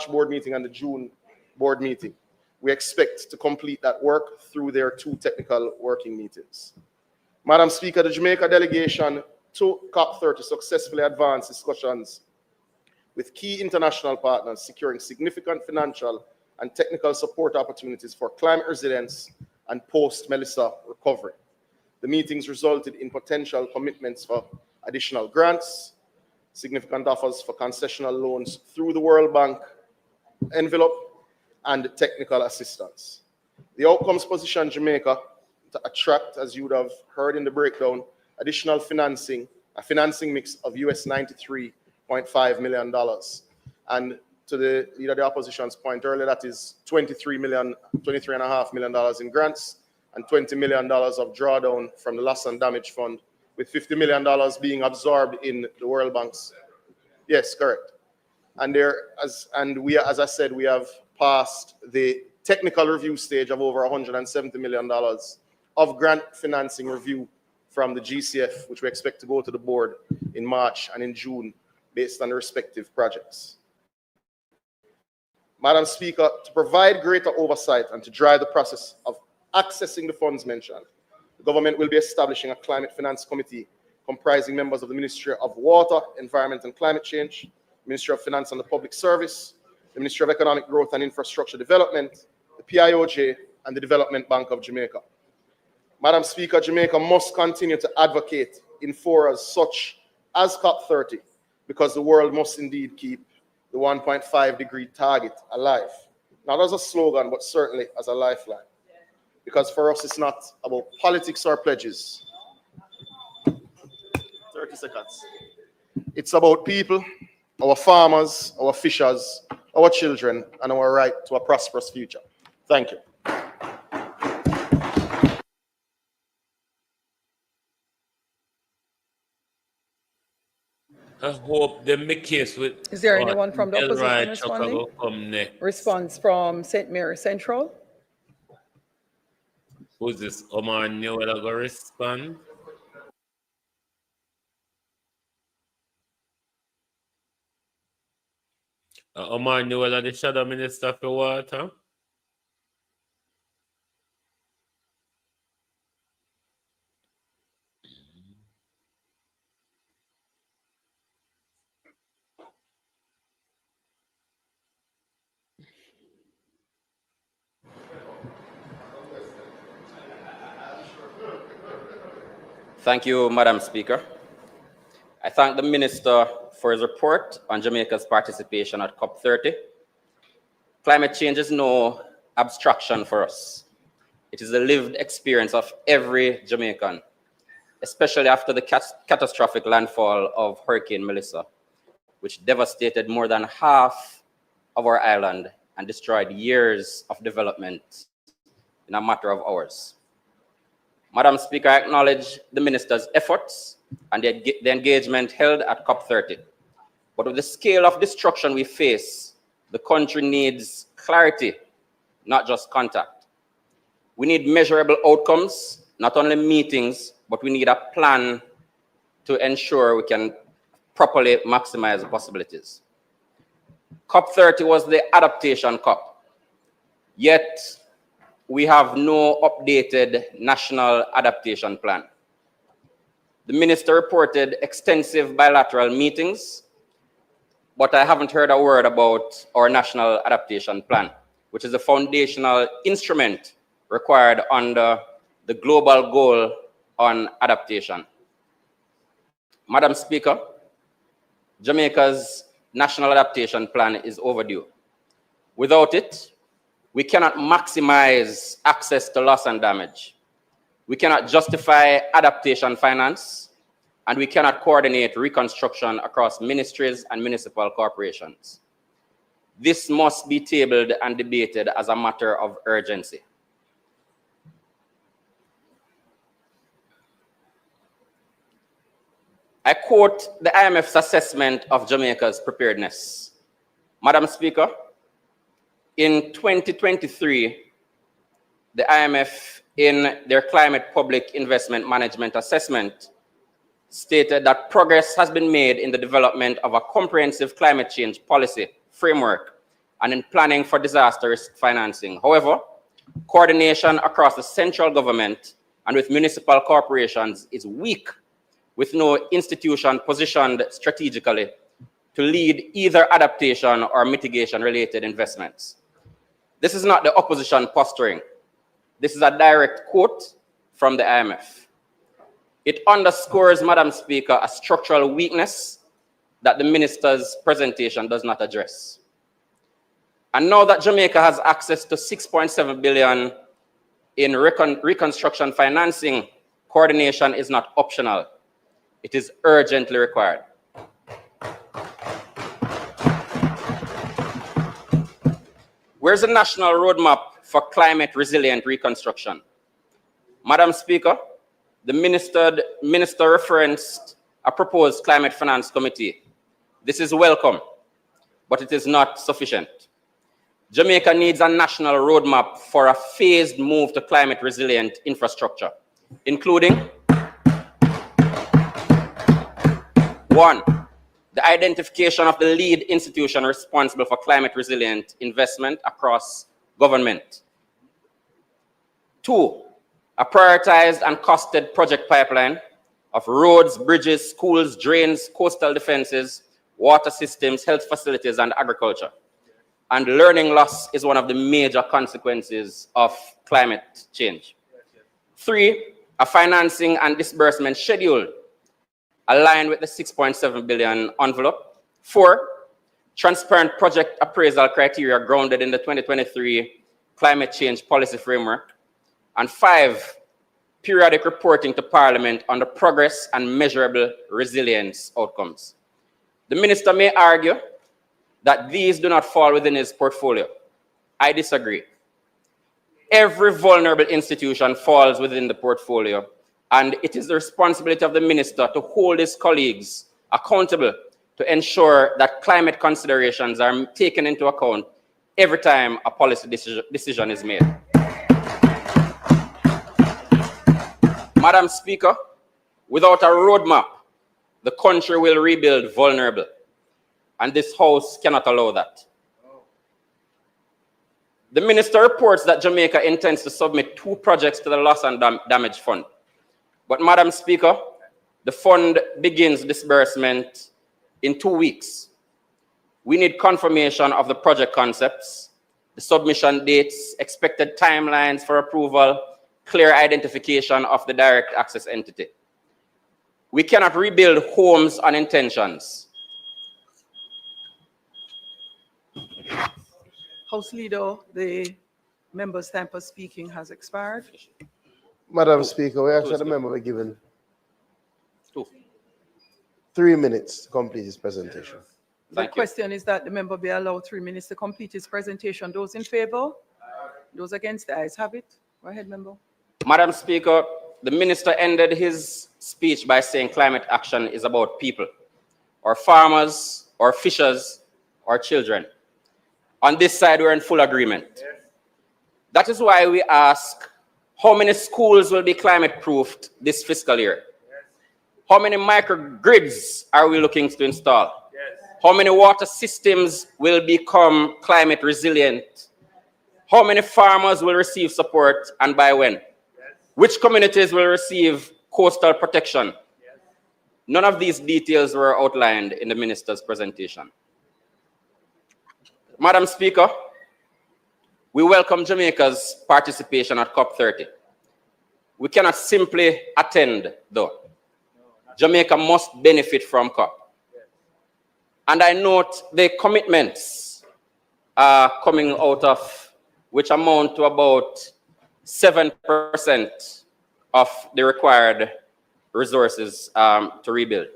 board meeting and the June board meeting. We expect to complete that work through their 2 technical working meetings. Madam Speaker, the Jamaica delegation to COP30 successfully advanced discussions with key international partners, securing significant financial and technical support opportunities for climate resilience and post-Melissa recovery. The meetings resulted in potential commitments for additional grants, significant offers for concessional loans through the World Bank envelope, and technical assistance. The outcomes position Jamaica to attract, as you would have heard in the breakdown, additional financing, a financing mix of US $93.5 million. And to the leader of the opposition's point earlier, that is $23.5 million in grants and $20 million of drawdown from the Loss and Damage Fund, with $50 million being absorbed in the World Bank's. Yes, correct. And as I said, we have passed the technical review stage of over $170 million of grant financing review from the GCF, which we expect to go to the board in March and in June based on the respective projects. Madam Speaker, to provide greater oversight and to drive the process of accessing the funds mentioned, the government will be establishing a climate finance committee comprising members of the Ministry of Water, Environment and Climate Change, Ministry of Finance and the Public Service, the Ministry of Economic Growth and Infrastructure Development, the PIOJ, and the Development Bank of Jamaica. Madam Speaker, Jamaica must continue to advocate in forums such as COP30, because the world must indeed keep the 1.5-degree target alive. Not as a slogan, but certainly as a lifeline. Because for us, it's not about politics or pledges. 30 seconds. It's about people, our farmers, our fishers, our children, and our right to a prosperous future. Thank you. I hope the case with. Is there anyone from the opposition responding? Response from St. Mary Central. Who's this? Omar Newell go respond? Omar Newell, the Shadow Minister for Water. Thank you, Madam Speaker. I thank the Minister for his report on Jamaica's participation at COP30. Climate change is no abstraction for us. It is a lived experience of every Jamaican, especially after the catastrophic landfall of Hurricane Melissa, which devastated more than half of our island and destroyed years of development in a matter of hours. Madam Speaker, I acknowledge the Minister's efforts and the engagement held at COP30. But with the scale of destruction we face, the country needs clarity, not just contact. We need measurable outcomes, not only meetings, but we need a plan to ensure we can properly maximize the possibilities. COP30 was the adaptation COP, yet we have no updated national adaptation plan. The Minister reported extensive bilateral meetings, but I haven't heard a word about our national adaptation plan, which is a foundational instrument required under the global goal on adaptation. Madam Speaker, Jamaica's national adaptation plan is overdue. Without it, we cannot maximize access to loss and damage. We cannot justify adaptation finance, and we cannot coordinate reconstruction across ministries and municipal corporations. This must be tabled and debated as a matter of urgency. I quote the IMF's assessment of Jamaica's preparedness. Madam Speaker, in 2023, the IMF, in their Climate Public Investment Management Assessment, stated that progress has been made in the development of a comprehensive climate change policy framework and in planning for disaster risk financing. However, coordination across the central government and with municipal corporations is weak, with no institution positioned strategically to lead either adaptation or mitigation-related investments. This is not the opposition posturing. This is a direct quote from the IMF. It underscores, Madam Speaker, a structural weakness that the Minister's presentation does not address. And now that Jamaica has access to $6.7 billion in reconstruction financing, coordination is not optional. It is urgently required. Where's the national roadmap for climate resilient reconstruction? Madam Speaker, the minister referenced a proposed climate finance committee. This is welcome, but it is not sufficient. Jamaica needs a national roadmap for a phased move to climate resilient infrastructure, including 1, the identification of the lead institution responsible for climate resilient investment across government. 2, a prioritized and costed project pipeline of roads, bridges, schools, drains, coastal defenses, water systems, health facilities, and agriculture. And learning loss is one of the major consequences of climate change. 3, a financing and disbursement schedule aligned with the $6.7 billion envelope. 4, transparent project appraisal criteria grounded in the 2023 climate change policy framework. And 5, periodic reporting to Parliament on the progress and measurable resilience outcomes. The minister may argue that these do not fall within his portfolio. I disagree. Every vulnerable institution falls within the portfolio, and it is the responsibility of the minister to hold his colleagues accountable to ensure that climate considerations are taken into account every time a policy decision is made. Madam Speaker, without a roadmap, the country will rebuild vulnerable, and this House cannot allow that. The minister reports that Jamaica intends to submit 2 projects to the Loss and Damage Fund. But Madam Speaker, the fund begins disbursement in 2 weeks. We need confirmation of the project concepts, the submission dates, expected timelines for approval, clear identification of the direct access entity. We cannot rebuild homes on intentions. House Leader, the member's time for speaking has expired. Madam Speaker, we actually the member be given 3 minutes to complete his presentation. The question is that the member be allowed 3 minutes to complete his presentation. Those in favor? Those against, the ayes have it. Go ahead, member. Madam Speaker, the minister ended his speech by saying climate action is about people, or farmers, or fishers, or children. On this side, we're in full agreement. That is why we ask, how many schools will be climate-proofed this fiscal year? How many microgrids are we looking to install? How many water systems will become climate resilient? How many farmers will receive support and by when? Which communities will receive coastal protection? None of these details were outlined in the minister's presentation. Madam Speaker, we welcome Jamaica's participation at COP30. We cannot simply attend, though. Jamaica must benefit from COP. And I note the commitments coming out of, which amount to about 7% of the required resources to rebuild.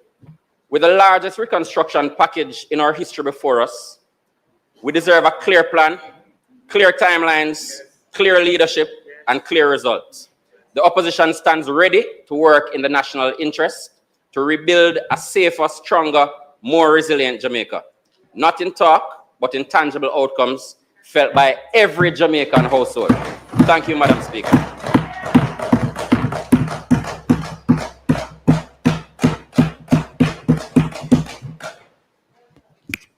With the largest reconstruction package in our history before us, we deserve a clear plan, clear timelines, clear leadership, and clear results. The opposition stands ready to work in the national interest to rebuild a safer, stronger, more resilient Jamaica. Not in talk, but in tangible outcomes felt by every Jamaican household. Thank you, Madam Speaker.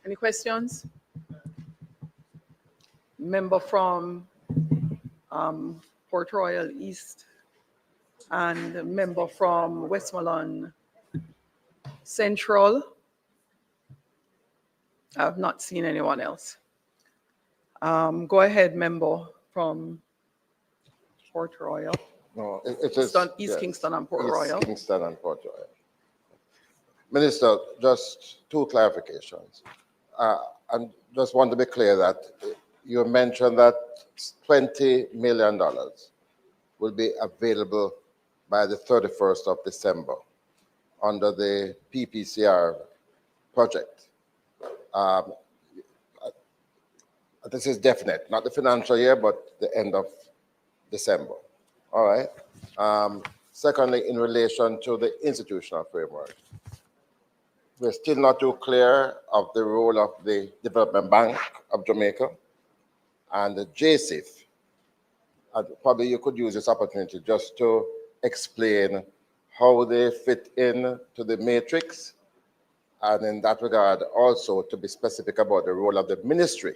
Any questions? Member from Port Royal East and a member from Westmoreland Central. I have not seen anyone else. Go ahead, member from Port Royal. No, it is East Kingston and Port Royal. East Kingston and Port Royal. Minister, just 2 clarifications. I just want to be clear that you mentioned that $20 million will be available by the 31st of December under the PPCR project. This is definite, not the financial year, but the end of December. All right. Secondly, in relation to the institutional framework, we're still not too clear of the role of the Development Bank of Jamaica and the JCIF. Probably you could use this opportunity just to explain how they fit in to the matrix, and in that regard also to be specific about the role of the ministry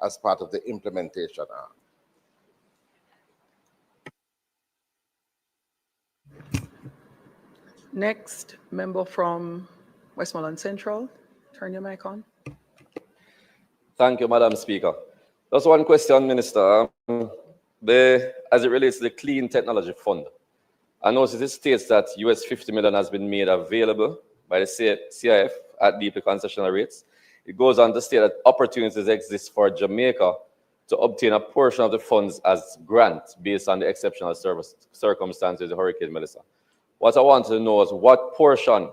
as part of the implementation arm. Next, member from Westmoreland Central. Turn your mic on. Thank you, Madam Speaker. Just one question, Minister. As it relates to the Clean Technology Fund, I notice it states that US $50 million has been made available by the CIF at DP concessional rates. It goes on to state that opportunities exist for Jamaica to obtain a portion of the funds as grants based on the exceptional circumstances of the Hurricane Melissa. What I want to know is what portion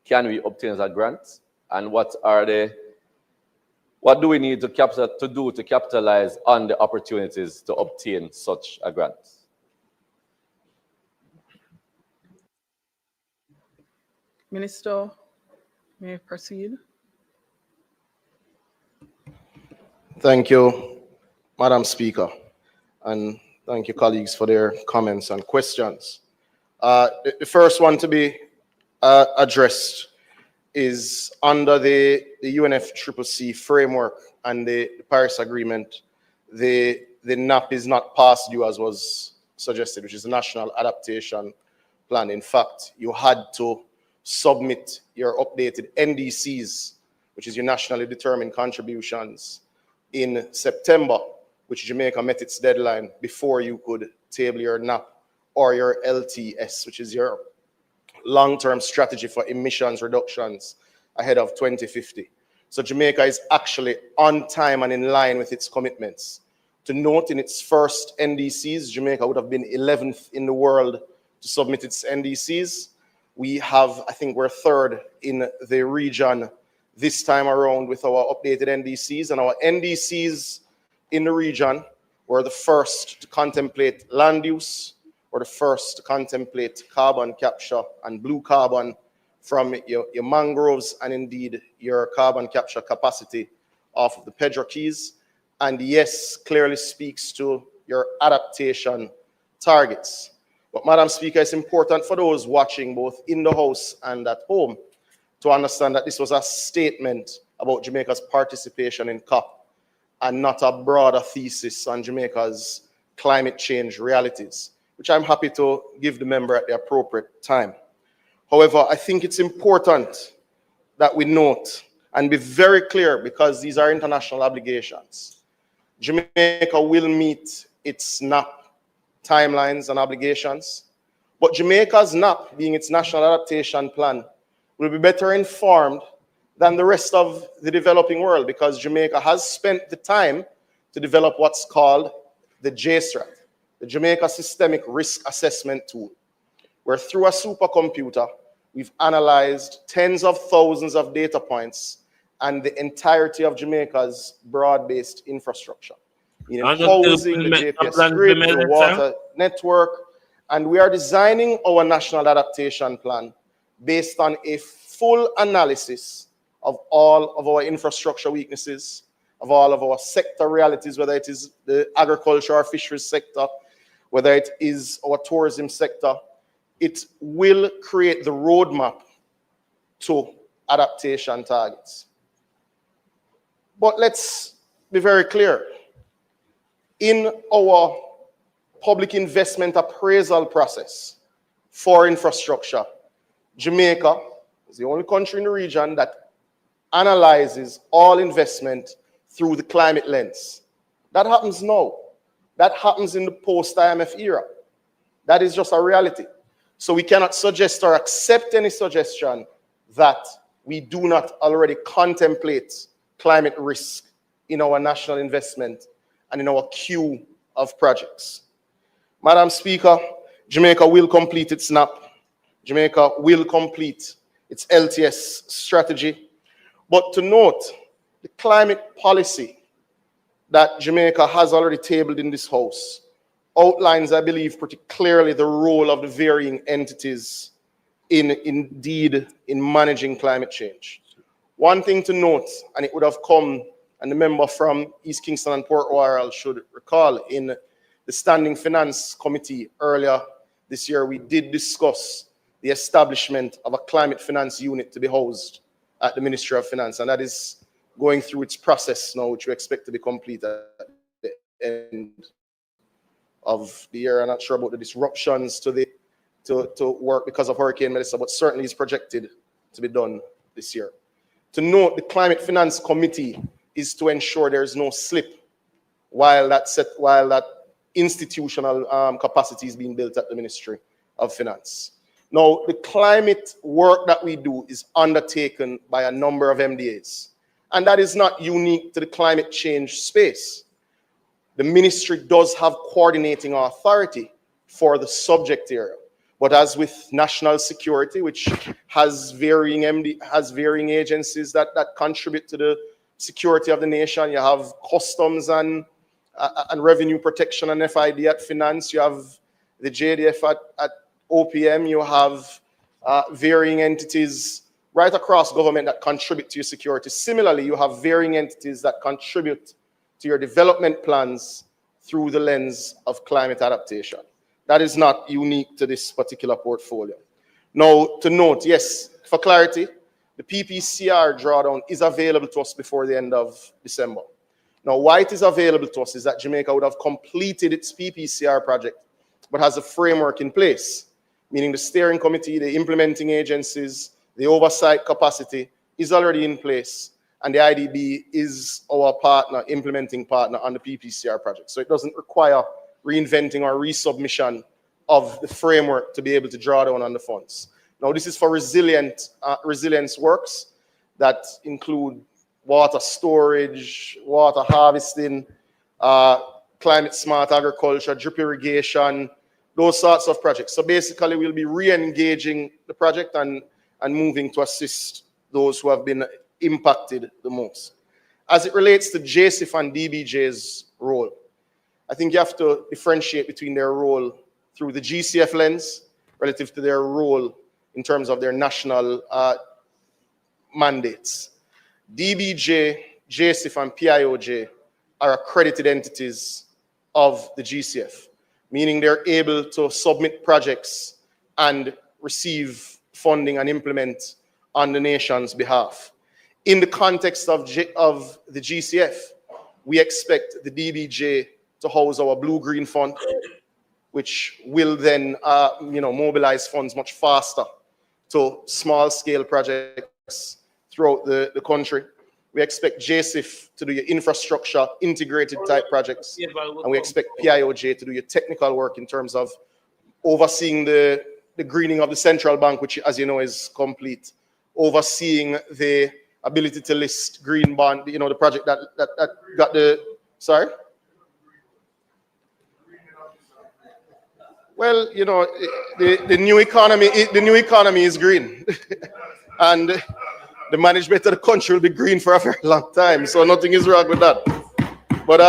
can we obtain as a grant, and what do we need to capitalize on the opportunities to obtain such a grant? Minister, may I proceed? Thank you, Madam Speaker, and thank you, colleagues, for their comments and questions. The first one to be addressed is under the UNFCCC framework and the Paris Agreement. The NAP is not past due as was suggested, which is the National Adaptation Plan. In fact, you had to submit your updated NDCs, which is your nationally determined contributions, in September, which Jamaica met its deadline before you could table your NAP or your LTS, which is your long-term strategy for emissions reductions ahead of 2050. So Jamaica is actually on time and in line with its commitments. To note, in its first NDCs, Jamaica would have been 11th in the world to submit its NDCs. We have, I think we're third in the region this time around with our updated NDCs, and our NDCs in the region were the first to contemplate land use, were the first to contemplate carbon capture and blue carbon from your mangroves, and indeed your carbon capture capacity off of the Pedro Keys. And yes, clearly speaks to your adaptation targets. But Madam Speaker, it's important for those watching both in the House and at home to understand that this was a statement about Jamaica's participation in COP and not a broader thesis on Jamaica's climate change realities, which I'm happy to give the member at the appropriate time. However, I think it's important that we note and be very clear, because these are international obligations. Jamaica will meet its NAP timelines and obligations, but Jamaica's NAP, being its National Adaptation Plan, will be better informed than the rest of the developing world, because Jamaica has spent the time to develop what's called the JSRAT, the Jamaica Systemic Risk Assessment Tool, where through a supercomputer, we've analyzed tens of thousands of data points and the entirety of Jamaica's broad-based infrastructure, meaning housing, the GPS grid, the water network, and we are designing our National Adaptation Plan based on a full analysis of all of our infrastructure weaknesses, of all of our sector realities, whether it is the agriculture or fisheries sector, whether it is our tourism sector. It will create the roadmap to adaptation targets. But let's be very clear. In our public investment appraisal process for infrastructure, Jamaica is the only country in the region that analyzes all investment through the climate lens. That happens now. That happens in the post-IMF era. That is just a reality. So we cannot suggest or accept any suggestion that we do not already contemplate climate risk in our national investment and in our queue of projects. Madam Speaker, Jamaica will complete its NAP. Jamaica will complete its LTS strategy. But to note, the climate policy that Jamaica has already tabled in this House outlines, I believe, pretty clearly the role of the varying entities in managing climate change. One thing to note, and it would have come, and the member from East Kingston and Port Royal should recall, in the Standing Finance Committee earlier this year, we did discuss the establishment of a climate finance unit to be housed at the Ministry of Finance, and that is going through its process now, which we expect to be complete at the end of the year. I'm not sure about the disruptions to work because of Hurricane Melissa, but certainly is projected to be done this year. To note, the Climate Finance Committee is to ensure there is no slip while that institutional capacity is being built at the Ministry of Finance. Now, the climate work that we do is undertaken by a number of MDAs, and that is not unique to the climate change space. The ministry does have coordinating authority for the subject area, but as with national security, which has varying agencies that contribute to the security of the nation, you have customs and revenue protection and FID at finance, you have the JDF at OPM, you have varying entities right across government that contribute to your security. Similarly, you have varying entities that contribute to your development plans through the lens of climate adaptation. That is not unique to this particular portfolio. Now, to note, yes, for clarity, the PPCR drawdown is available to us before the end of December. Now, why it is available to us is that Jamaica would have completed its PPCR project, but has a framework in place, meaning the steering committee, the implementing agencies, the oversight capacity is already in place, and the IDB is our partner, implementing partner on the PPCR project. So it doesn't require reinventing or resubmission of the framework to be able to draw down on the funds. Now, this is for resilience works that include water storage, water harvesting, climate smart agriculture, drip irrigation, those sorts of projects. So basically, we'll be re-engaging the project and moving to assist those who have been impacted the most. As it relates to JSIF and DBJ's role, I think you have to differentiate between their role through the GCF lens relative to their role in terms of their national mandates. DBJ, JSIF, and PIOJ are accredited entities of the GCF, meaning they're able to submit projects and receive funding and implement on the nation's behalf. In the context of the GCF, we expect the DBJ to house our blue-green fund, which will then mobilize funds much faster to small-scale projects throughout the country. We expect JSIF to do your infrastructure, integrated type projects, and we expect PIOJ to do your technical work in terms of overseeing the greening of the central bank, which, as you know, is complete, overseeing the ability to list green bond, the project that got the, sorry? Well, the new economy is green. And the management of the country will be green for a very long time, so nothing is wrong with that. But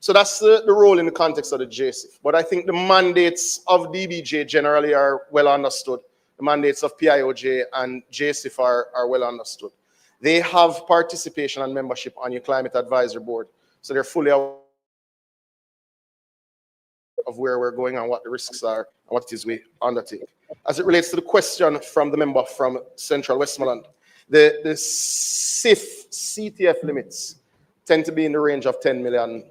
so that's the role in the context of the JSIF. But I think the mandates of DBJ generally are well understood. The mandates of PIOJ and JSIF are well understood. They have participation and membership on your climate advisory board, so they're fully aware of where we're going and what the risks are and what it is we undertake. As it relates to the question from the member from Central Westmoreland, the CIF CTF limits tend to be in the range of $10 million.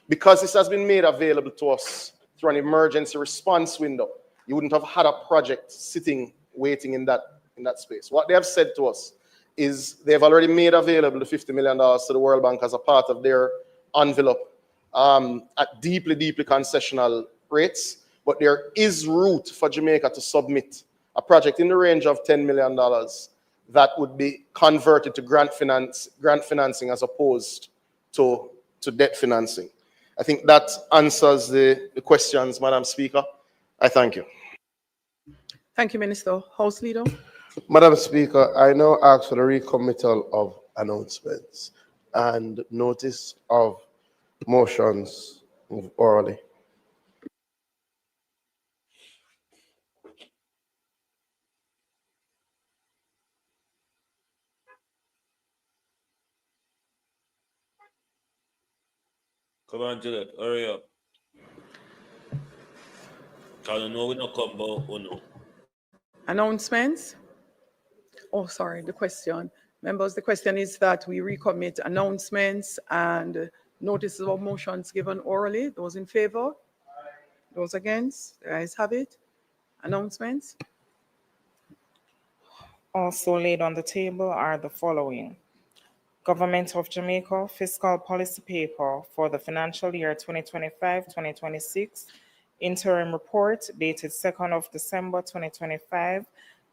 Because this has been made available to us through an emergency response window, you wouldn't have had a project sitting, waiting in that space. What they have said to us is they've already made available the $50 million to the World Bank as a part of their envelope at deeply, deeply concessional rates. But there is route for Jamaica to submit a project in the range of $10 million that would be converted to grant financing as opposed to debt financing. I think that answers the questions, Madam Speaker. I thank you. Thank you, Minister. House Leader. Madam Speaker, I now ask for the recommittal of announcements and notice of motions orally. Come on, Juliet, hurry up. Because I know we don't come about Uno. Announcements? Oh, sorry, the question. Members, the question is that we recommit announcements and notices of motions given orally. Those in favor? Those against? The ayes have it. Announcements? Also laid on the table are the following. Government of Jamaica Fiscal Policy Paper for the financial year 2025-2026, interim report dated 2nd of December 2025,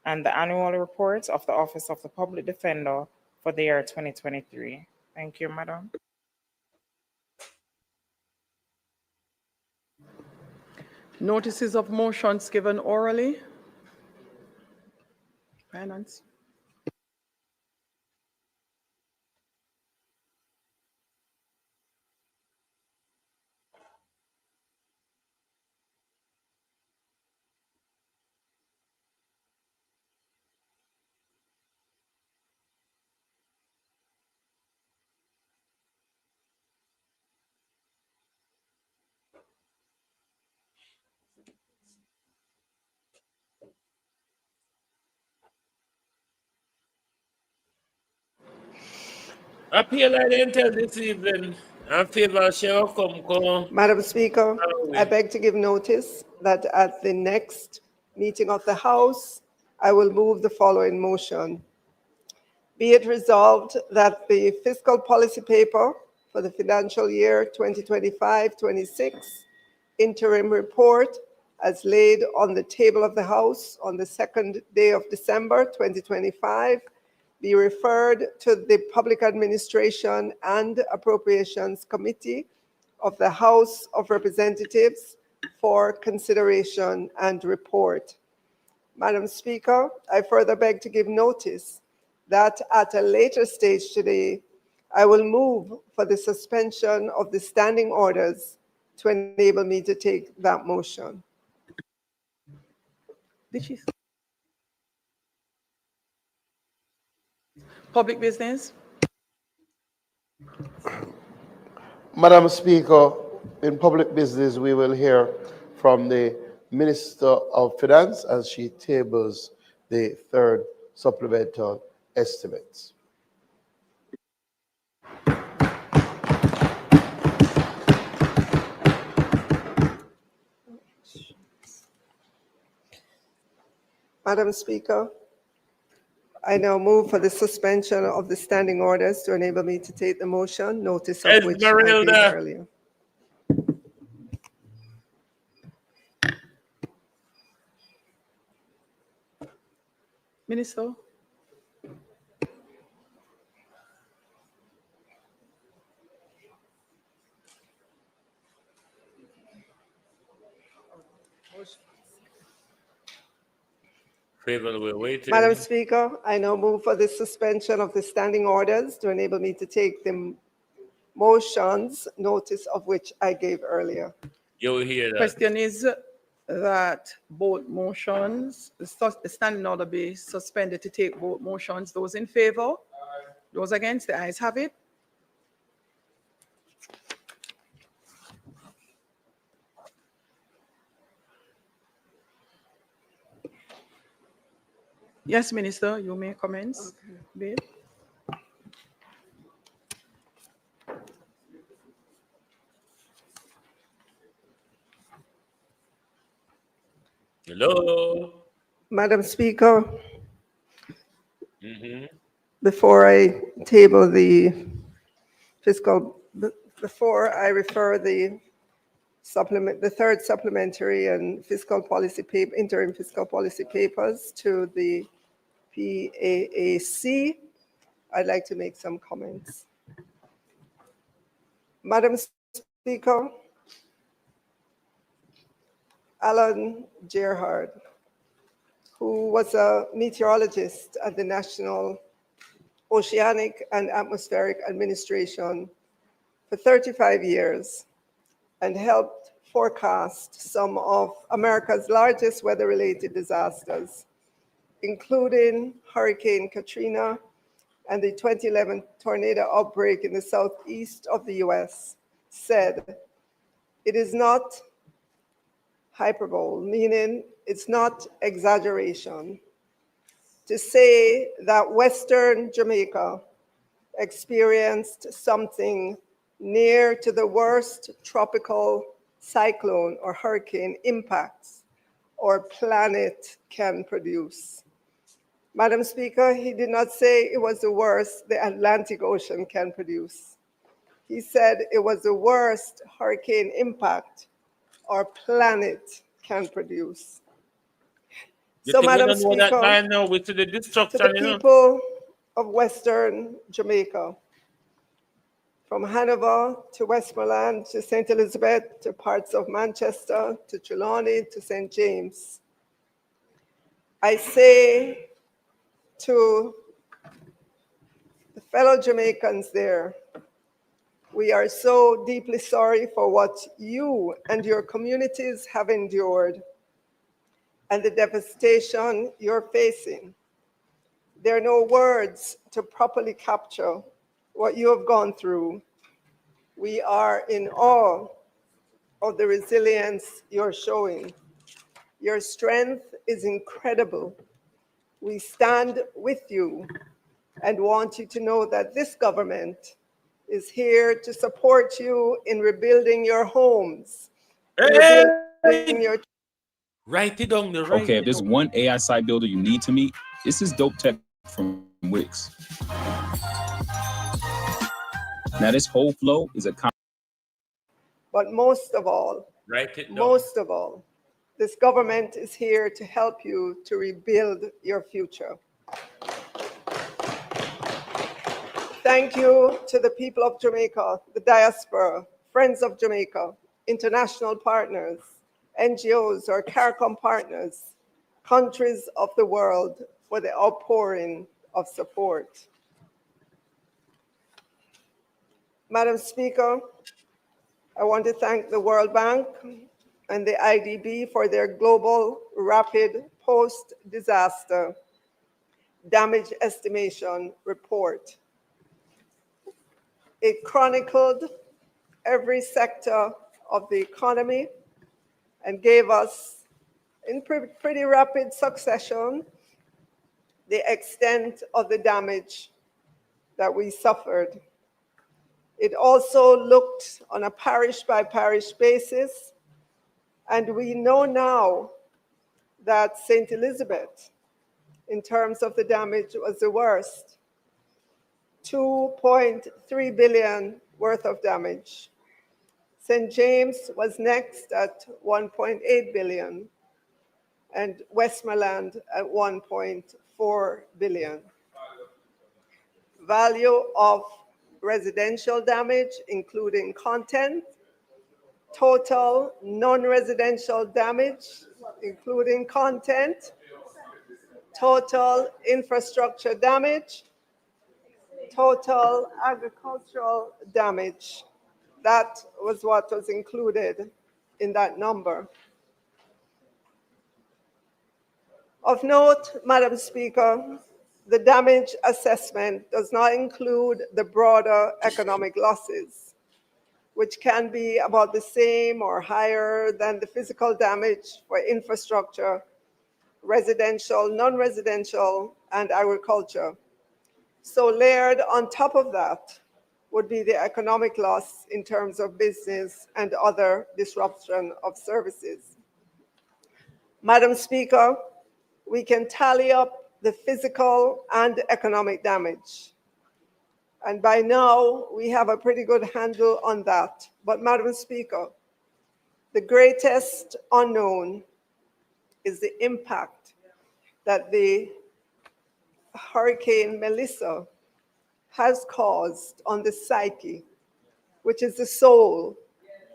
and the annual report of the Office of the Public Defender for the year 2023. Thank you, Madam. Notices of motions given orally. Finance. Appeal I didn't tell this evening. I favor shall come. Madam Speaker, I beg to give notice that at the next meeting of the House, I will move the following motion. Be it resolved that the fiscal policy paper for the financial year 2025-26 interim report as laid on the table of the House on the 2nd day of December 2025 be referred to the Public Administration and Appropriations Committee of the House of Representatives for consideration and report. Madam Speaker, I further beg to give notice that at a later stage today, I will move for the suspension of the standing orders to enable me to take that motion. Public business. Madam Speaker, in public business, we will hear from the Minister of Finance as she tables the third supplemental estimates. Madam Speaker, I now move for the suspension of the standing orders to enable me to take the motion, notice of which I gave earlier. Minister. We're waiting. Madam Speaker, I now move for the suspension of the standing orders to enable me to take the motions, notice of which I gave earlier. You will hear that. Question is that both motions, the standing order be suspended to take both motions. Those in favor? Those against? The ayes have it. Yes, Minister, you may commence. Okay. Hello. Madam Speaker, before I table the before I refer the third supplementary and fiscal policy paper, interim fiscal policy papers to the PAAC, I'd like to make some comments. Madam Speaker, Alan Gerhard, who was a meteorologist at the National Oceanic and Atmospheric Administration for 35 years and helped forecast some of America's largest weather-related disasters, including Hurricane Katrina and the 2011 tornado outbreak in the southeast of the US, said, "It is not hyperbole," meaning it's not exaggeration, to say that Western Jamaica experienced something near to the worst tropical cyclone or hurricane impacts our planet can produce. Madam Speaker, he did not say it was the worst the Atlantic Ocean can produce. He said it was the worst hurricane impact our planet can produce. So, Madam Speaker, to the people of Western Jamaica, from Hanover to Westmoreland to St. Elizabeth to parts of Manchester to Trelawney to St. James, I say to the fellow Jamaicans there, we are so deeply sorry for what you and your communities have endured and the devastation you're facing. There are no words to properly capture what you have gone through. We are in awe of the resilience you're showing. Your strength is incredible. We stand with you and want you to know that this government is here to support you in rebuilding your homes, in rebuilding your. Write it down. Okay, if there's one AI site builder you need to meet, this is Dope Tech from Wix. Now, this whole flow is a. But most of all, this government is here to help you to rebuild your future. Thank you to the people of Jamaica, the diaspora, Friends of Jamaica, international partners, NGOs or CARICOM partners, countries of the world for the outpouring of support. Madam Speaker, I want to thank the World Bank and the IDB for their global rapid post-disaster damage estimation report. It chronicled every sector of the economy and gave us, in pretty rapid succession, the extent of the damage that we suffered. It also looked on a parish-by-parish basis, and we know now that St. Elizabeth, in terms of the damage, was the worst. 2.3 billion worth of damage. St. James was next at 1.8 billion, and Westmoreland at 1.4 billion. Value of residential damage, including content, total non-residential damage, including content, total infrastructure damage, total agricultural damage. That was what was included in that number. Of note, Madam Speaker, the damage assessment does not include the broader economic losses, which can be about the same or higher than the physical damage for infrastructure, residential, non-residential, and agriculture. So layered on top of that would be the economic loss in terms of business and other disruption of services. Madam Speaker, we can tally up the physical and economic damage. And by now, we have a pretty good handle on that. But Madam Speaker, the greatest unknown is the impact that the Hurricane Melissa has caused on the psyche, which is the soul,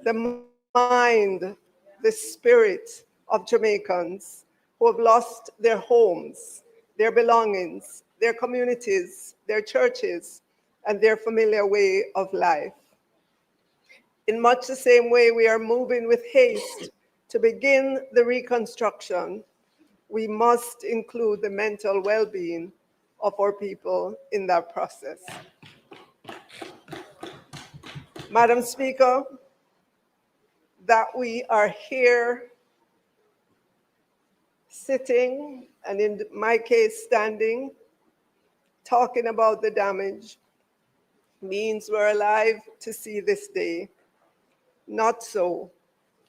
the mind, the spirit of Jamaicans who have lost their homes, their belongings, their communities, their churches, and their familiar way of life. In much the same way we are moving with haste to begin the reconstruction, we must include the mental well-being of our people in that process. Madam Speaker, that we are here sitting, and in my case standing, talking about the damage means we're alive to see this day. Not so.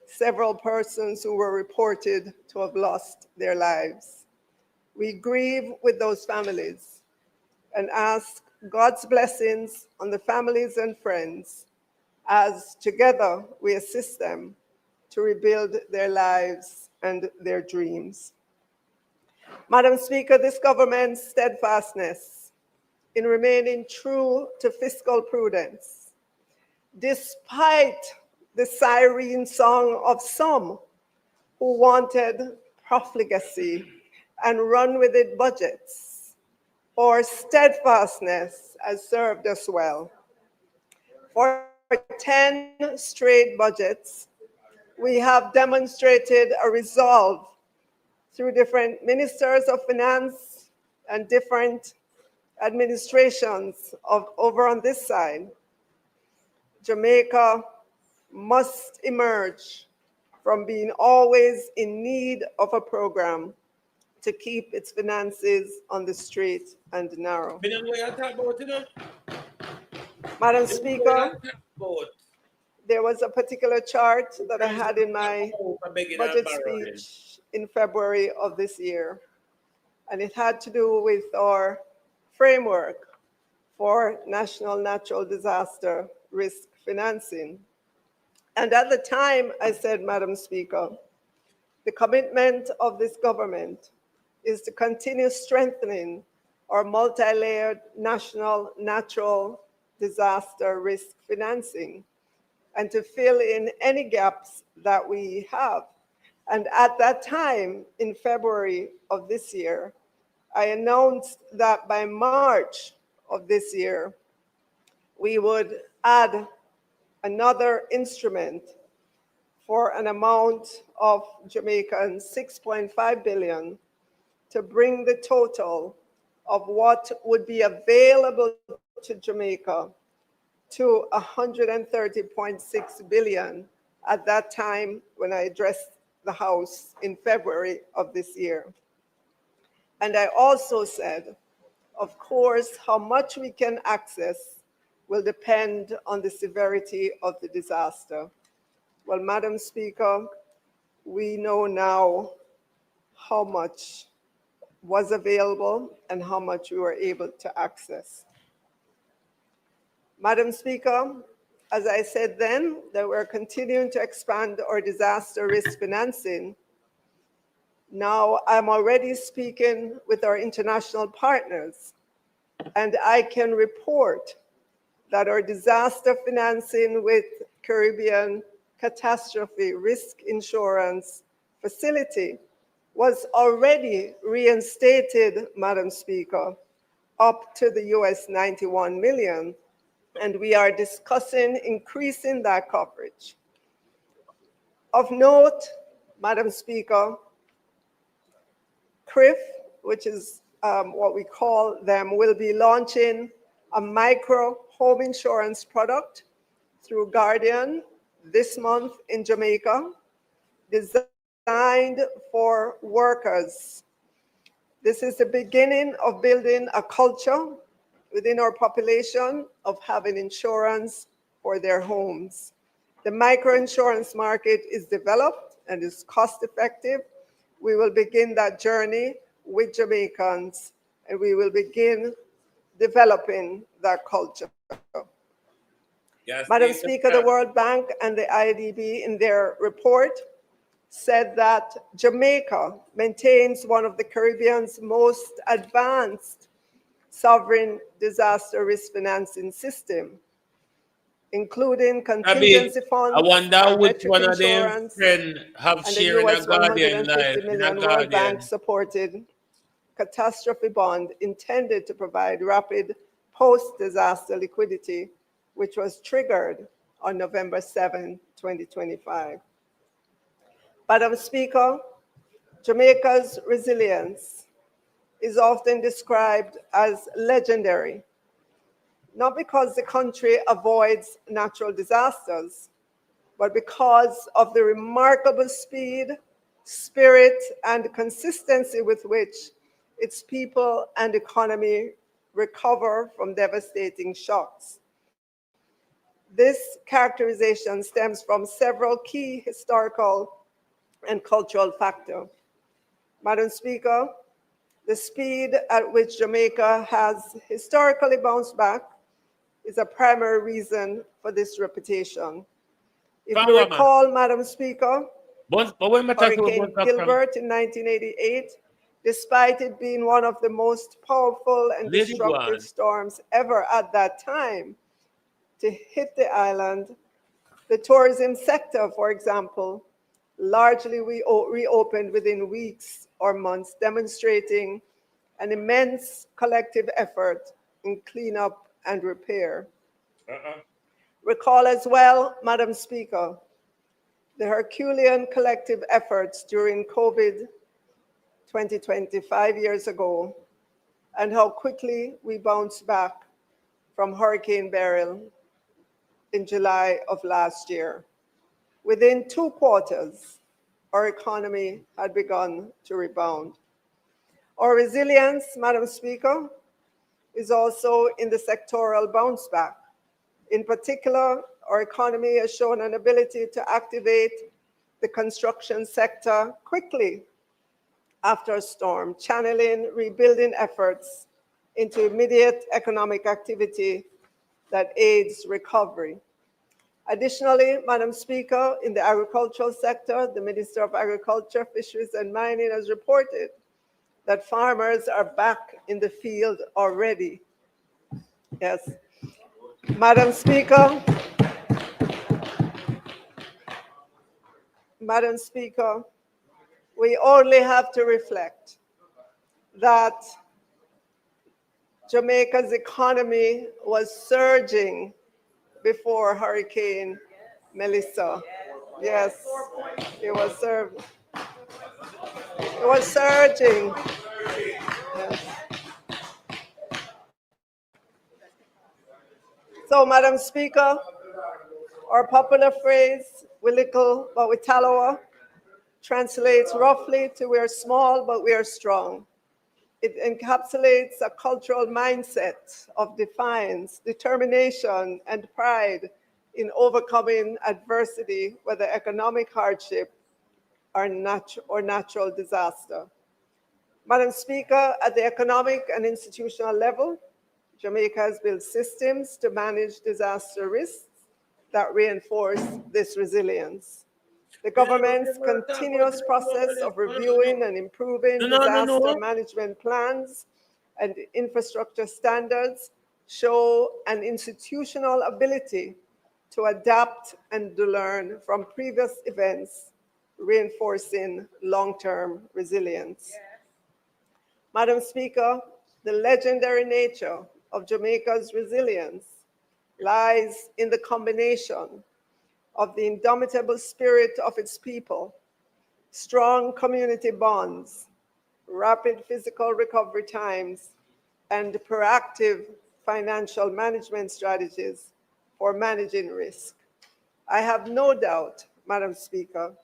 Several persons who were reported to have lost their lives. We grieve with those families and ask God's blessings on the families and friends as together we assist them to rebuild their lives and their dreams. Madam Speaker, this government's steadfastness in remaining true to fiscal prudence, despite the siren song of some who wanted profligacy and run with it budgets, or steadfastness has served us well. For 10 straight budgets, we have demonstrated a resolve through different ministers of finance and different administrations over on this side. Jamaica must emerge from being always in need of a program to keep its finances on the straight and narrow. Madam Speaker, there was a particular chart that I had in my budget speech in February of this year, and it had to do with our framework for national natural disaster risk financing. And at the time, I said, Madam Speaker, the commitment of this government is to continue strengthening our multi-layered national natural disaster risk financing and to fill in any gaps that we have. And at that time, in February of this year, I announced that by March of this year, we would add another instrument for an amount of Jamaican 6.5 billion to bring the total of what would be available to Jamaica to 130.6 billion at that time when I addressed the House in February of this year. And I also said, of course, how much we can access will depend on the severity of the disaster. Well, Madam Speaker, we know now how much was available and how much we were able to access. Madam Speaker, as I said then, that we're continuing to expand our disaster risk financing. Now I'm already speaking with our international partners, and I can report that our disaster financing with Caribbean Catastrophe Risk Insurance Facility was already reinstated, Madam Speaker, up to the US 91 million, and we are discussing increasing that coverage. Of note, Madam Speaker, CRIF, which is what we call them, will be launching a micro home insurance product through Guardian this month in Jamaica, designed for workers. This is the beginning of building a culture within our population of having insurance for their homes. The microinsurance market is developed and is cost effective. We will begin that journey with Jamaicans, and we will begin developing that culture. Yes, Madam Speaker, the World Bank and the IDB in their report said that Jamaica maintains one of the Caribbean's most advanced sovereign disaster risk financing system, including contingency funds, I wonder which biometric one of them insurance, friend have and the sharing US a Guardian 150 life in a million World Guardian. Bank supported catastrophe bond intended to provide rapid post-disaster liquidity, which was triggered on November 7, 2025. Madam Speaker, Jamaica's resilience is often described as legendary, not because the country avoids natural disasters, but because of the remarkable speed, spirit, and consistency with which its people and economy recover from devastating shocks. This characterization stems from several key historical and cultural factors. Madam Speaker, the speed at which Jamaica has historically bounced back is a primary reason for this reputation. If you recall, Madam Speaker, Hurricane Gilbert in 1988, despite it being one of the most powerful and destructive storms ever at that time to hit the island, the tourism sector, for example, largely reopened within weeks or months, demonstrating an immense collective effort in cleanup and repair. Recall as well, Madam Speaker, the Herculean collective efforts during COVID 2020, 5 years ago, and how quickly we bounced back from Hurricane Beryl in July of last year. Within 2 quarters, our economy had begun to rebound. Our resilience, Madam Speaker, is also in the sectoral bounce back. In particular, our economy has shown an ability to activate the construction sector quickly after a storm, channeling rebuilding efforts into immediate economic activity that aids recovery. Additionally, Madam Speaker, in the agricultural sector, the Minister of Agriculture, Fisheries and Mining has reported that farmers are back in the field already. Yes. Madam Speaker, Madam Speaker, we only have to reflect that Jamaica's economy was surging before Hurricane Melissa. Yes, it was surging. Yes. So, Madam Speaker, our popular phrase, "we little but we tallow," translates roughly to "we are small but we are strong." It encapsulates a cultural mindset of defiance, determination, and pride in overcoming adversity, whether economic hardship or natural disaster. Madam Speaker, at the economic and institutional level, Jamaica has built systems to manage disaster risks that reinforce this resilience. The government's continuous process of reviewing and improving disaster management plans and infrastructure standards show an institutional ability to adapt and to learn from previous events, reinforcing long-term resilience. Madam Speaker, the legendary nature of Jamaica's resilience lies in the combination of the indomitable spirit of its people, strong community bonds, rapid physical recovery times, and proactive financial management strategies for managing risk. I have no doubt, Madam Speaker,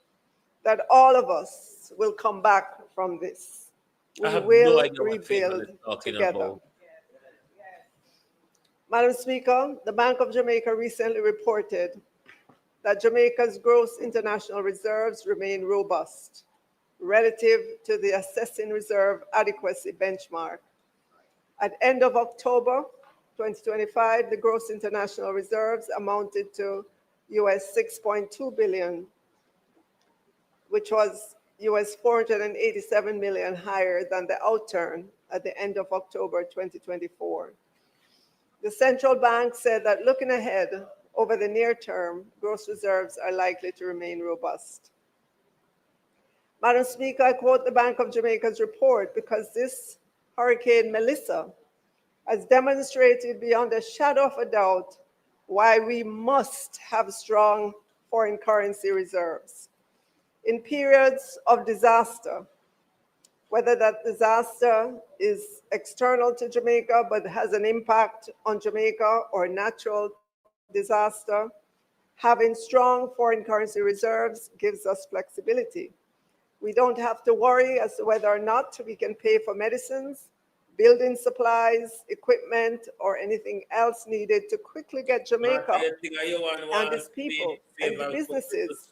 that all of us will come back from this. We will rebuild together. Madam Speaker, the Bank of Jamaica recently reported that Jamaica's gross international reserves remain robust relative to the assessing reserve adequacy benchmark. At end of October 2025, the gross international reserves amounted to US $6.2 billion, which was US $487 million higher than the outturn at the end of October 2024. The central bank said that looking ahead, over the near term, gross reserves are likely to remain robust. Madam Speaker, I quote the Bank of Jamaica's report because this Hurricane Melissa has demonstrated beyond a shadow of a doubt why we must have strong foreign currency reserves. In periods of disaster, whether that disaster is external to Jamaica but has an impact on Jamaica or natural disaster, having strong foreign currency reserves gives us flexibility. We don't have to worry as to whether or not we can pay for medicines, building supplies, equipment, or anything else needed to quickly get Jamaica and its people and the businesses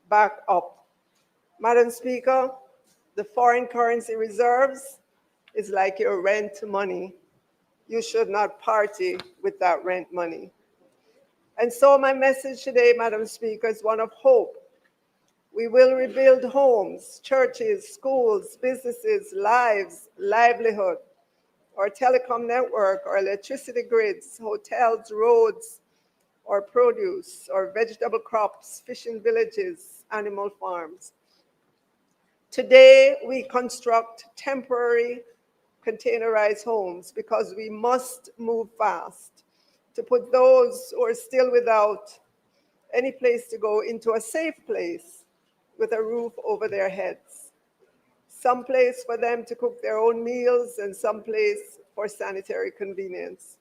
back up. Madam Speaker, the foreign currency reserves is like your rent money. You should not party with that rent money. And so my message today, Madam Speaker, is one of hope. We will rebuild homes, churches, schools, businesses, lives, livelihood, our telecom network, our electricity grids, hotels, roads, our produce, our vegetable crops, fishing villages, animal farms. Today, we construct temporary containerized homes because we must move fast to put those who are still without any place to go into a safe place with a roof over their heads. Some place for them to cook their own meals and some place for sanitary convenience.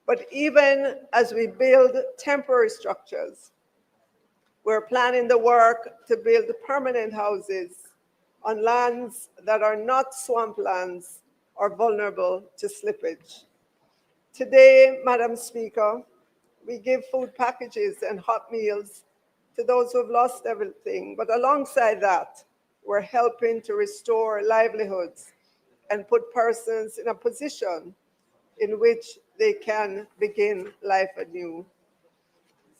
But even as we build temporary structures, we're planning the work to build permanent houses on lands that are not swamplands or vulnerable to slippage. Today, Madam Speaker, we give food packages and hot meals to those who have lost everything, but alongside that, we're helping to restore livelihoods and put persons in a position in which they can begin life anew.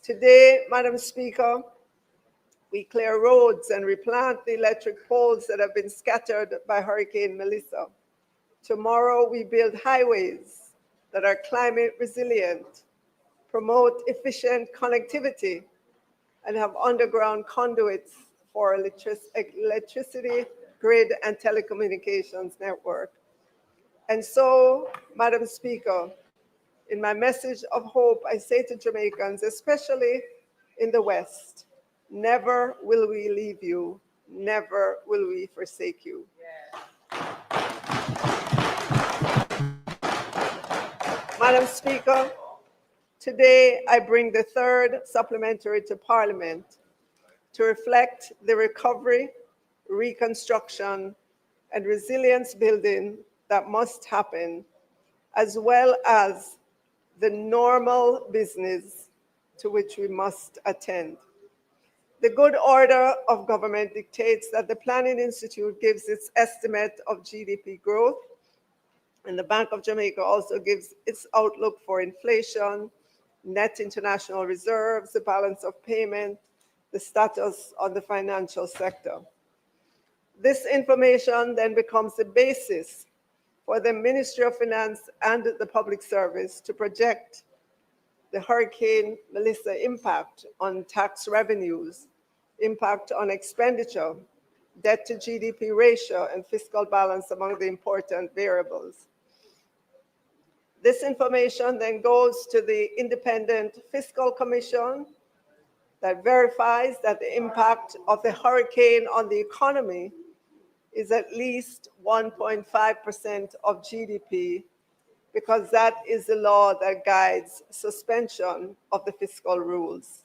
Today, Madam Speaker, we clear roads and replant the electric poles that have been scattered by Hurricane Melissa. Tomorrow, we build highways that are climate resilient, promote efficient connectivity, and have underground conduits for electricity, grid, and telecommunications network. And so, Madam Speaker, in my message of hope, I say to Jamaicans, especially in the West, never will we leave you, never will we forsake you. Madam Speaker, today I bring the third supplementary to Parliament to reflect the recovery, reconstruction, and resilience building that must happen, as well as the normal business to which we must attend. The good order of government dictates that the Planning Institute gives its estimate of GDP growth, and the Bank of Jamaica also gives its outlook for inflation, net international reserves, the balance of payment, the status of the financial sector. This information then becomes the basis for the Ministry of Finance and the Public Service to project the Hurricane Melissa impact on tax revenues, impact on expenditure, debt to GDP ratio, and fiscal balance among the important variables. This information then goes to the Independent Fiscal Commission that verifies that the impact of the hurricane on the economy is at least 1.5% of GDP, because that is the law that guides suspension of the fiscal rules.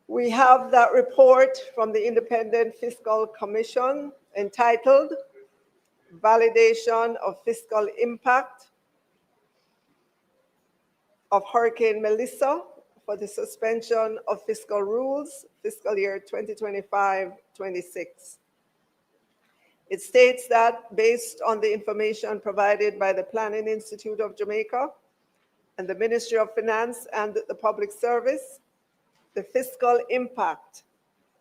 We have that report from the Independent Fiscal Commission entitled Validation of Fiscal Impact of Hurricane Melissa for the suspension of fiscal rules, fiscal year 2025-26. It states that based on the information provided by the Planning Institute of Jamaica and the Ministry of Finance and the Public Service, the fiscal impact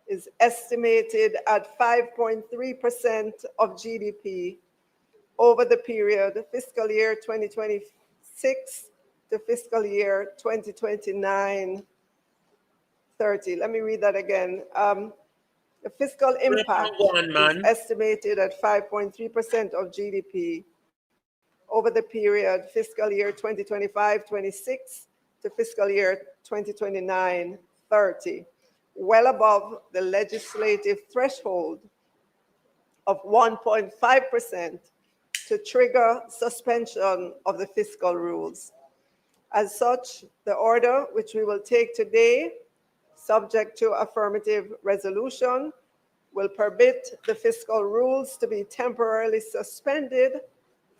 is estimated at 5.3% of GDP over the period fiscal year 2026 to fiscal year 2029-30. Let me read that again. The fiscal impact is estimated at 5.3% of GDP over the period fiscal year 2025-26 to fiscal year 2029-30, well above the legislative threshold of 1.5% to trigger suspension of the fiscal rules. As such, the order, which we will take today, subject to affirmative resolution, will permit the fiscal rules to be temporarily suspended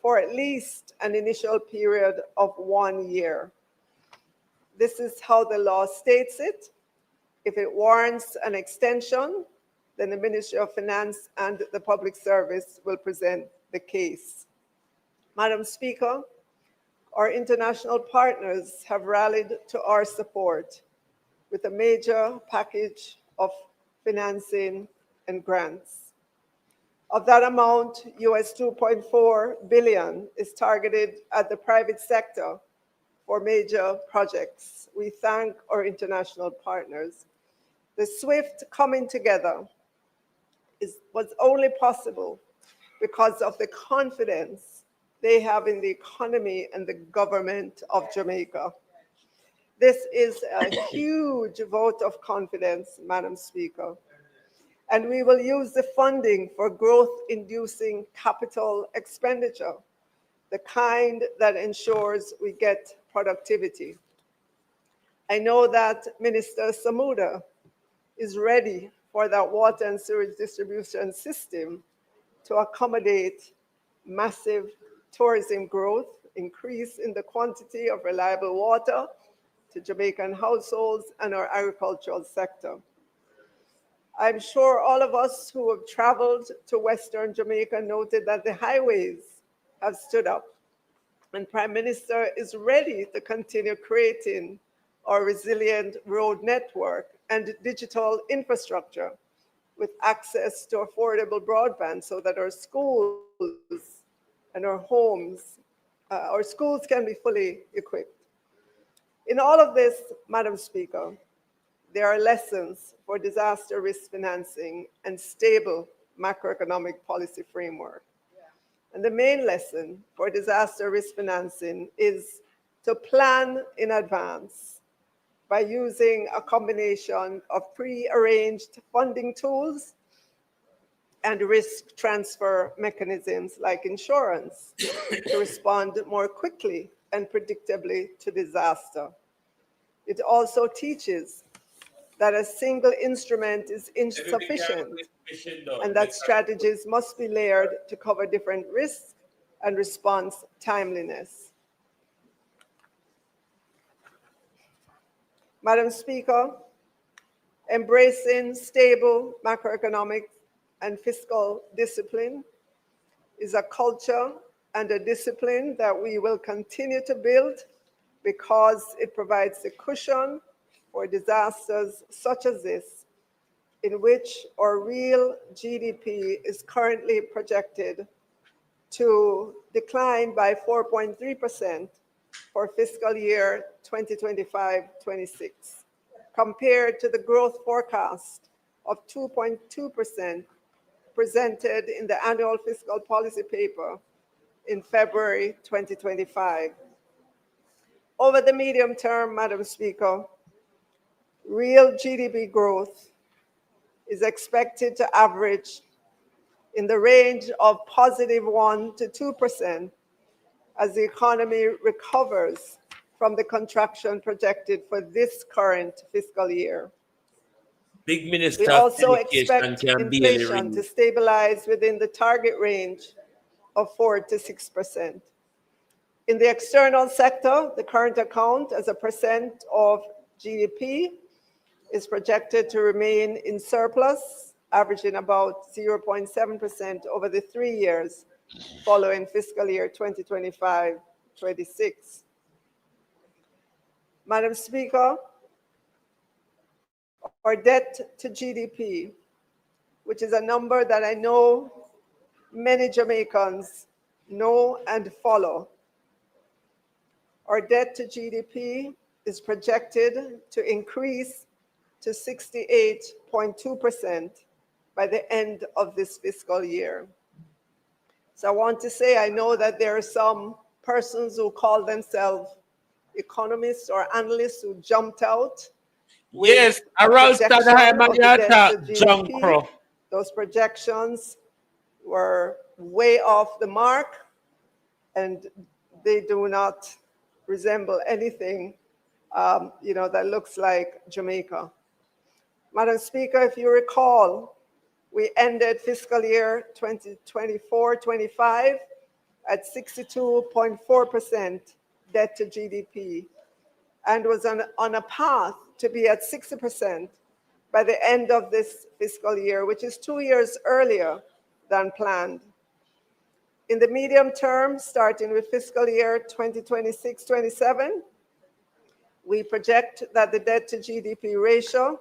for at least an initial period of 1 year. This is how the law states it. If it warrants an extension, then the Ministry of Finance and the Public Service will present the case. Madam Speaker, our international partners have rallied to our support with a major package of financing and grants. Of that amount, US $2.4 billion is targeted at the private sector for major projects. We thank our international partners. The swift coming together was only possible because of the confidence they have in the economy and the government of Jamaica. This is a huge vote of confidence, Madam Speaker. And we will use the funding for growth-inducing capital expenditure, the kind that ensures we get productivity. I know that Minister Samuda is ready for that water and sewage distribution system to accommodate massive tourism growth, increase in the quantity of reliable water to Jamaican households and our agricultural sector. I'm sure all of us who have traveled to Western Jamaica noted that the highways have stood up, and Prime Minister is ready to continue creating our resilient road network and digital infrastructure with access to affordable broadband so that our schools and our homes, our schools can be fully equipped. In all of this, Madam Speaker, there are lessons for disaster risk financing and stable macroeconomic policy framework. And the main lesson for disaster risk financing is to plan in advance by using a combination of pre-arranged funding tools and risk transfer mechanisms like insurance to respond more quickly and predictably to disaster. It also teaches that a single instrument is insufficient and that strategies must be layered to cover different risks and response timeliness. Madam Speaker, embracing stable macroeconomic and fiscal discipline is a culture and a discipline that we will continue to build because it provides the cushion for disasters such as this, in which our real GDP is currently projected to decline by 4.3% for fiscal year 2025-26, compared to the growth forecast of 2.2% presented in the annual fiscal policy paper in February 2025. Over the medium term, Madam Speaker, real GDP growth is expected to average in the range of +1% to 2% as the economy recovers from the contraction projected for this current fiscal year. Big Minister We of also Education expect can barely inflation to read. stabilize within the target range of 4 to 6%. In the external sector, the current account as a percent of GDP is projected to remain in surplus, averaging about 0.7% over the 3 years following fiscal year 2025-26. Madam Speaker, our debt to GDP, which is a number that I know many Jamaicans know and follow. Our debt to GDP is projected to increase to 68.2% by the end of this fiscal year. So I want to say, I know that there are some persons who call themselves economists or analysts who jumped out. Yes, around that time, John Crow. Those projections were way off the mark, and they do not resemble anything, that looks like Jamaica. Madam Speaker, if you recall, we ended fiscal year 2024-25 at 62.4% debt to GDP and was on a path to be at 60% by the end of this fiscal year, which is 2 years earlier than planned. In the medium term, starting with fiscal year 2026-27, we project that the debt to GDP ratio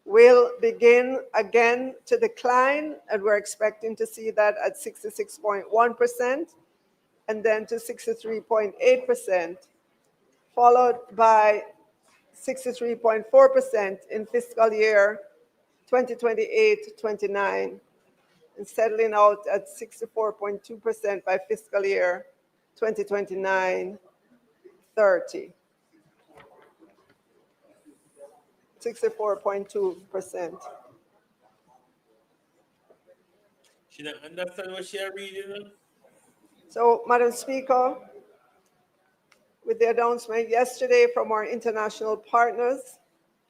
will begin again to decline, and we're expecting to see that at 66.1% and then to 63.8%, followed by 63.4% in fiscal year 2028-29, and settling out at 64.2% by fiscal year 2029-30. 64.2%. She don't understand what she reading. So, Madam Speaker, with the announcement yesterday from our international partners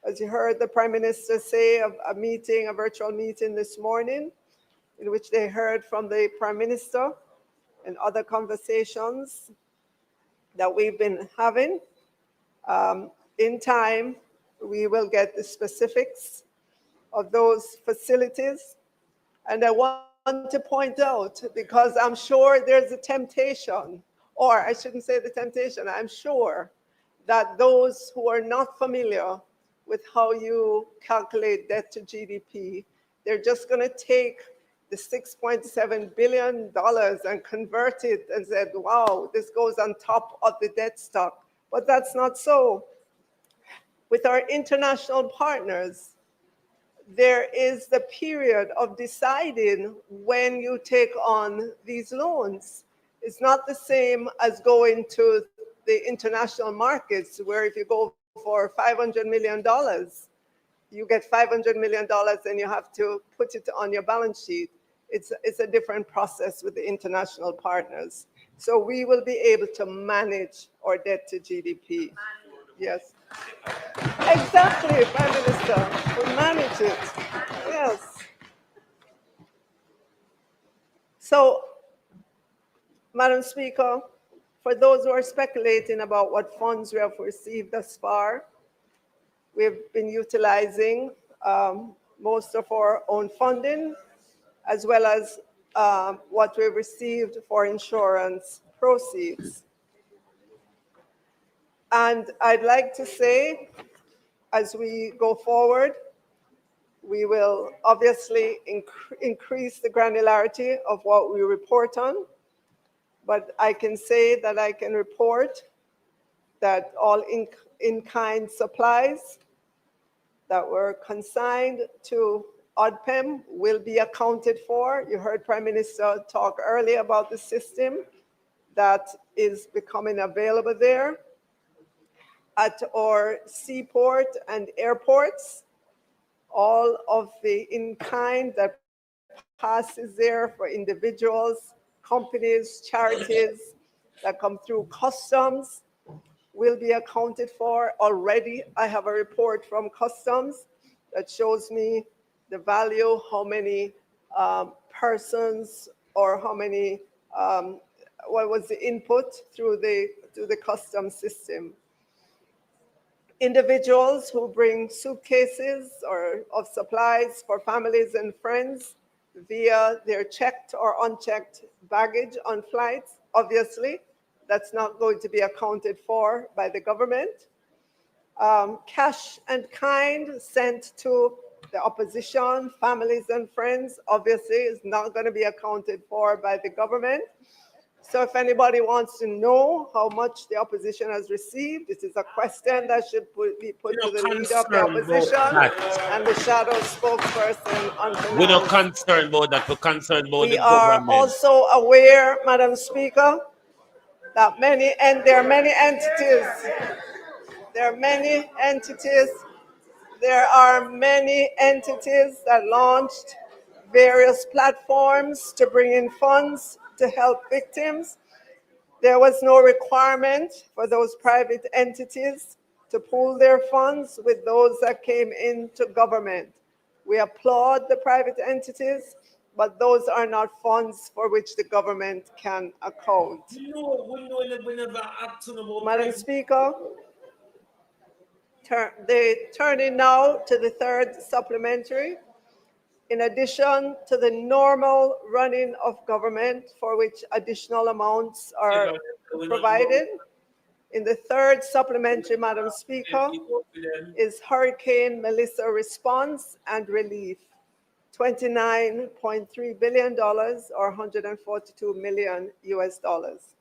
As you heard the Prime Minister say, a virtual meeting this morning, in which they heard from the Prime Minister and other conversations that we've been having. In time, we will get the specifics of those facilities. And I want to point out, because I'm sure there's a temptation, or I shouldn't say the temptation, I'm sure that those who are not familiar with how you calculate debt to GDP, they're just going to take the $6.7 billion and convert it and said, wow, this goes on top of the debt stock. But that's not so. With our international partners, there is the period of deciding when you take on these loans. It's not the same as going to the international markets, where if you go for $500 million, you get $500 million and you have to put it on your balance sheet. It's a different process with the international partners. So we will be able to manage our debt to GDP. Yes. Exactly, Prime Minister. We manage it. Yes. So, Madam Speaker, for those who are speculating about what funds we have received thus far, we've been utilizing most of our own funding, as well as what we've received for insurance proceeds. And I'd like to say, as we go forward, we will obviously increase the granularity of what we report on, but I can say that I can report that all in-kind supplies that were consigned to ODPEM will be accounted for. You heard Prime Minister talk earlier about the system that is becoming available there. At our seaport and airports, all of the in-kind that passes there for individuals, companies, charities that come through customs will be accounted for. Already, I have a report from customs that shows me the value, how many persons or how many, what was the input through the customs system. Individuals who bring suitcases or of supplies for families and friends via their checked or unchecked baggage on flights, obviously, that's not going to be accounted for by the government. Cash and kind sent to the opposition, families and friends, obviously is not going to be accounted for by the government. So if anybody wants to know how much the opposition has received, this is a question that should be put to the leader of the opposition and the shadow spokesperson on finance. We're not concerned about that. We're concerned about the We are government. also aware, Madam Speaker, that there are many entities. There are many entities. There are many entities that launched various platforms to bring in funds to help victims. There was no requirement for those private entities to pool their funds with those that came into government. We applaud the private entities, but those are not funds for which the government can account. Madam Speaker, turning now to the third supplementary. In addition to the normal running of government, for which additional amounts are provided, in the third supplementary, Madam Speaker, is Hurricane Melissa response and relief, $29.3 billion or 142 million US dollars.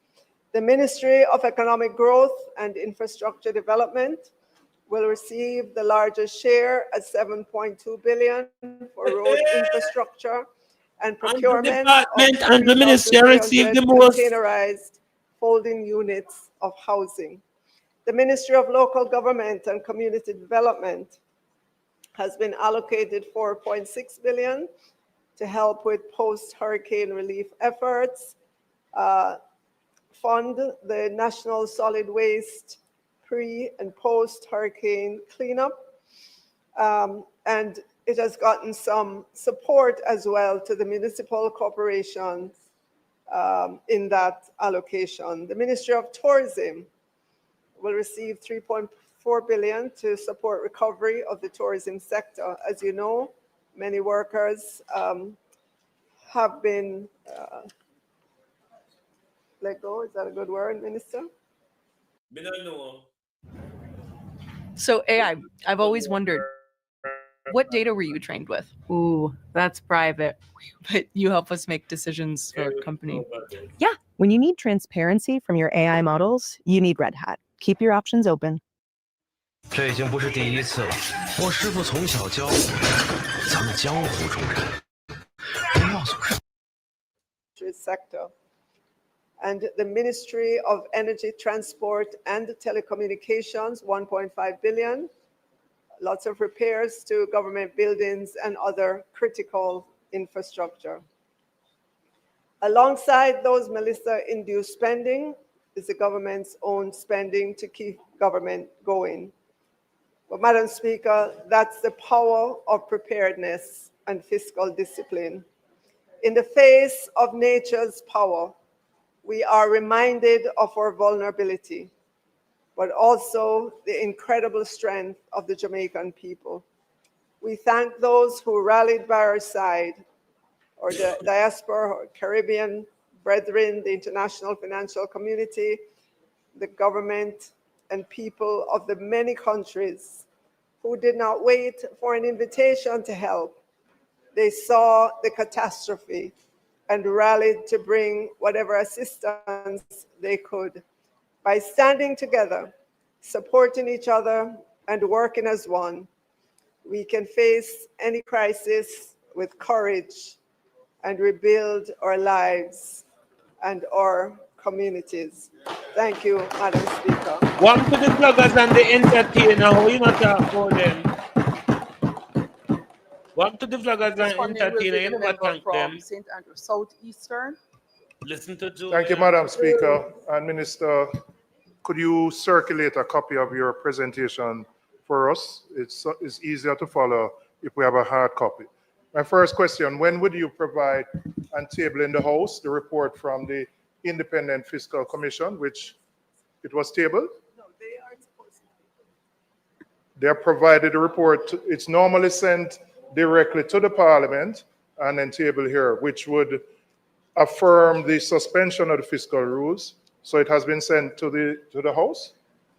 The Ministry of Economic Growth and Infrastructure Development will receive the largest share at $7.2 billion for road infrastructure and procurement of 3,300 containerized folding units of housing. The Ministry of Local Government and Community Development has been allocated $4.6 billion to help with post-hurricane relief efforts, fund the National Solid Waste pre- and post-hurricane cleanup, And it has gotten some support as well to the municipal corporations in that allocation. The Ministry of Tourism will receive 3.4 billion to support recovery of the tourism sector. As you know, many workers have been let go. Is that a good word, Minister? We don't know. So AI, I've always wondered, what data were you trained with? Ooh, that's private. But you help us make decisions for a company. Yeah, when you need transparency from your AI models, you need Red Hat. Keep your options open. 这已经不是第一次了。我师父从小教我，咱们江湖中人不要总是。 sector. And the Ministry of Energy, Transport and Telecommunications, 1.5 billion. Lots of repairs to government buildings and other critical infrastructure. Alongside those Melissa-induced spending is the government's own spending to keep government going. But Madam Speaker, that's the power of preparedness and fiscal discipline. In the face of nature's power, we are reminded of our vulnerability, but also the incredible strength of the Jamaican people. We thank those who rallied by our side, or the diaspora, or Caribbean brethren, the international financial community, the government and people of the many countries who did not wait for an invitation to help. They saw the catastrophe and rallied to bring whatever assistance they could. By standing together, supporting each other, and working as one, we can face any crisis with courage and rebuild our lives and our communities. Thank you, Madam Speaker. One to the bloggers and the entertainer, how you not talk about them? One to the vloggers and entertainer, you never thank them. St. Andrew Southeastern. Listen to Julia. Thank you, Madam Speaker. And Minister, could you circulate a copy of your presentation for us? It's easier to follow if we have a hard copy. My first question, when would you provide and table in the House the report from the Independent Fiscal Commission, which it was tabled? No, they are supposed to. They are provided a report. It's normally sent directly to the Parliament and then table here, which would affirm the suspension of the fiscal rules. So it has been sent to the House,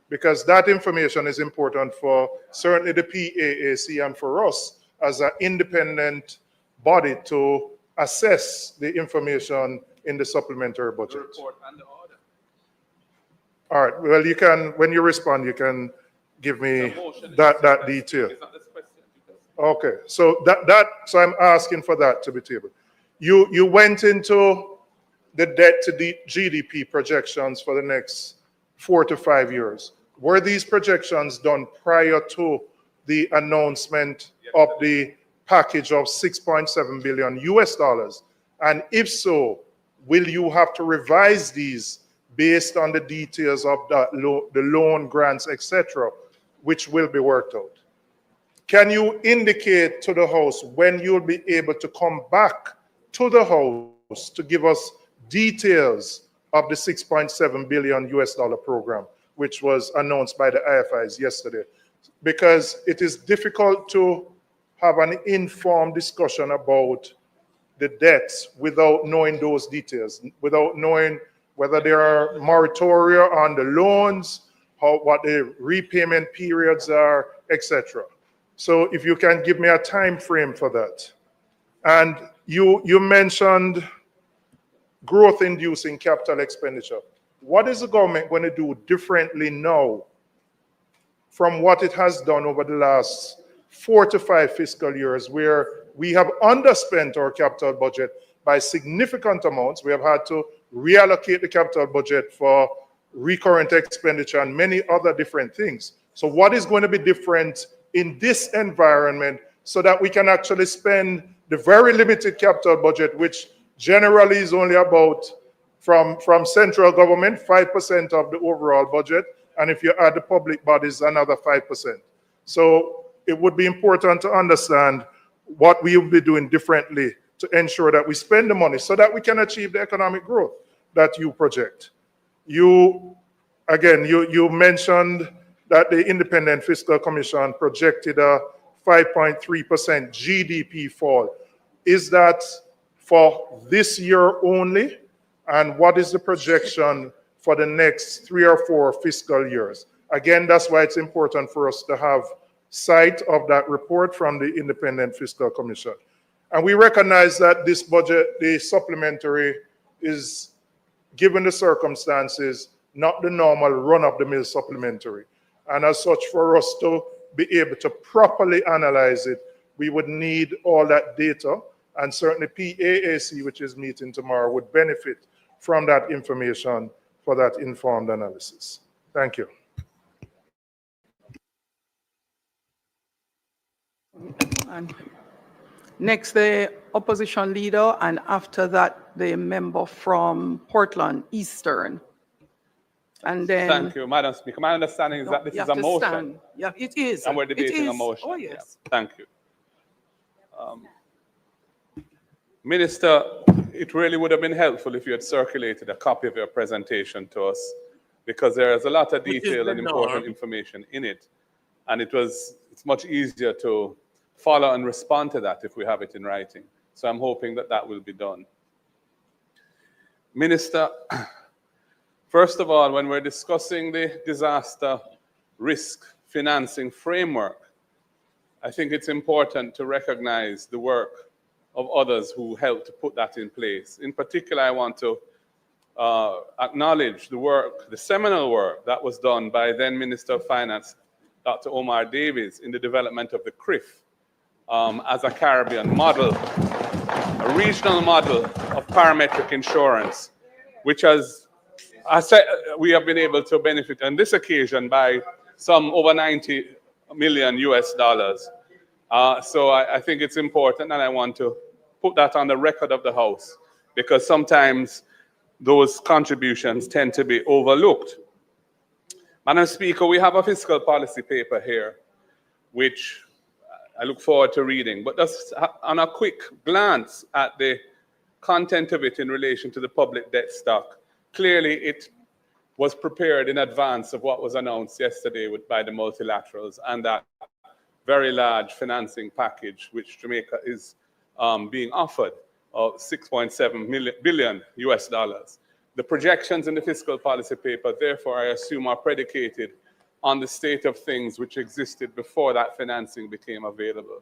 because that information is important for certainly the PAAC and for us as an independent body to assess the information in the supplementary budget. The report and the order. All right, well, you can, when you respond, you can give me that detail. Okay, so so I'm asking for that to be tabled. You went into the debt to GDP projections for the next 4 to 5 years. Were these projections done prior to the announcement of the package of $6.7 billion US dollars? And if so, will you have to revise these based on the details of the loan grants, etc., which will be worked out? Can you indicate to the House when you'll be able to come back to the House to give us details of the $6.7 billion US dollar program, which was announced by the IFIs yesterday? Because it is difficult to have an informed discussion about the debts without knowing those details, without knowing whether there are moratoria on the loans, what the repayment periods are, etc. So if you can give me a time frame for that. And you mentioned growth-inducing capital expenditure. What is the government going to do differently now from what it has done over the last 4 to 5 fiscal years, where we have underspent our capital budget by significant amounts? We have had to reallocate the capital budget for recurrent expenditure and many other different things. So what is going to be different in this environment so that we can actually spend the very limited capital budget, which generally is only about, from central government, 5% of the overall budget, and if you add the public bodies, another 5%. So it would be important to understand what we will be doing differently to ensure that we spend the money so that we can achieve the economic growth that you project. You mentioned that the Independent Fiscal Commission projected a 5.3% GDP fall. Is that for this year only? And what is the projection for the next 3 or 4 fiscal years? Again, that's why it's important for us to have sight of that report from the Independent Fiscal Commission. And we recognize that this budget, the supplementary, is, given the circumstances, not the normal run-of-the-mill supplementary. And as such, for us to be able to properly analyze it, we would need all that data, and certainly PAAC, which is meeting tomorrow, would benefit from that information for that informed analysis. Thank you. And next, the opposition leader, and after that, the member from Portland Eastern. And then, thank you, Madam Speaker. My understanding is that this is a motion. Stand. Yeah, it is. And we're debating a motion. Oh, yes. Yeah. Thank you. Minister, it really would have been helpful if you had circulated a copy of your presentation to us, because there is a lot of detail and important information in it. And it's much easier to follow and respond to that if we have it in writing. So I'm hoping that that will be done. Minister, first of all, when we're discussing the disaster risk financing framework, I think it's important to recognize the work of others who helped to put that in place. In particular, I want to acknowledge the work, the seminal work that was done by then Minister of Finance, Dr. Omar Davies, in the development of the CRIF as a Caribbean model, a regional model of parametric insurance, which has, we have been able to benefit on this occasion by some over 90 million US dollars. So I think it's important, and I want to put that on the record of the House, because sometimes those contributions tend to be overlooked. Madam Speaker, we have a fiscal policy paper here, which I look forward to reading, but just on a quick glance at the content of it in relation to the public debt stock, clearly it was prepared in advance of what was announced yesterday by the multilaterals and that very large financing package which Jamaica is being offered of 6.7 billion US dollars. The projections in the fiscal policy paper, therefore, I assume are predicated on the state of things which existed before that financing became available.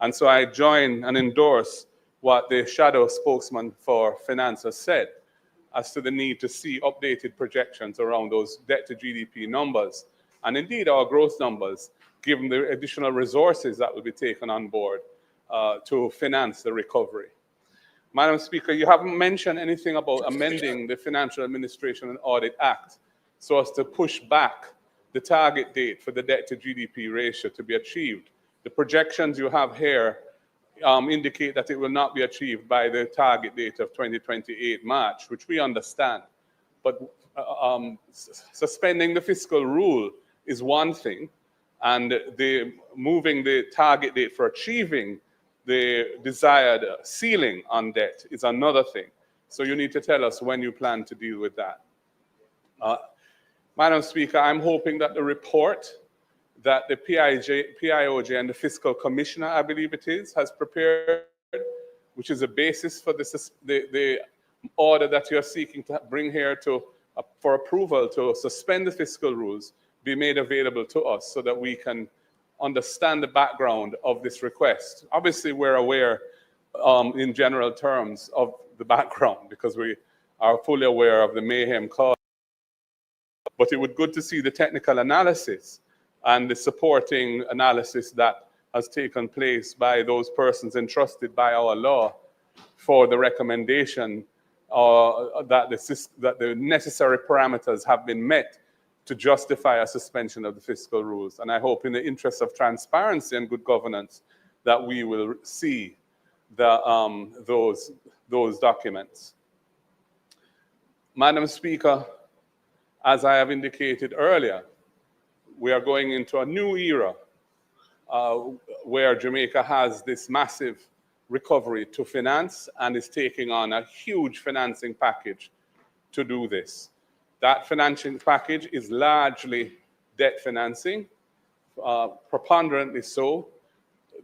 And so I join and endorse what the shadow spokesman for finance has said as to the need to see updated projections around those debt to GDP numbers, and indeed our growth numbers, given the additional resources that will be taken on board to finance the recovery. Madam Speaker, you haven't mentioned anything about amending the Financial Administration and Audit Act so as to push back the target date for the debt to GDP ratio to be achieved. The projections you have here indicate that it will not be achieved by the target date of 2028 March, which we understand. But suspending the fiscal rule is one thing, and moving the target date for achieving the desired ceiling on debt is another thing. So you need to tell us when you plan to deal with that. Madam Speaker, I'm hoping that the report that the PIOJ and the Fiscal Commissioner, I believe it is, has prepared, which is a basis for the order that you're seeking to bring here for approval to suspend the fiscal rules, be made available to us so that we can understand the background of this request. Obviously, we're aware in general terms of the background because we are fully aware of the mayhem caused. But it would be good to see the technical analysis and the supporting analysis that has taken place by those persons entrusted by our law for the recommendation that the necessary parameters have been met to justify a suspension of the fiscal rules. And I hope in the interest of transparency and good governance that we will see those documents. Madam Speaker, as I have indicated earlier, we are going into a new era where Jamaica has this massive recovery to finance and is taking on a huge financing package to do this. That financing package is largely debt financing, preponderantly so.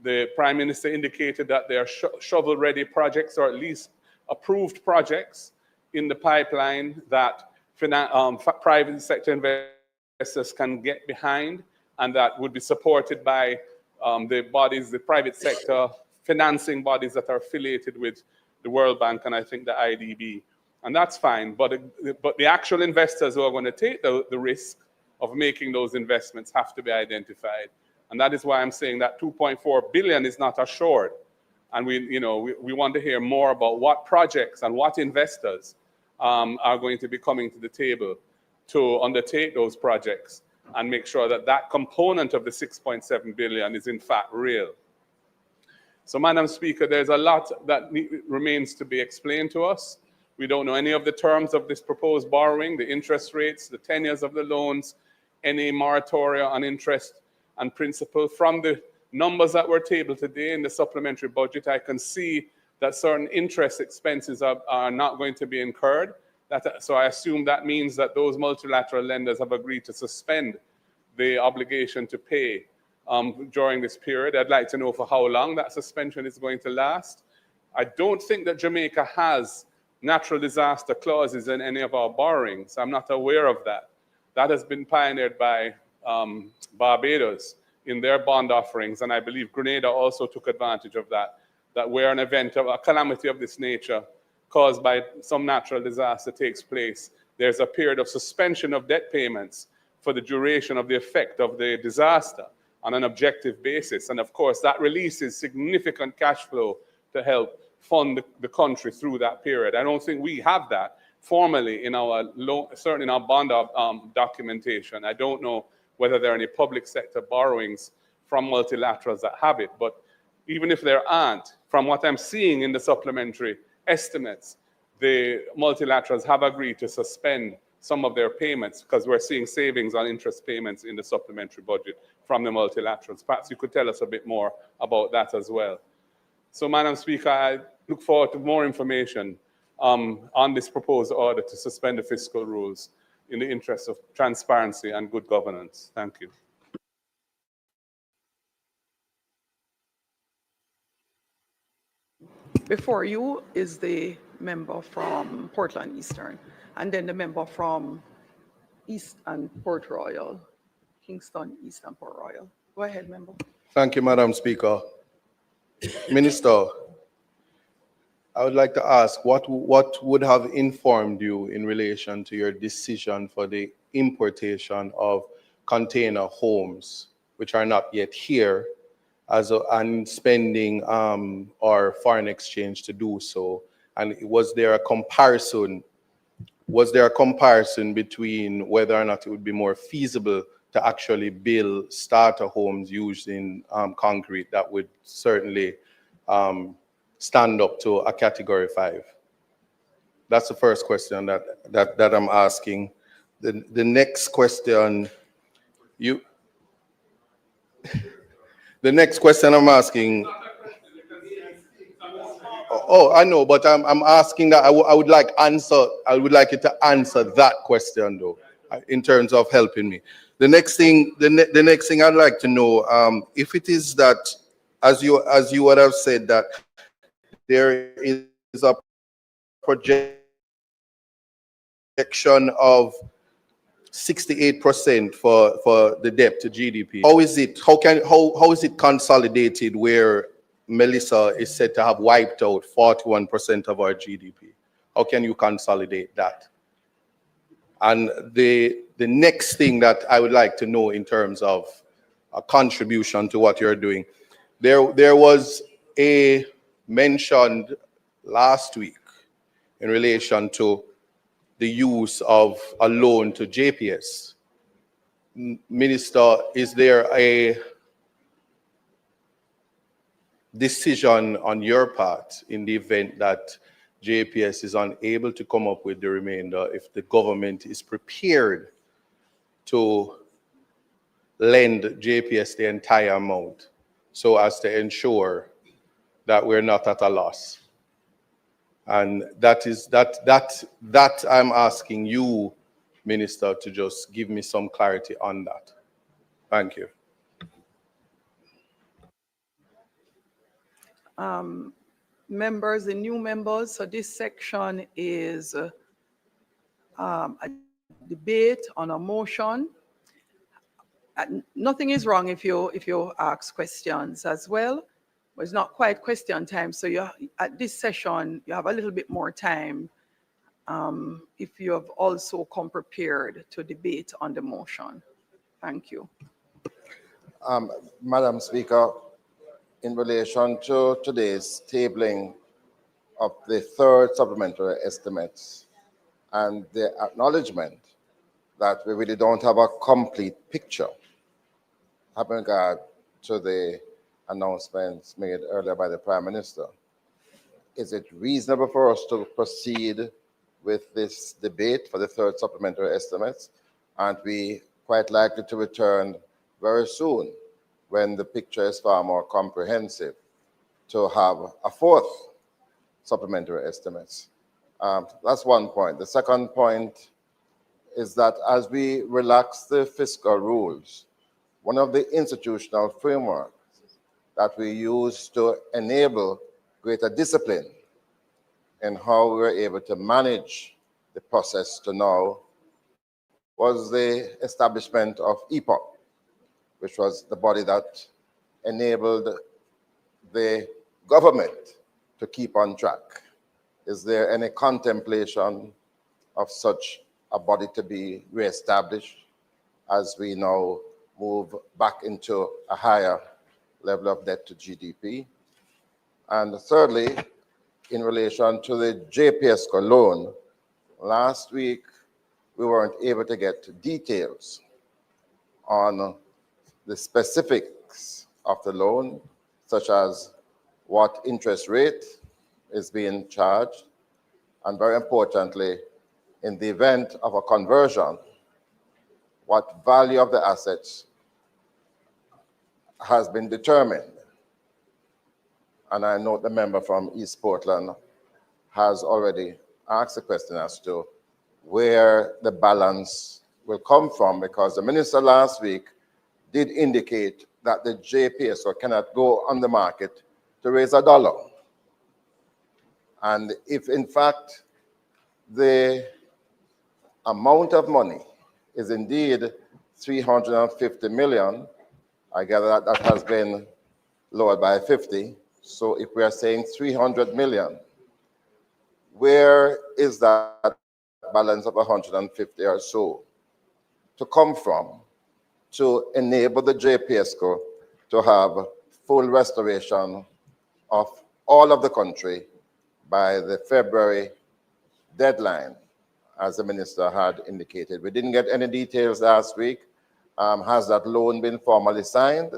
The Prime Minister indicated that there are shovel-ready projects, or at least approved projects in the pipeline that private sector investors can get behind, and that would be supported by the private sector financing bodies that are affiliated with the World Bank and I think the IDB. And that's fine, but the actual investors who are going to take the risk of making those investments have to be identified. And that is why I'm saying that 2.4 billion is not assured. And we want to hear more about what projects and what investors are going to be coming to the table to undertake those projects and make sure that that component of the 6.7 billion is in fact real. So, Madam Speaker, there's a lot that remains to be explained to us. We don't know any of the terms of this proposed borrowing, the interest rates, the tenures of the loans, any moratoria on interest and principal. From the numbers that were tabled today in the supplementary budget, I can see that certain interest expenses are not going to be incurred. So I assume that means that those multilateral lenders have agreed to suspend the obligation to pay during this period. I'd like to know for how long that suspension is going to last. I don't think that Jamaica has natural disaster clauses in any of our borrowings. I'm not aware of that. That has been pioneered by Barbados in their bond offerings, and I believe Grenada also took advantage of that, that where an event of a calamity of this nature caused by some natural disaster takes place, there's a period of suspension of debt payments for the duration of the effect of the disaster on an objective basis. And of course, that releases significant cash flow to help fund the country through that period. I don't think we have that formally in our certainly in our bond documentation. I don't know whether there are any public sector borrowings from multilaterals that have it, but even if there aren't, from what I'm seeing in the supplementary estimates, the multilaterals have agreed to suspend some of their payments because we're seeing savings on interest payments in the supplementary budget from the multilaterals. Perhaps you could tell us a bit more about that as well. So, Madam Speaker, I look forward to more information on this proposed order to suspend the fiscal rules in the interest of transparency and good governance. Thank you. Before you is the member from Portland Eastern, and then the member from East and Port Royal, Kingston, East and Port Royal. Go ahead, member. Thank you, Madam Speaker. Minister, I would like to ask what would have informed you in relation to your decision for the importation of container homes, which are not yet here, and spending or foreign exchange to do so? And was there a comparison? Was there a comparison between whether or not it would be more feasible to actually build starter homes using concrete that would certainly stand up to a Category 5? That's the first question that I'm asking. The next question, the next question I'm asking. Oh, I know, but I'm asking that I would like you to answer that question though, in terms of helping me. The next thing I'd like to know, if it is that, as you would have said, that there is a projection of 68% for the debt to GDP. How is it consolidated where Melissa is said to have wiped out 41% of our GDP? How can you consolidate that? And the next thing that I would like to know in terms of a contribution to what you're doing, there was a mentioned last week in relation to the use of a loan to JPS. Minister, is there a decision on your part in the event that JPS is unable to come up with the remainder, if the government is prepared to lend JPS the entire amount so as to ensure that we're not at a loss. And that I'm asking you, Minister, to just give me some clarity on that. Thank you. Members and new members, so this section is a debate on a motion. Nothing is wrong if you ask questions as well, but it's not quite question time. So at this session, you have a little bit more time if you have also come prepared to debate on the motion. Thank you. Madam Speaker, in relation to today's tabling of the third supplementary estimates and the acknowledgement that we really don't have a complete picture having regard to the announcements made earlier by the Prime Minister, is it reasonable for us to proceed with this debate for the third supplementary estimates? Aren't we quite likely to return very soon when the picture is far more comprehensive to have a fourth supplementary estimates? That's one point. The second point is that as we relax the fiscal rules, one of the institutional frameworks that we use to enable greater discipline in how we were able to manage the process to now was the establishment of EPOC, which was the body that enabled the government to keep on track. Is there any contemplation of such a body to be reestablished as we now move back into a higher level of debt to GDP? And thirdly, in relation to the JPSCO loan, last week we weren't able to get details on the specifics of the loan, such as what interest rate is being charged, and very importantly, in the event of a conversion, what value of the assets has been determined. And I know the member from East Portland has already asked the question as to where the balance will come from, because the minister last week did indicate that the JPSO cannot go on the market to raise $1. And if in fact the amount of money is indeed 350 million, I gather that that has been lowered by 50. So if we are saying 300 million, where is that balance of 150 or so to come from to enable the JPSCO to have full restoration of all of the country by the February deadline, as the minister had indicated? We didn't get any details last week. Has that loan been formally signed?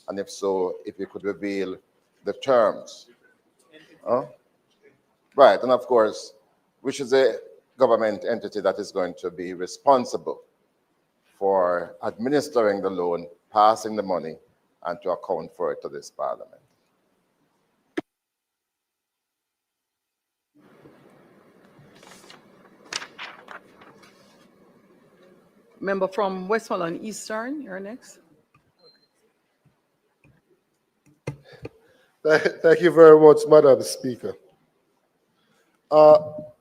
And if so, if you could reveal the terms. Right, and of course, which is a government entity that is going to be responsible for administering the loan, passing the money, and to account for it to this parliament. Member from Westmoreland Eastern, you're next. Thank you very much, Madam Speaker.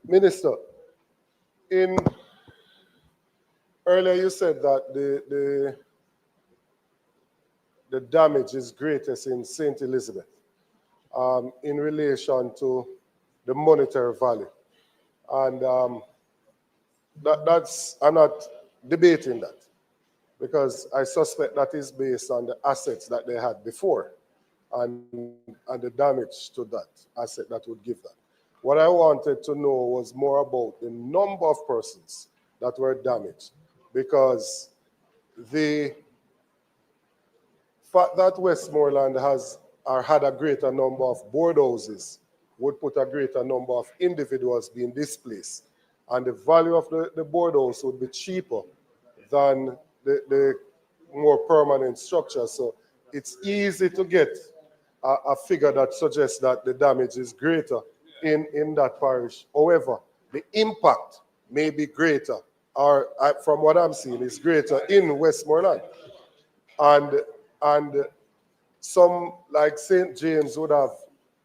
Minister, earlier you said that the damage is greatest in St. Elizabeth in relation to the monetary value. And I'm not debating that, because I suspect that is based on the assets that they had before and the damage to that asset that would give that. What I wanted to know was more about the number of persons that were damaged, because the fact that Westmoreland had a greater number of board houses would put a greater number of individuals being displaced, and the value of the board house would be cheaper than the more permanent structure. So it's easy to get a figure that suggests that the damage is greater in that parish. However, the impact may be greater, or from what I'm seeing, is greater in Westmoreland. And some, like St. James, would have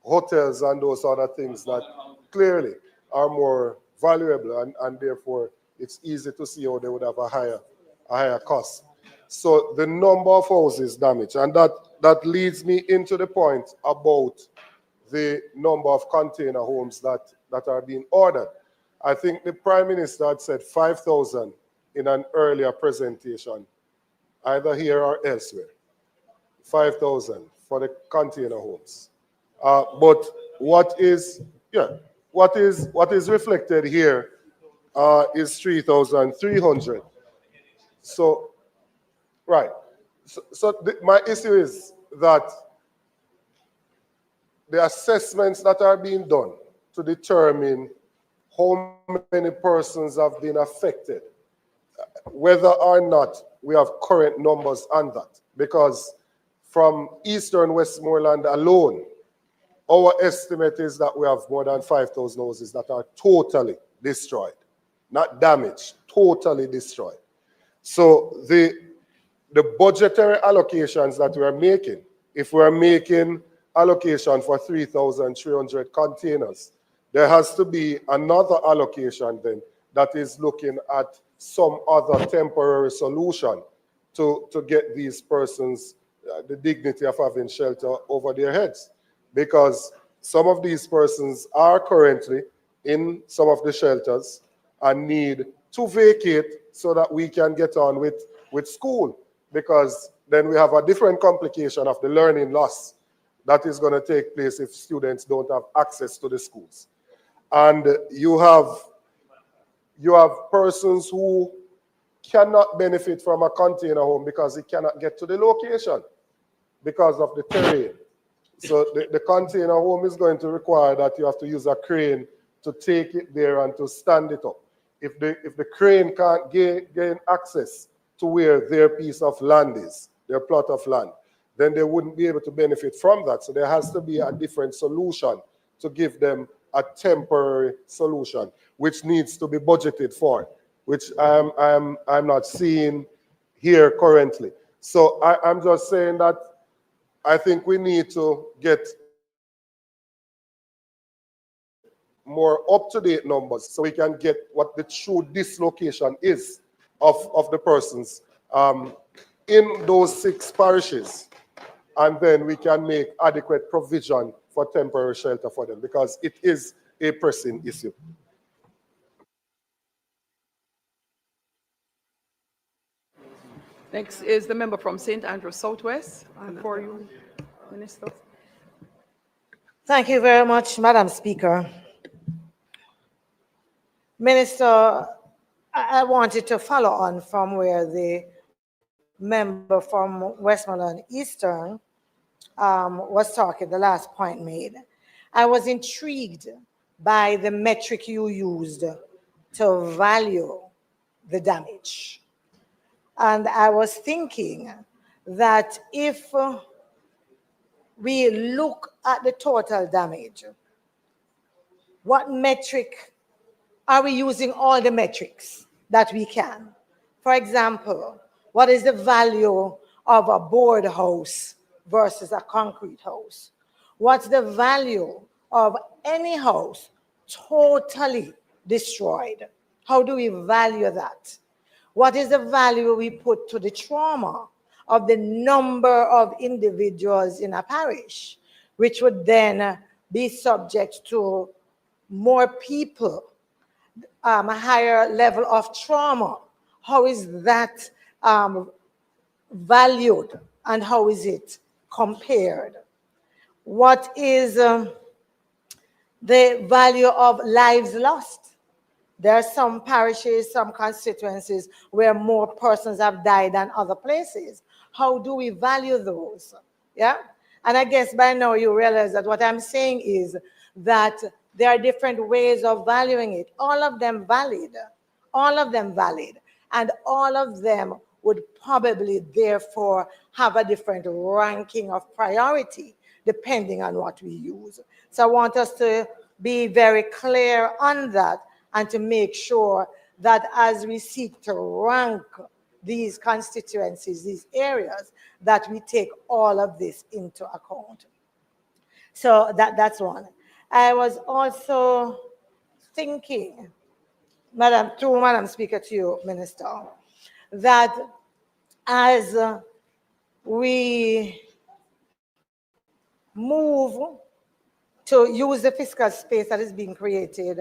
hotels and those other things that clearly are more valuable, and therefore it's easy to see how they would have a higher cost. So the number of houses damaged, and that leads me into the point about the number of container homes that are being ordered. I think the Prime Minister had said 5,000 in an earlier presentation, either here or elsewhere. 5,000 for the container homes. But what is reflected here is 3,300. So, right. So my issue is that the assessments that are being done to determine how many persons have been affected, whether or not we have current numbers on that, because from Eastern Westmoreland alone, our estimate is that we have more than 5,000 houses that are totally destroyed, not damaged, totally destroyed. So the budgetary allocations that we are making, if we are making allocation for 3,300 containers, there has to be another allocation then that is looking at some other temporary solution to get these persons the dignity of having shelter over their heads. Because some of these persons are currently in some of the shelters and need to vacate so that we can get on with school. Because then we have a different complication of the learning loss that is going to take place if students don't have access to the schools. And you have persons who cannot benefit from a container home because they cannot get to the location because of the terrain. So the container home is going to require that you have to use a crane to take it there and to stand it up. If the crane can't gain access to where their piece of land is, their plot of land, then they wouldn't be able to benefit from that. So there has to be a different solution to give them a temporary solution, which needs to be budgeted for, which I'm not seeing here currently. So I'm just saying that I think we need to get more up-to-date numbers so we can get what the true dislocation is of the persons in those 6 parishes. And then we can make adequate provision for temporary shelter for them, because it is a pressing issue. Next is the member from St. Andrews Southwest. For you, Minister. Thank you very much, Madam Speaker. Minister, I wanted to follow on from where the member from Westmoreland Eastern was talking, the last point made. I was intrigued by the metric you used to value the damage. And I was thinking that if we look at the total damage, what metric are we using? All the metrics that we can? For example, what is the value of a board house versus a concrete house? What's the value of any house totally destroyed? How do we value that? What is the value we put to the trauma of the number of individuals in a parish, which would then be subject to more people, a higher level of trauma? How is that valued, and how is it compared? What is the value of lives lost? There are some parishes, some constituencies where more persons have died than other places. How do we value those? Yeah? And I guess by now you realize that what I'm saying is that there are different ways of valuing it. All of them valid. All of them valid. And all of them would probably therefore have a different ranking of priority depending on what we use. So I want us to be very clear on that and to make sure that as we seek to rank these constituencies, these areas, that we take all of this into account. So that's one. I was also thinking, Madam Speaker, to you, Minister, that as we move to use the fiscal space that is being created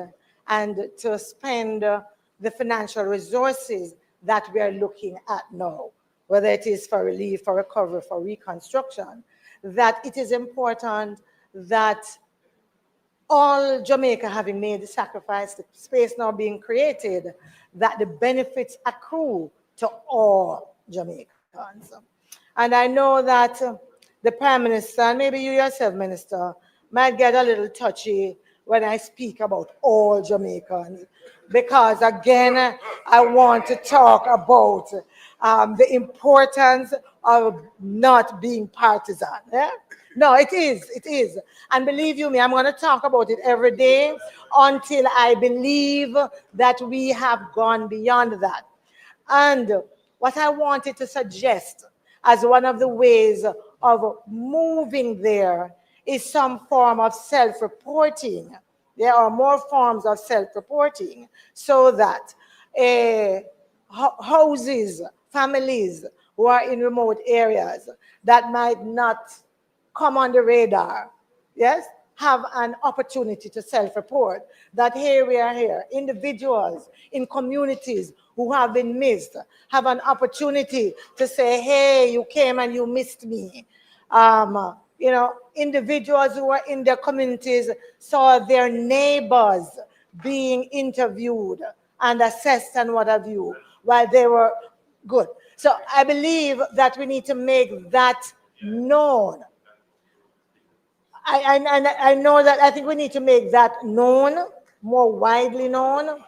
and to spend the financial resources that we are looking at now, whether it is for relief, for recovery, for reconstruction, that it is important that all Jamaica having made the sacrifice, the space now being created, that the benefits accrue to all Jamaicans. And I know that the Prime Minister, and maybe you yourself, Minister, might get a little touchy when I speak about all Jamaicans, because again, I want to talk about the importance of not being partisan. Yeah? No, it is. And believe you me, I'm going to talk about it every day until I believe that we have gone beyond that. And what I wanted to suggest as one of the ways of moving there is some form of self-reporting. There are more forms of self-reporting so that houses, families who are in remote areas that might not come on the radar, yes, have an opportunity to self-report that, hey, we are here. Individuals in communities who have been missed have an opportunity to say, hey, you came and you missed me. You know, individuals who are in their communities saw their neighbors being interviewed and assessed and what have you while they were good. So I believe that we need to make that known. I know that I think we need to make that known, more widely known.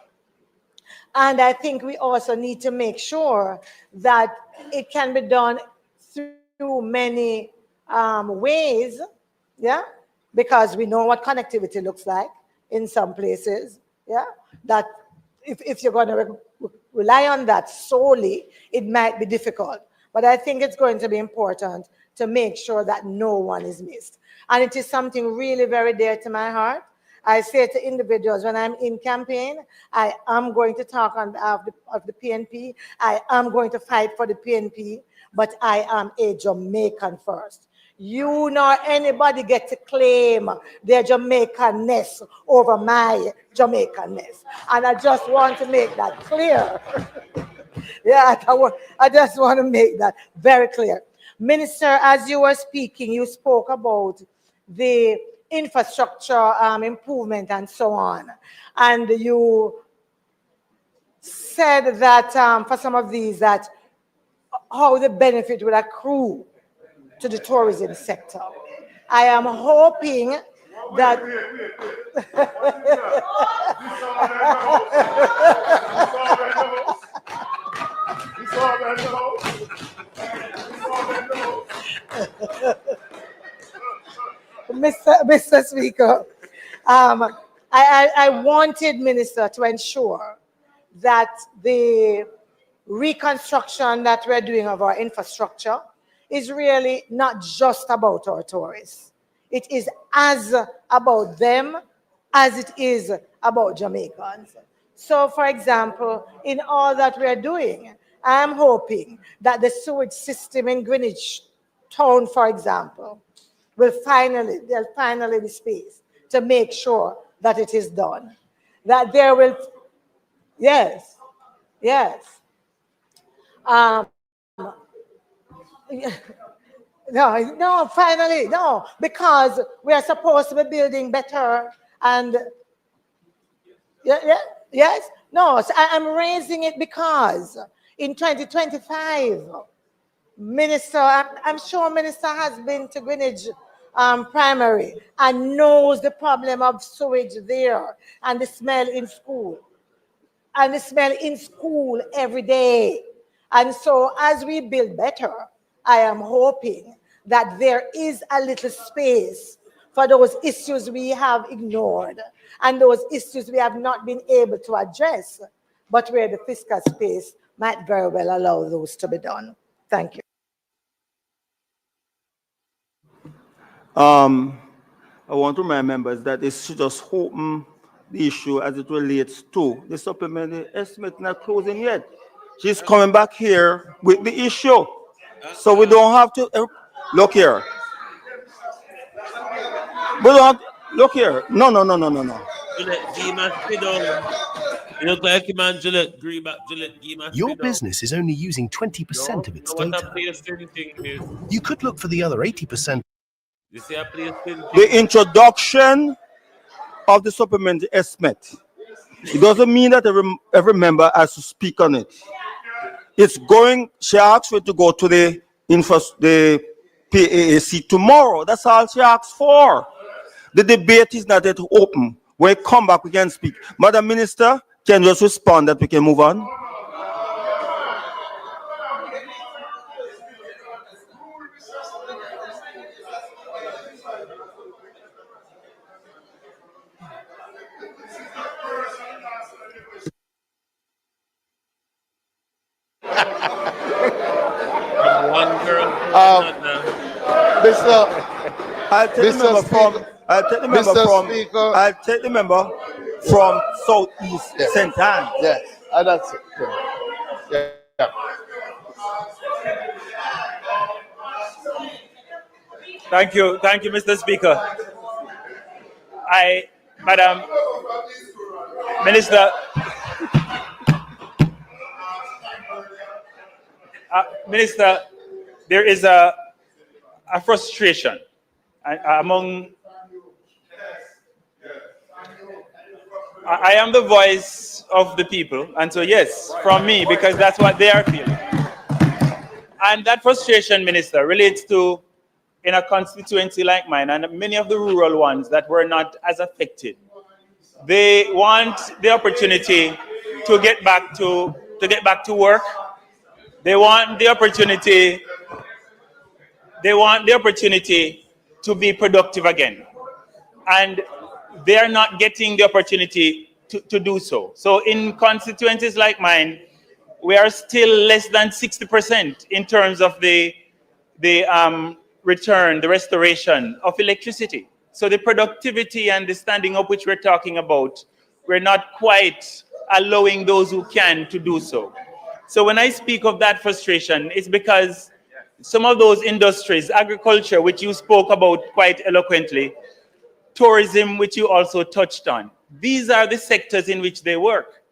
And I think we also need to make sure that it can be done through many ways, yeah, because we know what connectivity looks like in some places, yeah, that if you're going to rely on that solely, it might be difficult. But I think it's going to be important to make sure that no one is missed. And it is something really very dear to my heart. I say to individuals when I'm in campaign, I am going to talk on behalf of the PNP. I am going to fight for the PNP, but I am a Jamaican first. You nor anybody get to claim their Jamaicanness over my Jamaicanness. And I just want to make that clear. Yeah, I just want to make that very clear. Minister, as you were speaking, you spoke about the infrastructure improvement and so on. And you said that for some of these, that how the benefit will accrue to the tourism sector. I am hoping that... Mr. Speaker, I wanted, Minister, to ensure that the reconstruction that we're doing of our infrastructure is really not just about our tourists. It is as about them as it is about Jamaicans. So, for example, in all that we're doing, I'm hoping that the sewage system in Greenwich Town, for example, will finally be space to make sure that it is done. That there will, yes. No, finally, no, because we are supposed to be building better and, yes, no, so I'm raising it because in 2025, Minister, I'm sure Minister has been to Greenwich Primary and knows the problem of sewage there and the smell in school. And the smell in school every day. And so as we build better, I am hoping that there is a little space for those issues we have ignored and those issues we have not been able to address, but where the fiscal space might very well allow those to be done. Thank you. I want to remind members that they should just open the issue as it relates to the supplementary estimate not closing yet. She's coming back here with the issue. So we don't have to look here. We don't look here. No. Your business is only using 20% of its data. You could look for the other 80%. The introduction of the supplementary estimate. It doesn't mean that every member has to speak on it. It's going, she asked for it to go to the PAAC tomorrow. That's all she asked for. The debate is not yet open. When we come back, we can speak. Madam Minister, can you just respond that we can move on? I'll take the member from Southeast St. Anne. Yes, and that's it. Yeah. Thank you, Mr. Speaker. Madam Minister, Minister, there is a frustration among. I am the voice of the people, and so yes, from me, because that's what they are feeling. And that frustration, Minister, relates to in a constituency like mine and many of the rural ones that were not as affected. They want the opportunity to get back to work. They want the opportunity. They want the opportunity to be productive again, and they are not getting the opportunity to do so. So in constituencies like mine, we are still less than 60% in terms of the restoration of electricity. So the productivity and the standing up which we're talking about, we're not quite allowing those who can to do so. So when I speak of that frustration, it's because some of those industries, agriculture, which you spoke about quite eloquently, tourism, which you also touched on, these are the sectors in which they work,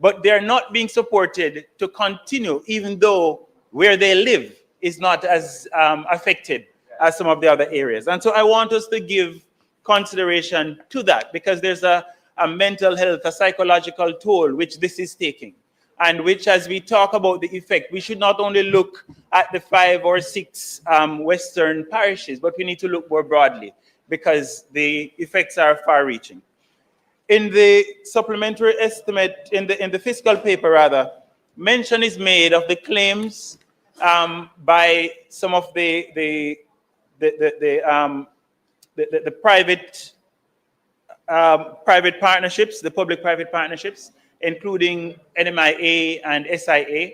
but they're not being supported to continue, even though where they live is not as affected as some of the other areas. And so I want us to give consideration to that, because there's a mental health, a psychological toll which this is taking, and which, as we talk about the effect, we should not only look at the 5 or 6 Western parishes, but we need to look more broadly, because the effects are far-reaching. In the supplementary estimate, in the fiscal paper rather, mention is made of the claims by some of the private partnerships, the public-private partnerships, including NMIA and SIA,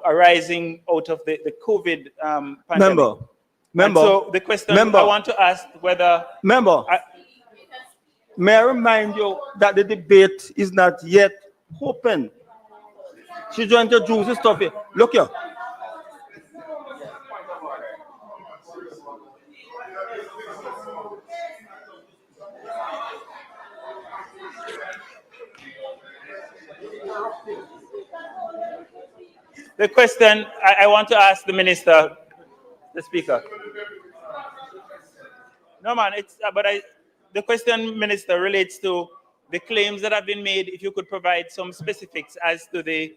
arising out of the COVID pandemic. Member. So the question I want to ask whether... May I remind you that the debate is not yet open. She's going to introduce the stuff here. Look here. The question I want to ask the minister, the speaker. No, man, the question, Minister, relates to the claims that have been made. If you could provide some specifics as to the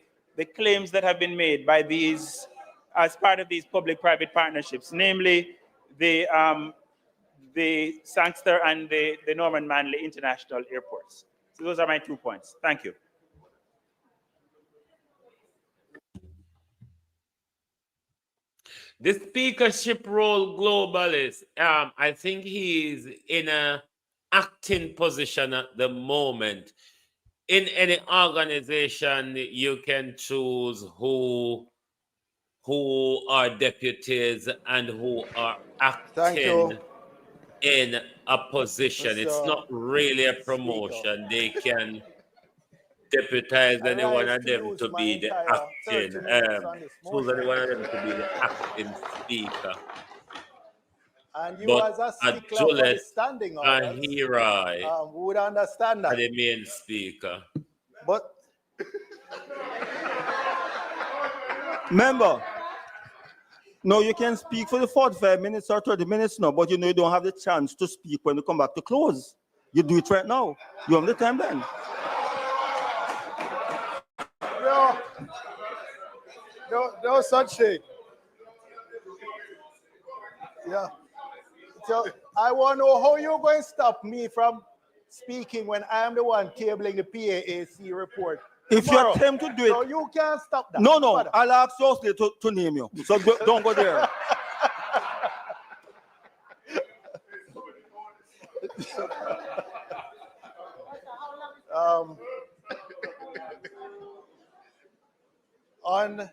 claims that have been made by these, as part of these public-private partnerships, namely the Sangster and the Norman Manley International Airports. So those are my 2 points. Thank you. The speakership role globalist, I think he's in a acting position at the moment. In any organization, you can choose who are deputies and who are Thank you, acting in a position. It's Mr. not really a Speaker. promotion. They can deputize I any one rise of to them use to my be the entire 30 acting, minutes on this choose any motion. one of them to be the acting speaker. And you But as a a stickler for the Juliet standing and orders Hirai would understand are that. the main speaker. But Member, no, you can speak for the 45 minutes or 30 minutes now, but you know you don't have the chance to speak when you come back to close. You do it right now. You have the time then. no such thing. Yeah. So I want to know how you're going to stop me from speaking when I am the one tabling the PAAC report. If you tomorrow. attempt to do it, So you can't stop that. no, Father. I'll ask Yosley to name you. So don't go there. On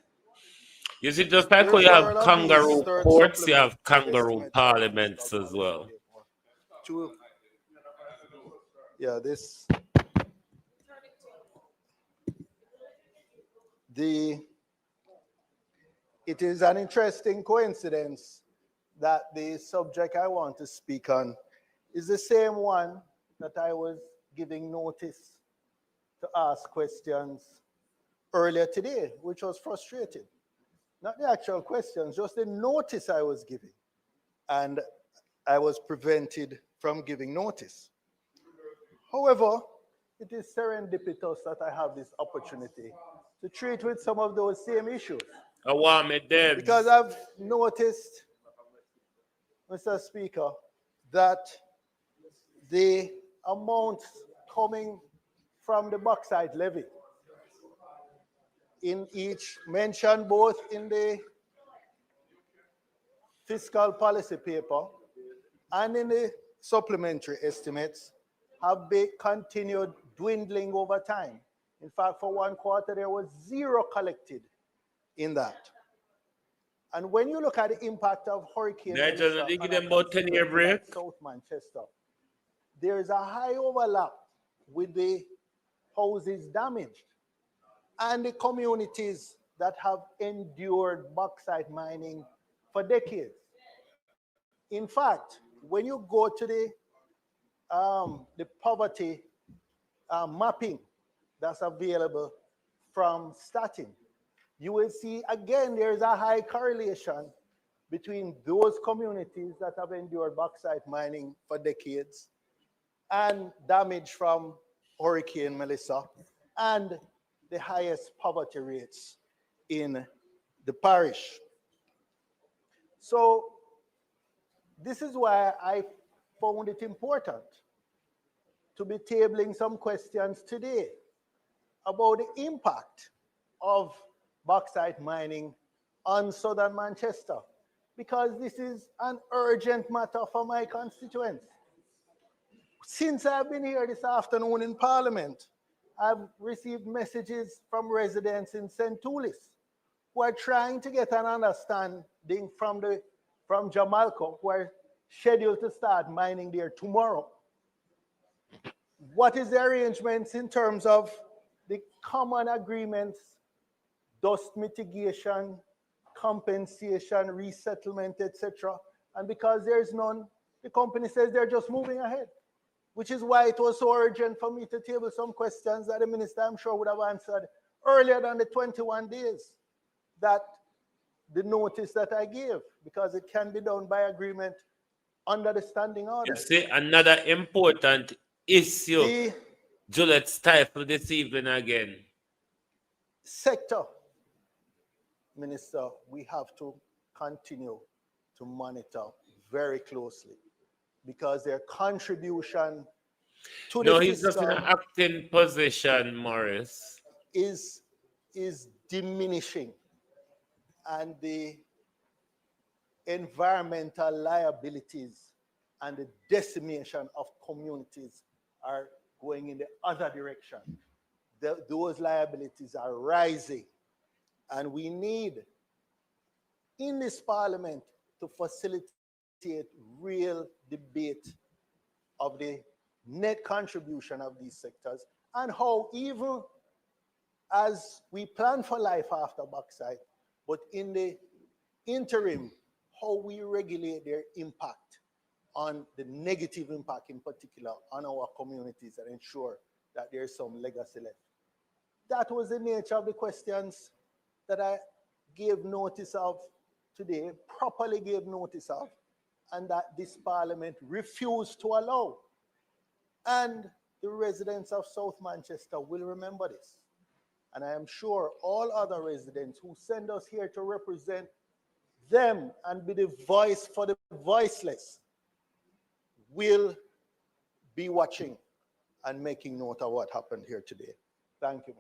You see, just like how you have kangaroo courts, you have kangaroo parliaments as well. Yeah, it is an interesting coincidence that the subject I want to speak on is the same one that I was giving notice to ask questions earlier today, which was frustrating. Not the actual questions, just the notice I was giving. And I was prevented from giving notice. However, it is serendipitous that I have this opportunity to treat with some of those same issues. Because I've noticed, Mr. Speaker, that the amount coming from the bauxite levy in each mentioned both in the fiscal policy paper and in the supplementary estimates have been continued dwindling over time. In fact, for one quarter, there was zero collected in that. And when you look at the impact of Hurricane Melissa on a constituency like South Manchester, there is a high overlap with the houses damaged and the communities that have endured bauxite mining for decades. In fact, when you go to the poverty mapping that's available from Statin, you will see again there's a high correlation between those communities that have endured bauxite mining for decades and damage from Hurricane Melissa and the highest poverty rates in the parish. So this is why I found it important to be tabling some questions today about the impact of bauxite mining on southern Manchester, because this is an urgent matter for my constituents. Since I've been here this afternoon in Parliament, I've received messages from residents in St. Toulis who are trying to get an understanding from Jamalco, who are scheduled to start mining there tomorrow. What is the arrangements in terms of the common agreements, dust mitigation, compensation, resettlement, etc.? And because there's none, the company says they're just moving ahead, which is why it was so urgent for me to table some questions that the minister, I'm sure, would have answered earlier than the 21 days that the notice that I gave, because it can be done by agreement under the standing order. You see, another important issue, Juliet stifled this evening again. Sector, Minister, we have to continue to monitor very closely because their contribution to the he's just in an acting position, Morris. Is diminishing, and the environmental liabilities and the decimation of communities are going in the other direction. Those liabilities are rising. And we need, in this parliament, to facilitate real debate of the net contribution of these sectors and how, even as we plan for life after bauxite, but in the interim, how we regulate their impact on the negative impact in particular on our communities and ensure that there's some legacy left. That was the nature of the questions that I gave notice of today, properly gave notice of, and that this parliament refused to allow. And the residents of South Manchester will remember this. And I am sure all other residents who send us here to represent them and be the voice for the voiceless will be watching and making note of what happened here today. Thank you,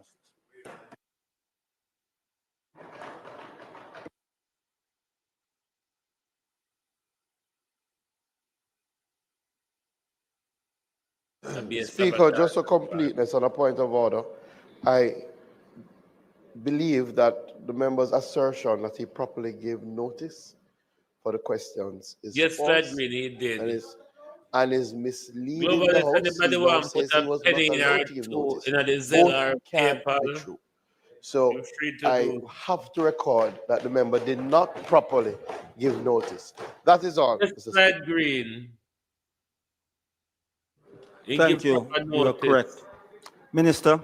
Mr. Speaker, just for completeness on a point of order, I believe that the member's assertion that he properly gave notice for the questions is Yes, false. Fred Green, he did. And is misleading Global, the if House. anybody He now want to says put he a was not penny allowed or to give two notice. in the Zelle or Both can't be PayPal, true. So you're free to I do. have to record that the member did not properly give notice. That is all, Yes, Mr. Fred Speaker. Green. He Thank give you. proper You are notice. correct. Minister.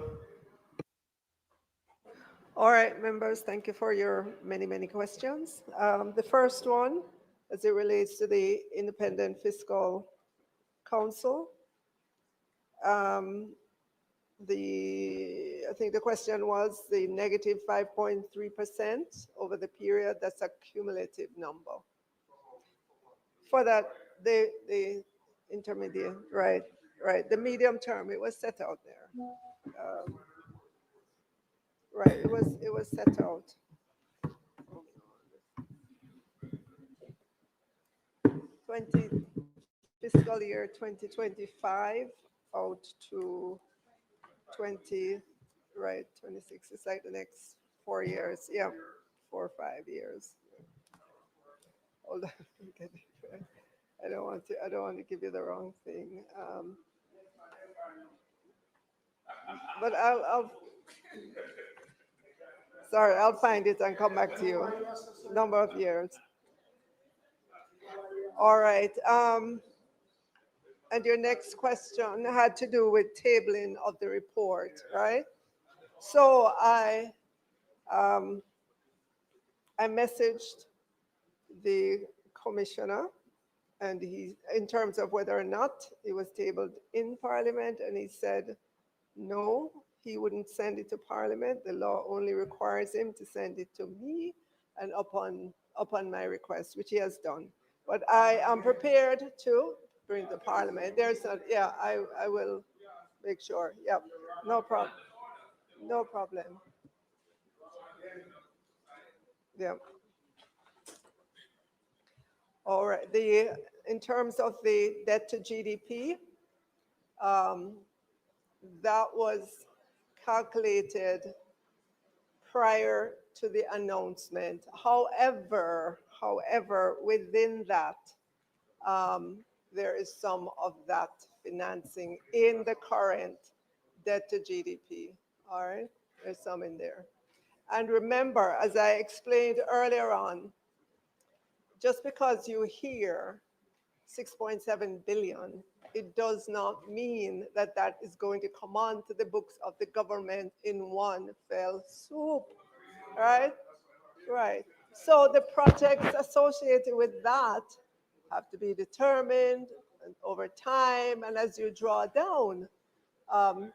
All right, members, thank you for your many, many questions. The first one, as it relates to the Independent Fiscal Council, I think the question was the negative 5.3% over the period. That's a cumulative number. For that, the intermediate, right, the medium term, it was set out there. Right, it was set out. 20 fiscal year 2025 out to 20, right, 26. It's like the next 4 years. Yeah, 4 or 5 years. Hold on. I don't want to give you the wrong thing. But sorry, I'll find it and come back to you. Number of years. All right. And your next question had to do with tabling of the report, right? So I messaged the commissioner, and he, in terms of whether or not it was tabled in Parliament, and he said no, he wouldn't send it to Parliament. The law only requires him to send it to me, and upon my request, which he has done. But I am prepared to bring to Parliament. There's a, yeah, I will make sure. Yep, no problem. No problem. Yeah. All right. In terms of the debt to GDP, that was calculated prior to the announcement. However, within that, there is some of that financing in the current debt to GDP. All right, there's some in there. And remember, as I explained earlier on, just because you hear 6.7 billion, it does not mean that that is going to come onto the books of the government in one fell swoop, right? Right. So the projects associated with that have to be determined over time, and as you draw down,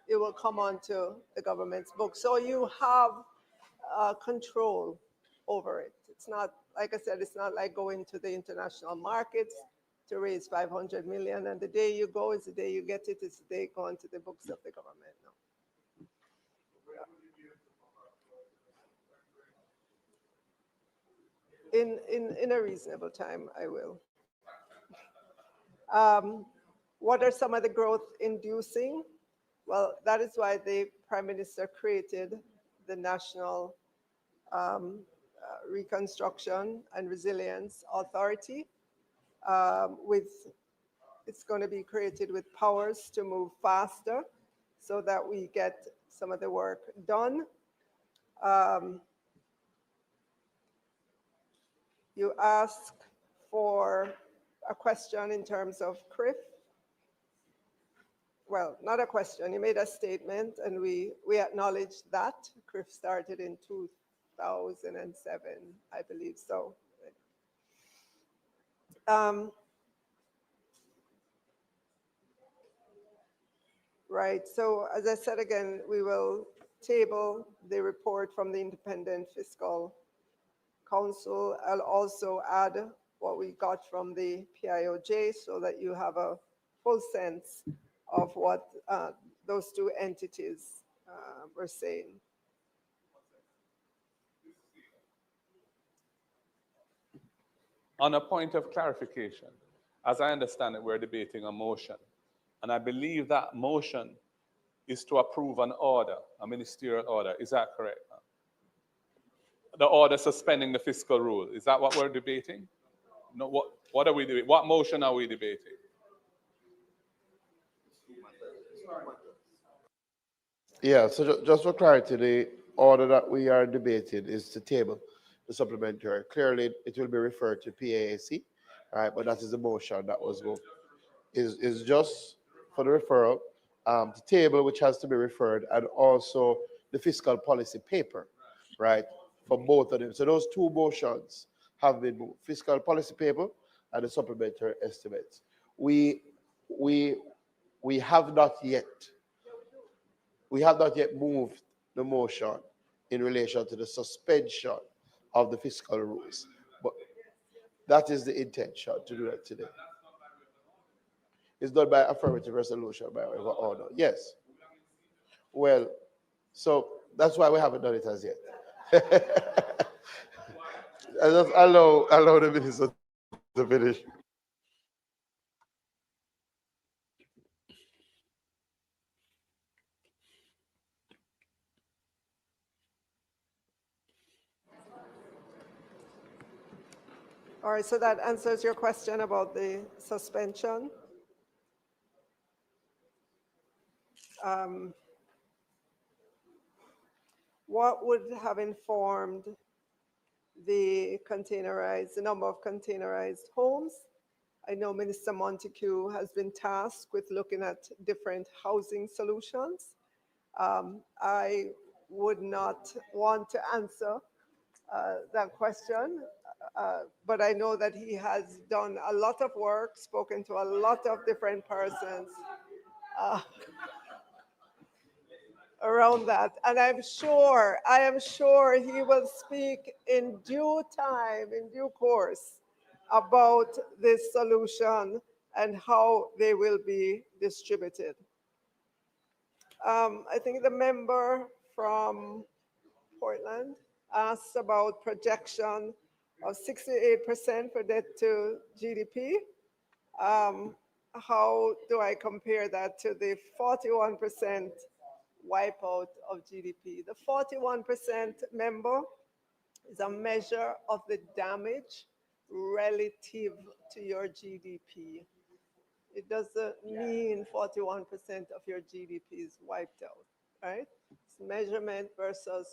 it will come onto the government's books. So you have control over it. It's not, like I said, it's not like going to the international markets to raise 500 million, and the day you go is the day you get it, it's the day going to the books of the government. No. In a reasonable time, I will. What are some of the growth inducing? Well, that is why the Prime Minister created the National Reconstruction and Resilience Authority. It's going to be created with powers to move faster so that we get some of the work done. You asked for a question in terms of CRIF. Well, not a question, you made a statement, and we acknowledge that. CRIF started in 2007, I believe so. Right, so as I said again, we will table the report from the Independent Fiscal Council. I'll also add what we got from the PIOJ so that you have a full sense of what those two entities were saying. On a point of clarification, as I understand it, we're debating a motion. And I believe that motion is to approve an order, a ministerial order. Is that correct? The order suspending the fiscal rule. Is that what we're debating? No, what are we doing? What motion are we debating? Yeah, so just for clarity, the order that we are debating is to table the supplementary. Clearly, it will be referred to PAAC, right? But that is the motion that was moved. Is just for the referral, the table which has to be referred, and also the fiscal policy paper, right, for both of them. So those two motions have been moved: fiscal policy paper and the supplementary estimates. We have not yet moved the motion in relation to the suspension of the fiscal rules, but that is the intention to do that today. It's done by affirmative resolution, by whatever order. Yes. Well, so that's why we haven't done it as yet. I just allow the minister to finish. All right, so that answers your question about the suspension. What would have informed the number of containerized homes? I know Minister Montague has been tasked with looking at different housing solutions. I would not want to answer that question, but I know that he has done a lot of work, spoken to a lot of different persons around that, and I am sure he will speak in due time, in due course, about this solution and how they will be distributed. I think the member from Portland asked about projection of 68% for debt to GDP. How do I compare that to the 41% wipeout of GDP? The 41% member is a measure of the damage relative to your GDP. It doesn't mean 41% of your GDP is wiped out, right? It's measurement versus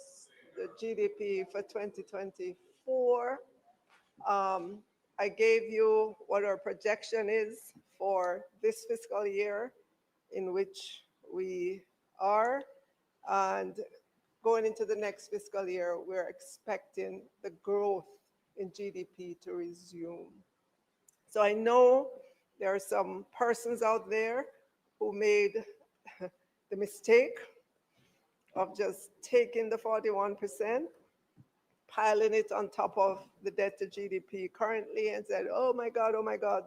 the GDP for 2024. I gave you what our projection is for this fiscal year in which we are, and going into the next fiscal year, we're expecting the growth in GDP to resume. So I know there are some persons out there who made the mistake of just taking the 41%, piling it on top of the debt to GDP currently, and said, oh my God,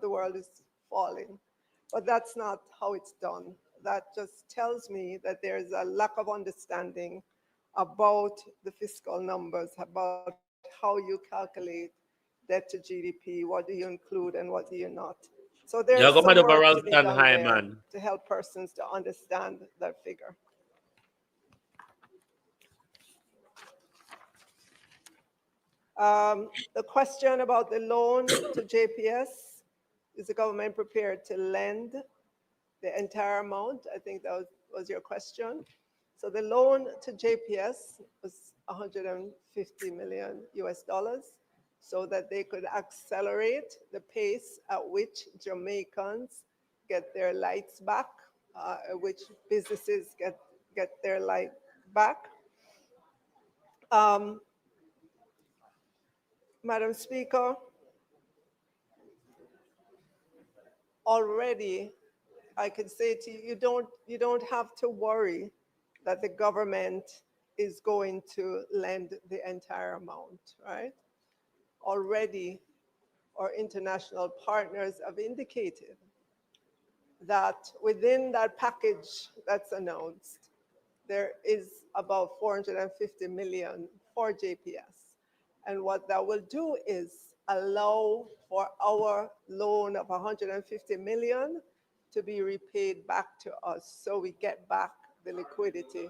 the world is falling. But that's not how it's done. That just tells me that there's a lack of understanding about the fiscal numbers, about how you calculate debt to GDP? What do you include and what do you not? So Yeah, there's go some mad over work to be Ralston done High, there man. to help persons to understand that figure. The question about the loan to JPS, is the government prepared to lend the entire amount? I think that was your question. So the loan to JPS was 150 million US dollars so that they could accelerate the pace at which Jamaicans get their lights back, which businesses get their light back. Madam Speaker, already I could say to you, you don't have to worry that the government is going to lend the entire amount, right? Already our international partners have indicated that within that package that's announced, there is about 450 million for JPS. And what that will do is allow for our loan of 150 million to be repaid back to us, so we get back the liquidity.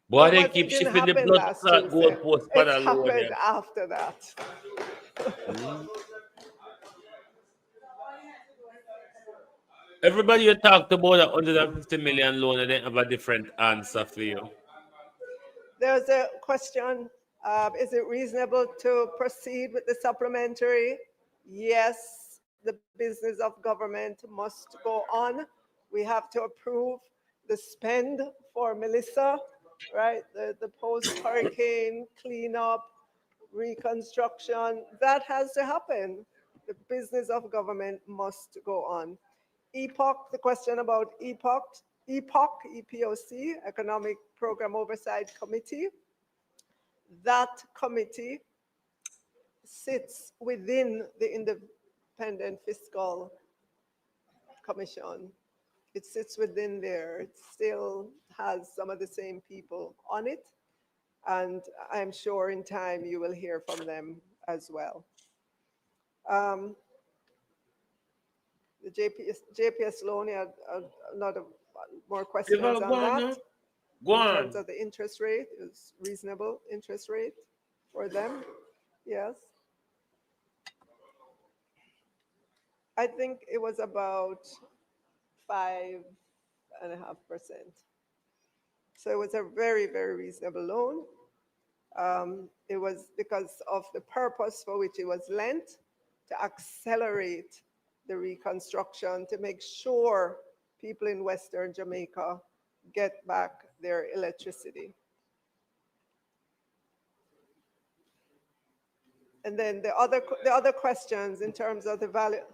Boy, they But keep it didn't shifting the happen blood last clot Tuesday. goalpost for It that loan. happened after that. Everybody you talked about a 150 million loan and they have a different answer for you. There's a question, is it reasonable to proceed with the supplementary? Yes, the business of government must go on. We have to approve the spend for Melissa, right? The post-hurricane cleanup, reconstruction, that has to happen. The business of government must go on. EPOC, the question about EPOC, Economic Program Oversight Committee. That committee sits within the Independent Fiscal Commission. It sits within there. It still has some of the same people on it. And I'm sure in time you will hear from them as well. The JPS loan, had a lot of more questions on that. Go in terms on. of the interest rate, it was reasonable interest rate for them. Yes. I think it was about 5.5%. So it was a very, very reasonable loan. It was because of the purpose for which it was lent, to accelerate the reconstruction, to make sure people in Western Jamaica get back their electricity. And then the other questions in terms of the value,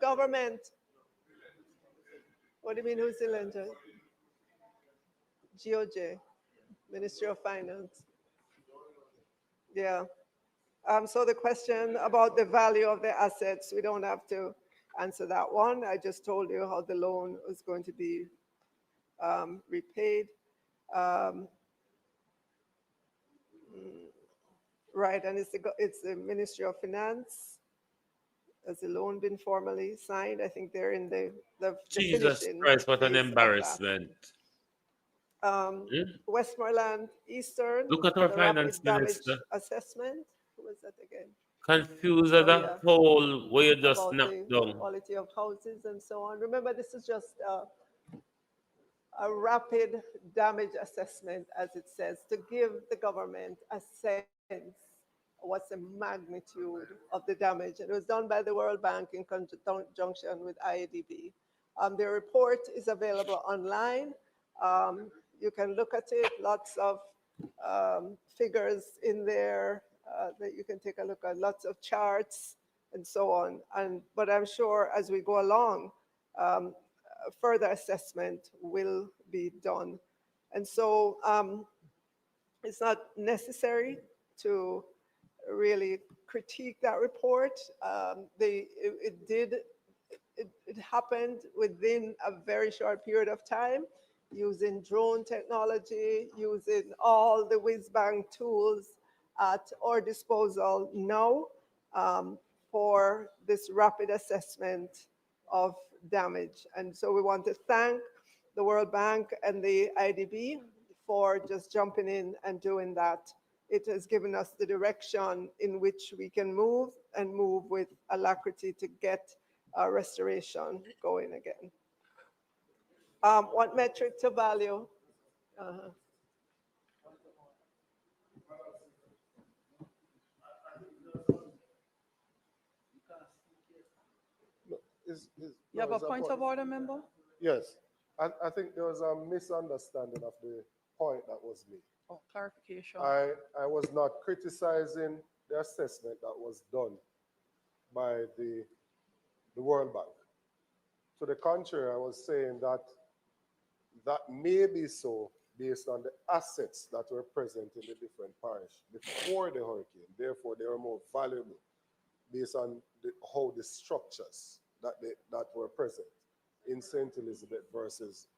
government. What do you mean, who's the lender? GOJ, Ministry of Finance. Yeah. So the question about the value of the assets, we don't have to answer that one. I just told you how the loan was going to be repaid. Right, and it's the Ministry of Finance. Has the loan been formally signed? I think they're in the Jesus finishing Christ, what an phase of that. embarrassment. Westmoreland Eastern, Look at our the finance rapid damage minister. assessment. Who was that again? Confused as a Yeah. whole where you just About knocked the down. quality of houses and so on. Remember, this is just a rapid damage assessment, as it says, to give the government a sense of what's the magnitude of the damage. And it was done by the World Bank in conjunction with IADB. The report is available online. You can look at it, lots of figures in there that you can take a look at, lots of charts and so on. But I'm sure as we go along, further assessment will be done. And so it's not necessary to really critique that report. It happened within a very short period of time, using drone technology, using all the whiz-bang tools at our disposal now for this rapid assessment of damage. And so we want to thank the World Bank and the IDB for just jumping in and doing that. It has given us the direction in which we can move and move with alacrity to get restoration going again. What metric to value? You have a point of order, member? Yes. I think there was a misunderstanding of the point that was made. Oh, clarification. I was not criticizing the assessment that was done by the World Bank. To the contrary, I was saying that that may be so based on the assets that were present in the different parishes before the hurricane. Therefore, they were more valuable based on how the structures that were present in St. Elizabeth versus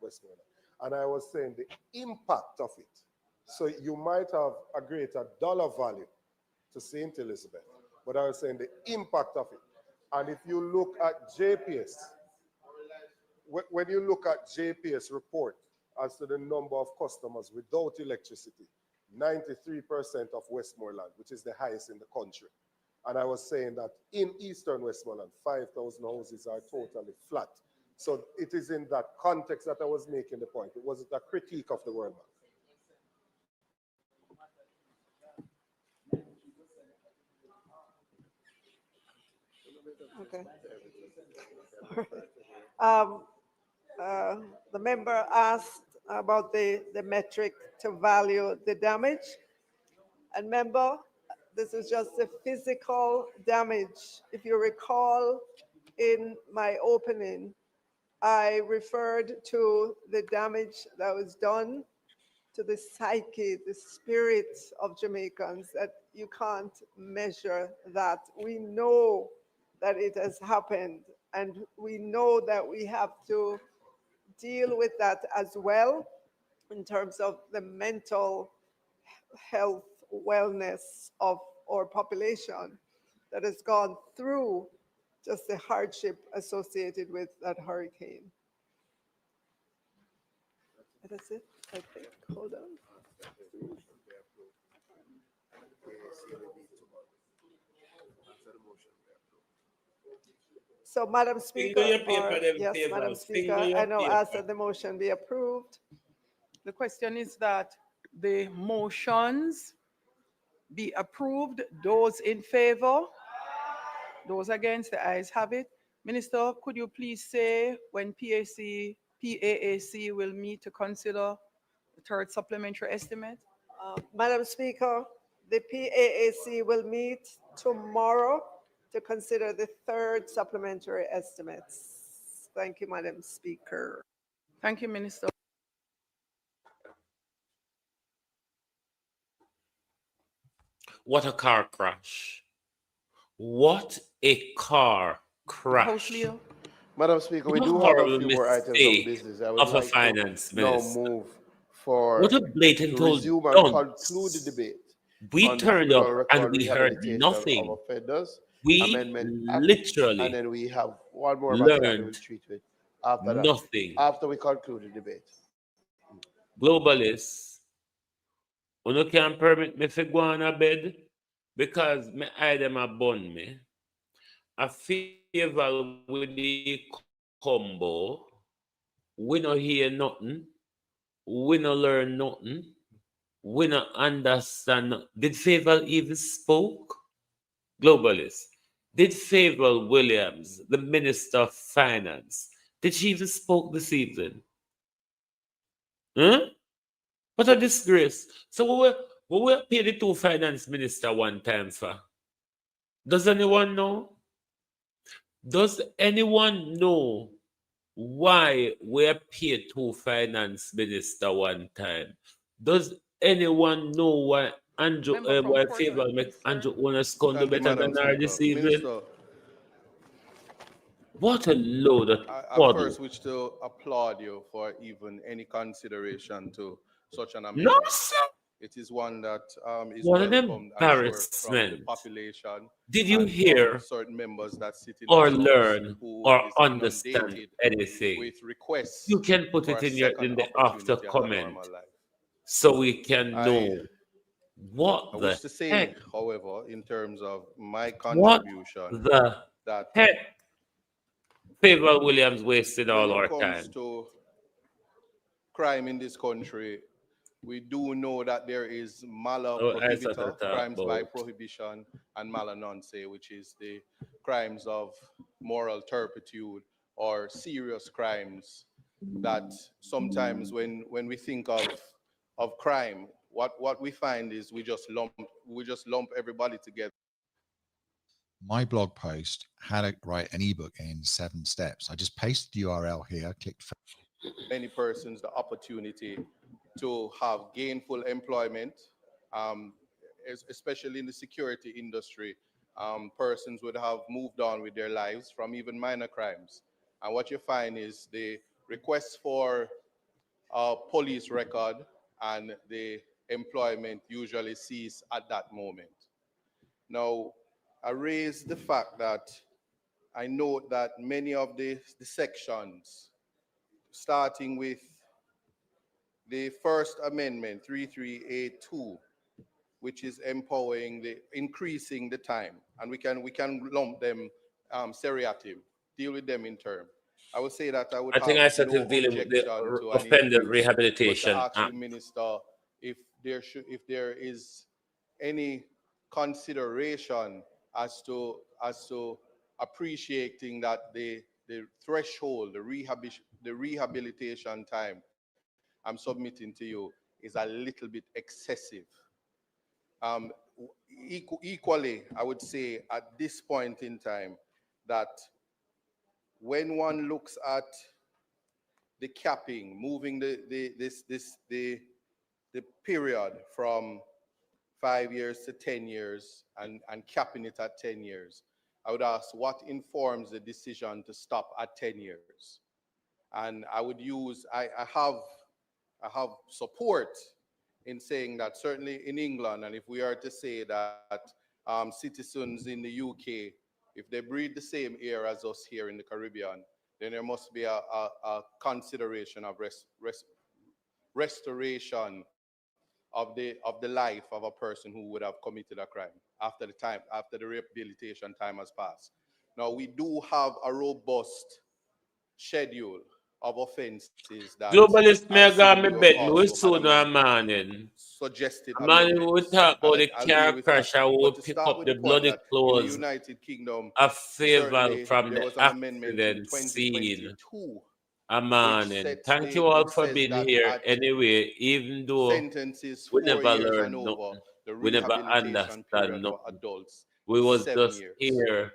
Westmoreland. And I was saying the impact of it. So you might have a greater dollar value to St. Elizabeth, but I was saying the impact of it. And if you look at JPS, when you look at JPS report as to the number of customers without electricity, 93% of Westmoreland, which is the highest in the country. And I was saying that in Eastern Westmoreland, 5,000 houses are totally flat. So it is in that context that I was making the point. It wasn't a critique of the World Bank. Okay. The member asked about the metric to value the damage. And member, this is just the physical damage. If you recall, in my opening, I referred to the damage that was done to the psyche, the spirit of Jamaicans, that you can't measure that. We know that it has happened, and we know that we have to deal with that as well in terms of the mental health, wellness of our population that has gone through just the hardship associated with that hurricane. That's it, I think. Hold on. So, Madam Speaker, yes, Madam Speaker, I now ask that the motion be approved. The question is that the motions be approved. Those in favor? Those against? The ayes have it. Minister, could you please say when PAAC will meet to consider the third supplementary estimate? Madam Speaker, the PAAC will meet tomorrow to consider the third supplementary estimates. Thank you, Madam Speaker. Thank you, Minister. What a car crash. What a car crash. Madam Speaker, we do have a few more items of business. I would like to now move for what a blatant to resume and conclude the debate. We turned up and we heard nothing. We literally and then we have one more matter that we'll treat with after nothing. That, after we conclude the debate. Globalists, you can't permit me to go on a bed because me eye them a bun me. A favor with the combo. We no hear nothing. We no learn nothing. We no understand. Did Favor even spoke? Globalists. Did Favor Williams, the Minister of Finance, did she even spoke this evening? Huh? What a disgrace. So we will pay the two finance minister one time for. Does anyone know? Does anyone know why we paid two finance minister one time? Does anyone know why Andrew why Favor make Andrew wanna scoundrel better than her this evening? What a load of I first wish to applaud you for even any consideration to such an amendment. No, sir. It is one that is What an welcomed, I'm sure, from the embarrassment. population. Did you and from hear certain members that sit in or this House learn who or is understand inundated anything? with requests You can put for it a in second the after opportunity at a comment normal life. so we can know I what wish the to say, heck, however, in terms of my what contribution, the that heck Favor Williams wasted when all it our comes time. to crime in this country, we do know that there is mala Oh, I started prohibita, to talk crimes by about prohibition, and mala nonce, which is the crimes of moral turpitude or serious crimes that sometimes when we think of crime, what we find is we just lump everybody together. My blog post, how to write an ebook in 7 steps. I just pasted the URL here, clicked. Many persons the opportunity to have gainful employment, especially in the security industry. Persons would have moved on with their lives from even minor crimes. And what you find is the request for a police record and the employment usually cease at that moment. Now, I raise the fact that I note that many of the sections, starting with the First Amendment, 3382, which is increasing the time, and we can lump them seriatim, deal with them in turn. I would say that I would I think I have started no dealing with the objection to an Offender increase, Rehabilitation but to ask Act. the minister if there is any consideration as to appreciating that the threshold, the rehabilitation time I'm submitting to you is a little bit excessive. Equally, I would say at this point in time that when one looks at the capping, moving the period from 5 years to 10 years and capping it at 10 years, I would ask what informs the decision to stop at 10 years? And I would use, I have support in saying that certainly in England, and if we are to say that citizens in the UK, if they breathe the same air as us here in the Caribbean, then there must be a consideration of restoration of the life of a person who would have committed a crime after the rehabilitation time has passed. Now, we do have a robust schedule of offenses that Globalist me I've go seen me you bed, me we also soon had no morning. suggested Man, we amendments, talk and about the I'll car deal with crash that. and we But to pick start up with the the point bloody that in the clothes United Kingdom, of Favor certainly from there the was an amendment in accident scene. 2022 A morning. sets Thank you all which for says being that here at anyway, even though sentences we 4 never years and learned over, nothing. the We never rehabilitation understand period for nothing. adults We is was 7 just years. here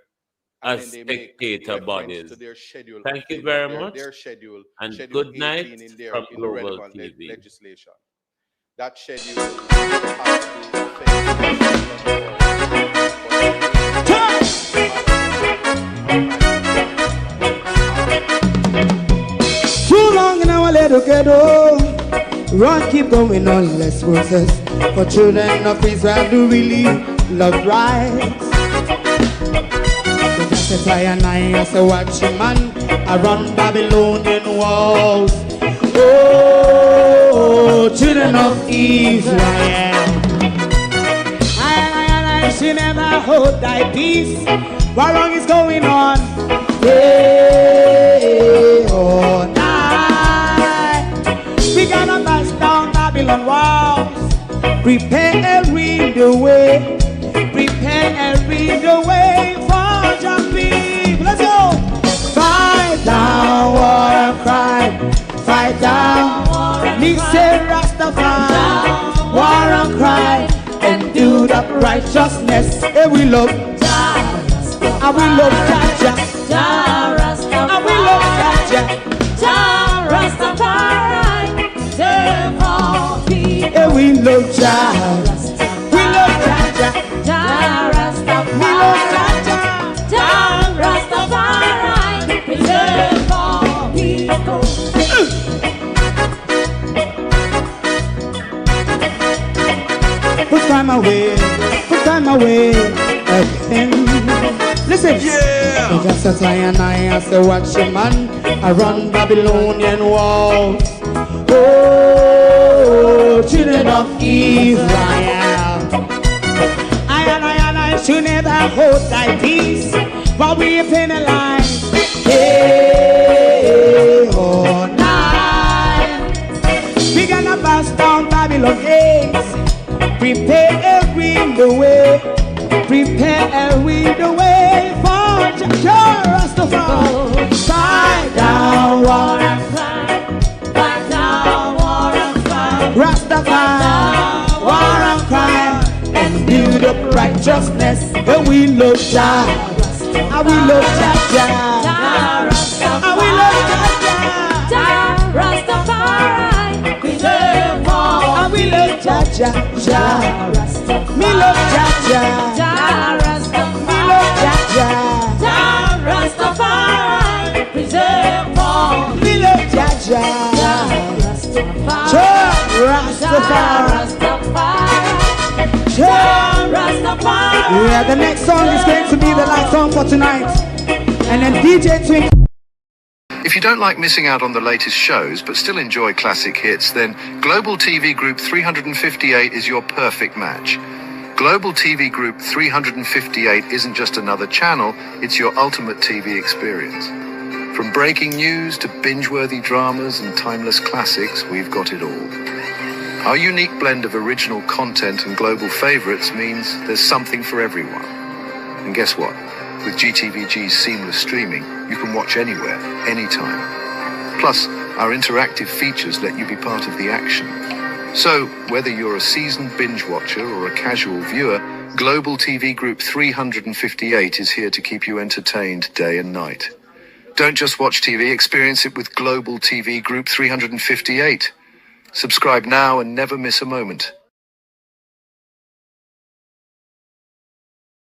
And as then they make spectator reference to bodies. their schedule, Thank you Favor, very much. their schedule, And schedule good 18 night in there from in the Global relevant TV. legislation. That schedule has the offense Too long in our little ghetto, run keep going on less process. For children of Israel do really love rights. So that's why I as a watching man around Babylonian walls. Oh, children of Israel, I should never hold thy peace. What wrong is going on? Day or night, we gotta bust down Babylon walls. Prepare the way, prepare the way for your people. Let's go. Fight down war and crime, fight down. Me say Rastafari, war and crime, and do the righteousness. Hey, we love Jah, and we love Jah, and we love Jah, Rastafari, save all people. Hey, we love Jah, we love Jah, Rastafari, we love Jah, Rastafari, we save all people. way again. Listen. Yeah. Just as I and I say, watch a man, I run Babylonian walls. Oh, children of Israel. I should never hold thy peace, but we penalize. Hey, oh, night. We gonna bust down Babylon gates. Prepare the way. Prepare the way for Rastafari. Fight down war and cry. Fight down war and cry. Rastafari, war and cry. And build up righteousness. And we love Jah. And we love Jah. And we love Jah. Rastafari, preserve all. And we love Jah. Me love Jah. Me love Jah. Rastafari, preserve all. Me love Jah. Rastafari. Yeah, the next song is going to be the last song for tonight. And then DJ Twink. If you don't like missing out on the latest shows but still enjoy classic hits, then Global TV Group 358 is your perfect match. Global TV Group 358 isn't just another channel, it's your ultimate TV experience. From breaking news to binge-worthy dramas and timeless classics, we've got it all. Our unique blend of original content and global favorites means there's something for everyone. And guess what? With GTVG's seamless streaming, you can watch anywhere, anytime. Plus, our interactive features let you be part of the action. So, whether you're a seasoned binge watcher or a casual viewer, Global TV Group 358 is here to keep you entertained day and night. Don't just watch TV, experience it with Global TV Group 358. Subscribe now and never miss a moment.